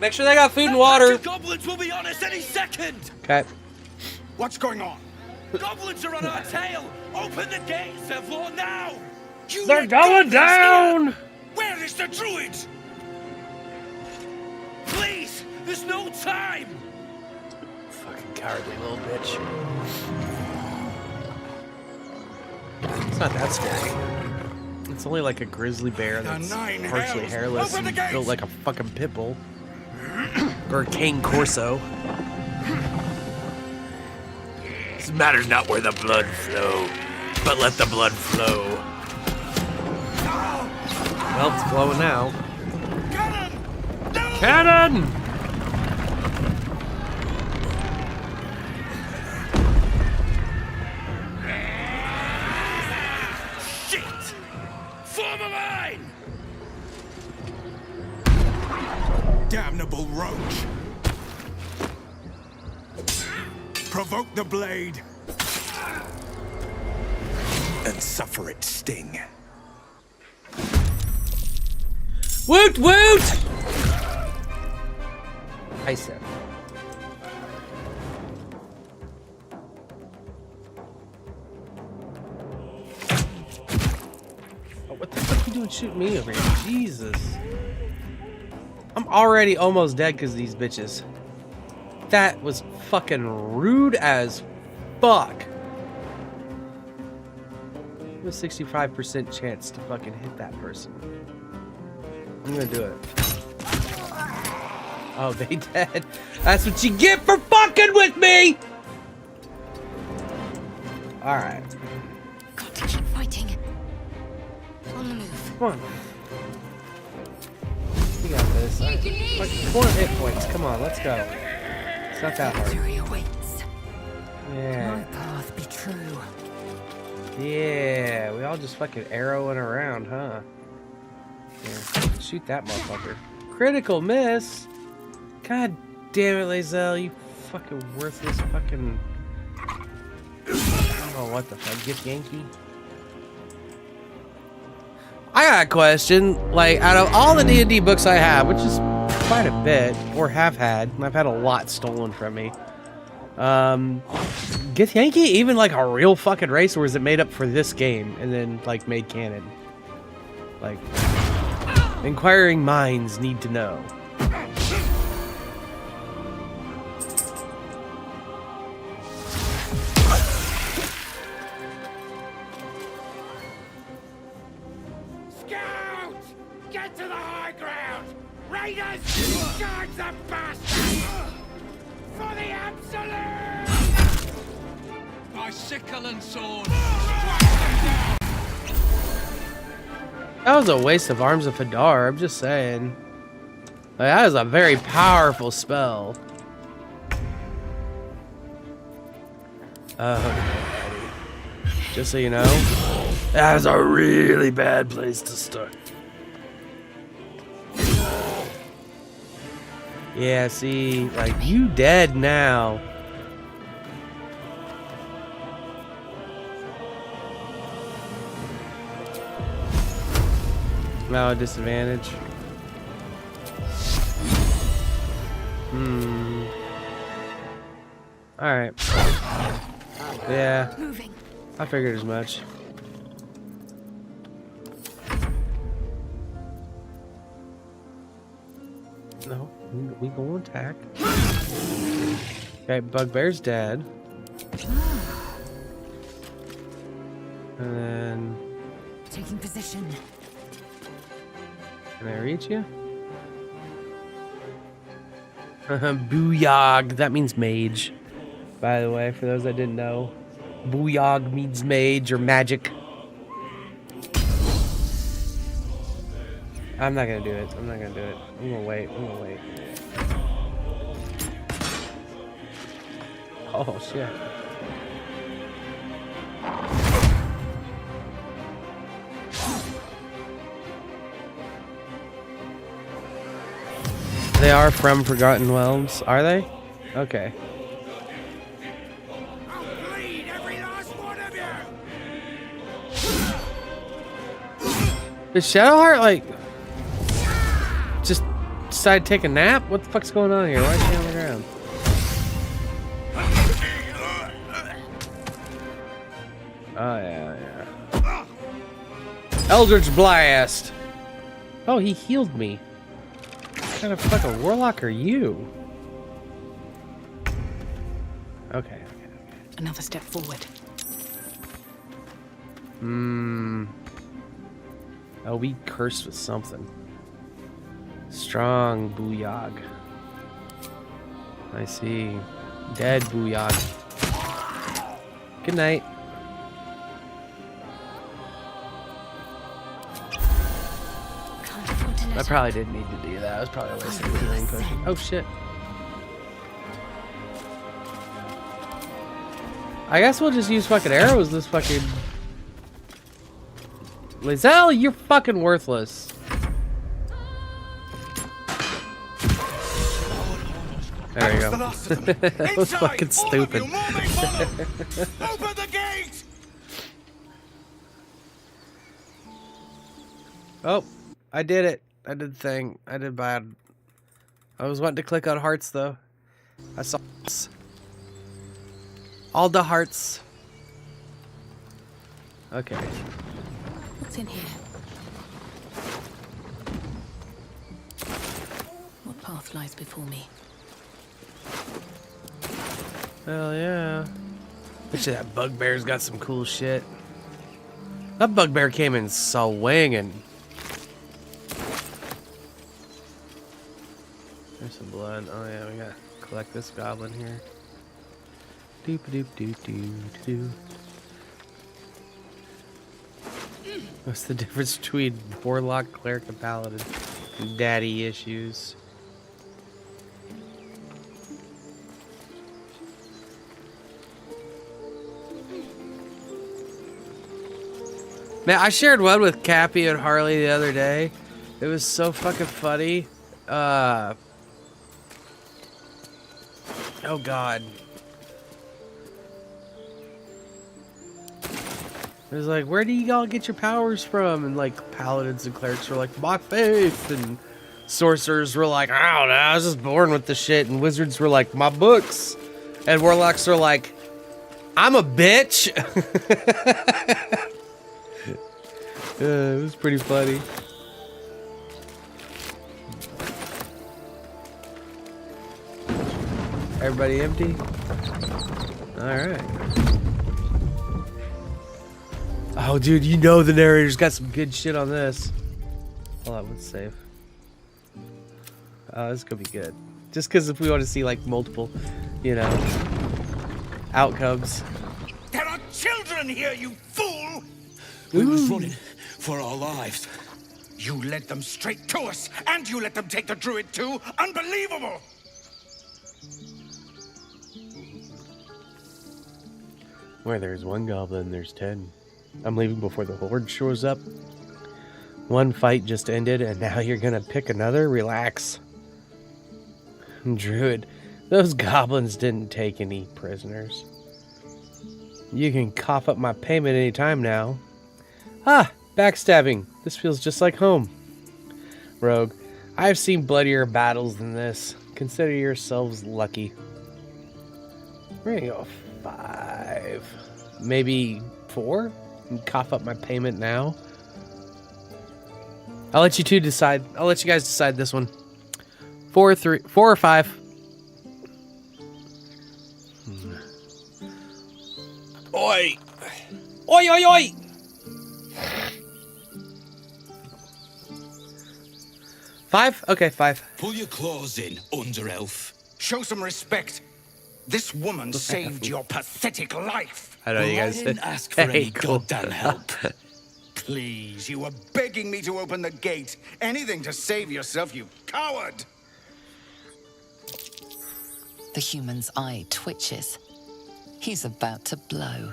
Make sure they got food and water. Goblins will be on us any second! Okay. What's going on? Goblins are on our tail! Open the gate, Zevlor, now! They're going down! Where is the druid? Please! There's no time! Fucking cowardly little bitch. It's not that scary. It's only like a grizzly bear that's partially hairless and built like a fucking pit bull. Or a cane corso. This matters not where the blood flow, but let the blood flow. Well, it's flowing now. Cannon! Shit! Form a line! Damnable roach! Provoke the blade and suffer its sting. Woot woot! I said. Oh, what the fuck are you doing shooting me over here? Jesus. I'm already almost dead because of these bitches. That was fucking rude as fuck. A 65% chance to fucking hit that person. I'm gonna do it. Oh, they dead. That's what you get for fucking with me! Alright. Got to keep fighting. On the move. Come on. We got this. Like 4 hit points. Come on, let's go. It's not that hard. Victory awaits. Yeah. My path be true. Yeah, we all just fucking arrowing around, huh? Yeah, shoot that motherfucker. Critical miss! God damn it, Lae'zel, you fucking worthless fucking... I don't know what the fuck, Gift Yankee? I got a question. Like, out of all the D&D books I have, which is quite a bit, or have had, and I've had a lot stolen from me, Gith Yankee even like a real fucking race, or is it made up for this game and then like made canon? Like, inquiring minds need to know. Scout! Get to the high ground! Raiders! Charge the bastards! For the absolute! My sickle and sword! That was a waste of Arms of Hadar, I'm just saying. Like, that is a very powerful spell. Just so you know, that is a really bad place to start. Yeah, see, like, you dead now. Now a disadvantage. Alright. Yeah. I figured as much. No, we go attack. Okay, Bugbear's dead. And then... Taking position. Can I reach you? Booyog. That means mage. By the way, for those that didn't know. Booyog means mage or magic. I'm not gonna do it. I'm not gonna do it. I'm gonna wait. I'm gonna wait. Oh, shit. They are from Forgotten Realms, are they? Okay. I'll bleed every last one of you! Did Shadowheart, like, just decide to take a nap? What the fuck's going on here? Why is she on the ground? Oh, yeah. Eldritch Blast! Oh, he healed me. What kind of fucking warlock are you? Okay. Another step forward. Oh, we cursed with something. Strong booyog. I see. Dead booyog. Good night. I probably didn't need to do that. I was probably a waste of a healing potion. Oh shit. I guess we'll just use fucking arrows this fucking... Lizelle, you're fucking worthless. There we go. That was fucking stupid. Open the gate! Oh, I did it. I did the thing. I did bad. I was wanting to click on hearts though. I saw all the hearts. Okay. What's in here? What path lies before me? Hell yeah. Bet you that bugbear's got some cool shit. That bugbear came in swinging. There's some blood. Oh yeah, we gotta collect this goblin here. Doop doop doop doop doop. What's the difference between warlock, cleric, and paladin? Daddy issues. Man, I shared one with Cappy and Harley the other day. It was so fucking funny. Oh god. It was like, where do you all get your powers from? And like paladins and clerics were like, my faith. And sorcerers were like, I don't know, I was just born with the shit. And wizards were like, my books. And warlocks are like, I'm a bitch. It was pretty funny. Everybody empty? Alright. Oh, dude, you know the narrator's got some good shit on this. Well, that one's safe. Oh, this is gonna be good. Just because if we want to see, like, multiple, you know, outcomes. There are children here, you fool! We was running for our lives. You led them straight to us, and you let them take the druid too? Unbelievable! Where there's one goblin, there's 10. I'm leaving before the horde shows up. One fight just ended, and now you're gonna pick another? Relax. Druid, those goblins didn't take any prisoners. You can cough up my payment anytime now. Ah, backstabbing. This feels just like home. Rogue, I've seen bloodier battles than this. Consider yourselves lucky. We're gonna go 5. Maybe 4? And cough up my payment now. I'll let you two decide. I'll let you guys decide this one. 4 or 5. Oi! Oi, oi, oi! Five? Okay, 5. Pull your claws in, under elf. Show some respect. This woman saved your pathetic life. I know you guys didn't ask for any goddamn help. Please, you were begging me to open the gate. Anything to save yourself, you coward! The human's eye twitches. He's about to blow.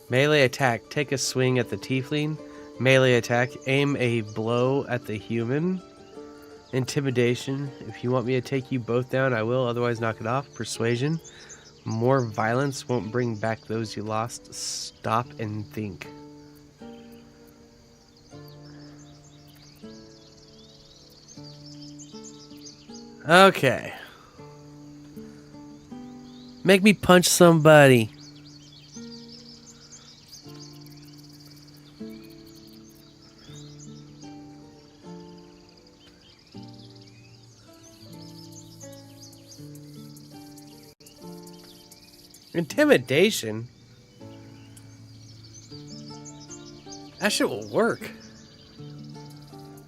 Melee attack. Take a swing at the tiefling. Melee attack. Aim a blow at the human. Intimidation. If you want me to take you both down, I will. Otherwise, knock it off. Persuasion. More violence won't bring back those you lost. Stop and think. Okay. Make me punch somebody. Intimidation? That shit will work.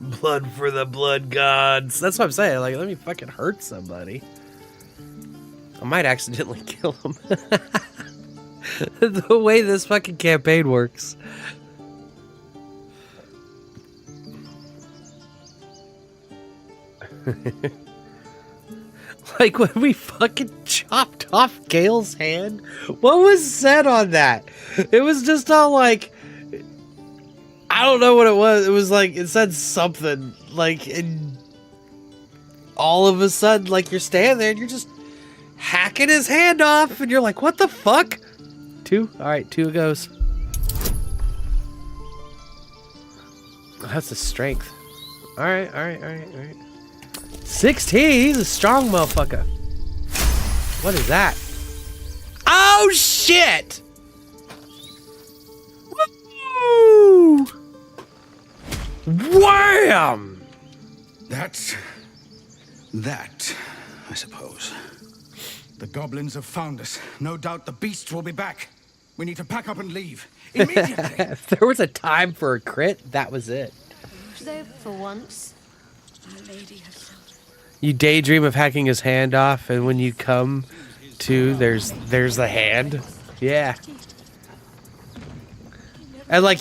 Blood for the blood gods. That's what I'm saying. Like, let me fucking hurt somebody. I might accidentally kill him. The way this fucking campaign works. Like when we fucking chopped off Gale's hand, what was said on that? It was just all like, I don't know what it was. It was like, it said something like, and all of a sudden, like you're standing there and you're just hacking his hand off and you're like, what the fuck? 2? All right, 2 goes. That's a strength. All right. 16, he's a strong motherfucker. What is that? Oh shit! Woo! Wham! That's that, I suppose. The goblins have found us. No doubt the beasts will be back. We need to pack up and leave. Immediately! If there was a time for a crit, that was it. Though for once, my lady has. You daydream of hacking his hand off, and when you come to, there's the hand. Yeah. And like,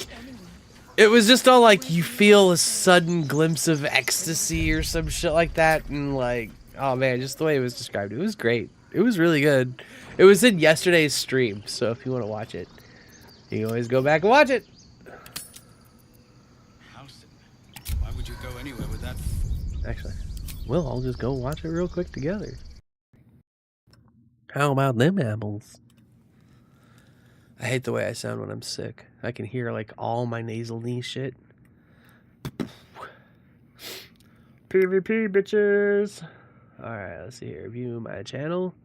it was just all like, you feel a sudden glimpse of ecstasy or some shit like that, and like, oh man, just the way it was described, it was great. It was really good. It was in yesterday's stream, so if you want to watch it, you can always go back and watch it. Why would you go anywhere with that? Actually, we'll all just go watch it real quick together. How about them apples? I hate the way I sound when I'm sick. I can hear like all my nasal knee shit. PvP bitches. Alright, let's see here. View my channel.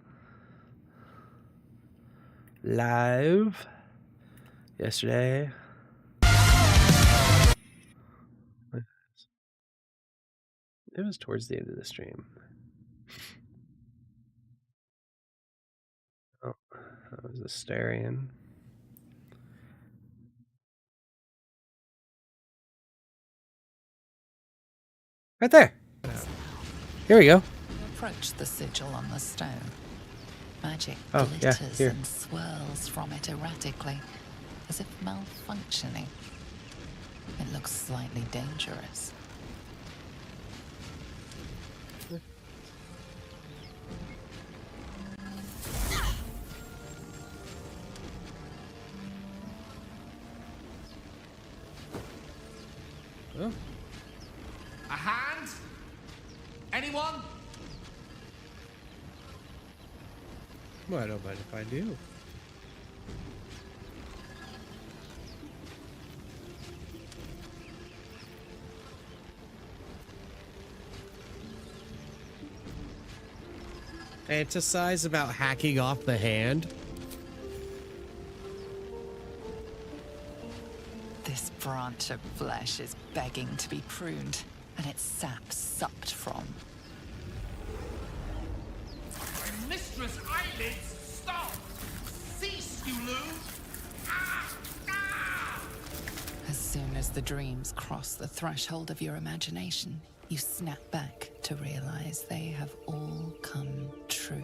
Live. Yesterday. It was towards the end of the stream. Oh, that was a Starion. Right there. Here we go. Approach the sigil on the stone. Magic Oh, yeah, glitters here. and swirls from it erratically, as if malfunctioning. It looks slightly dangerous. Oh. A hand? Anyone? Well, I don't mind if I do. Fantasize about hacking off the hand? This branch of flesh is begging to be pruned, and its sap sucked from. Mistress Eyelids, stop! Cease, you lose! As soon as the dreams cross the threshold of your imagination, you snap back to realize they have all come true.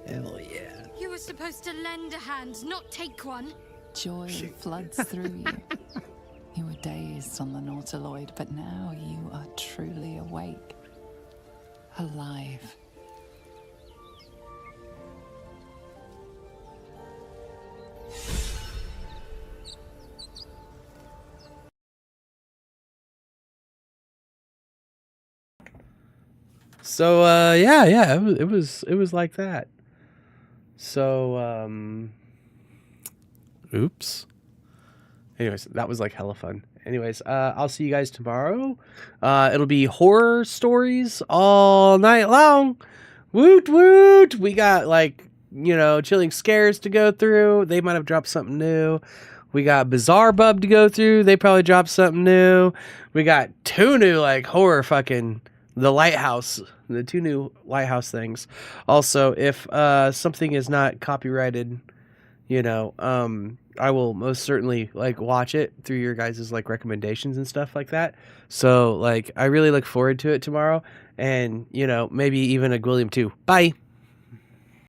Hell yeah. You were supposed to lend a hand, not take one. Joy floods through you. You were dazed on the Nautiloid, but now you are truly awake. Alive. So yeah, it was like that. So oops. Anyways, that was like hella fun. Anyways, I'll see you guys tomorrow. It'll be horror stories all night long. Woot woot. We got like, you know, Chilling Scares to go through. They might have dropped something new. We got Bizarre Bub to go through. They probably dropped something new. We got 2 new like horror fucking the lighthouse, the 2 new lighthouse things. Also, if something is not copyrighted, you know, I will most certainly like watch it through your guys' like recommendations and stuff like that. So like I really look forward to it tomorrow, and you know, maybe even a Gwilliam too. Bye.